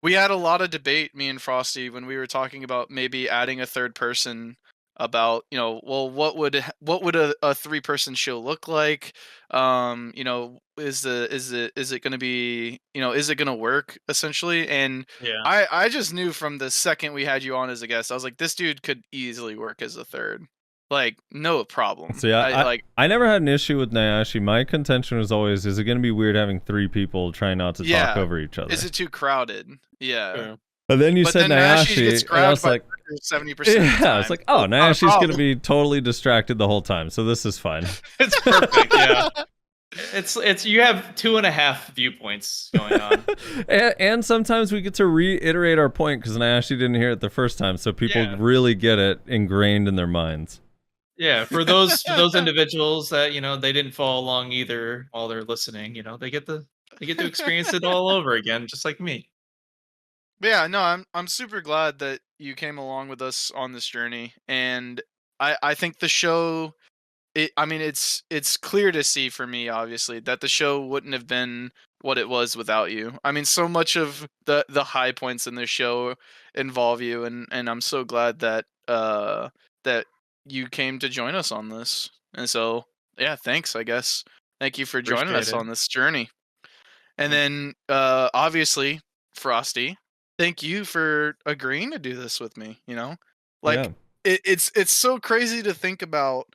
we had a lot of debate, me and Frosty, when we were talking about maybe adding a third person about, you know, well, what would a 3-person show look like? You know, is it going to be, you know, is it going to work essentially? And Yeah. I just knew from the second we had you on as a guest, I was like, this dude could easily work as a third. Like, no problem. So yeah, I never had an issue with Nyashi. My contention was always, is it going to be weird having 3 people trying not to talk over each other? Is it too crowded? Yeah. Yeah. But then you But said then Nyashi Nyashi, gets and I was grabbed by like, 70% of the yeah, time. it's like, oh, Not a Nyashi's going to problem. be totally distracted the whole time, so this is fine. It's perfect. Yeah. It's you have 2.5 viewpoints going on. and sometimes we get to reiterate our point because Nyashi didn't hear it the first time, so people Yeah. really get it ingrained in their minds. Yeah, for those individuals that, you know, they didn't follow along either while they're listening, you know, they get to experience it all over again, just like me. But yeah, no, I'm super glad that you came along with us on this journey, and I think the show, I mean, it's clear to see for me, obviously, that the show wouldn't have been what it was without you. I mean, so much of the high points in the show involve you, and I'm so glad that that you came to join us on this. And so, yeah, thanks, I guess. Thank you for joining us Appreciate it. on this journey. And then, obviously, Frosty, thank you for agreeing to do this with me. You know, like Yeah. it's so crazy to think about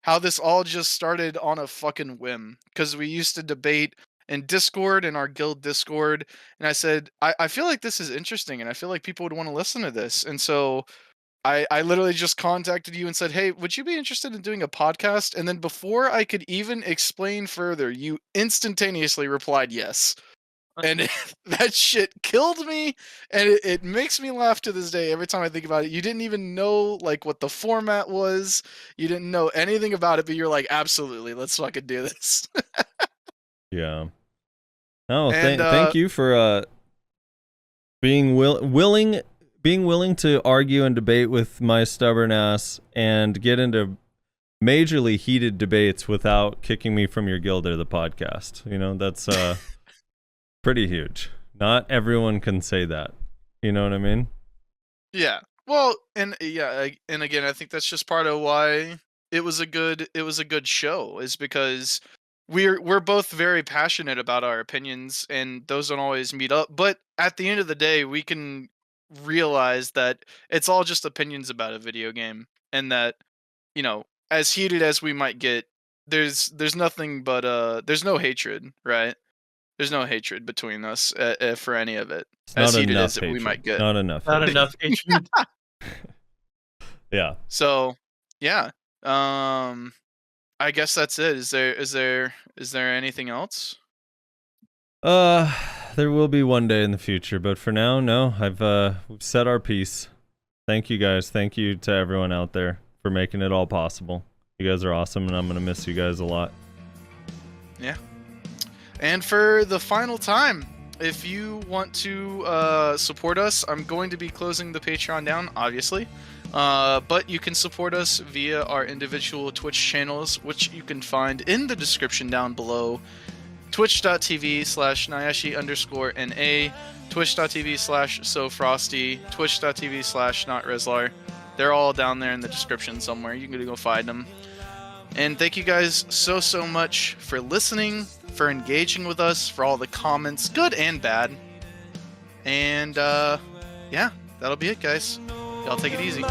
how this all just started on a fucking whim, because we used to debate in Discord, in our guild Discord, and I said, I feel like this is interesting, and I feel like people would want to listen to this, and so I literally just contacted you and said, hey, would you be interested in doing a podcast? And then before I could even explain further, you instantaneously replied yes. And that shit killed me, and it makes me laugh to this day every time I think about it. You didn't even know like what the format was. You didn't know anything about it, but you're like, absolutely, let's fucking do this. Yeah. No, And, thank you for being willing to argue and debate with my stubborn ass and get into majorly heated debates without kicking me from your guild or the podcast. You know, that's pretty huge. Not everyone can say that. You know what I mean? Yeah. Well, and yeah, and again, I think that's just part of why it was a good show, is because we're both very passionate about our opinions, and those don't always meet up. But at the end of the day, we can realize that it's all just opinions about a video game, and that, you know, as heated as we might get, there's nothing but there's no hatred, right? There's no hatred between us for any of it. It's As not heated enough as hatred. we might get. Not enough. Not hatred. enough hatred. Yeah. So, yeah. I guess that's it. Is there anything else? There will be one day in the future, but for now, no. We've said our piece. Thank you guys. Thank you to everyone out there for making it all possible. You guys are awesome, and I'm gonna miss you guys a lot. Yeah. And for the final time, if you want to support us, I'm going to be closing the Patreon down, obviously. But you can support us via our individual Twitch channels, which you can find in the description down below. Twitch.tv/Nyashi_NA, Twitch.tv/SoFrosty, Twitch.tv/NotReslar. They're all down there in the description somewhere. You can go find them. And thank you guys so much for listening, for engaging with us, for all the comments, good and bad. And yeah, that'll be it, guys. Y'all take it easy.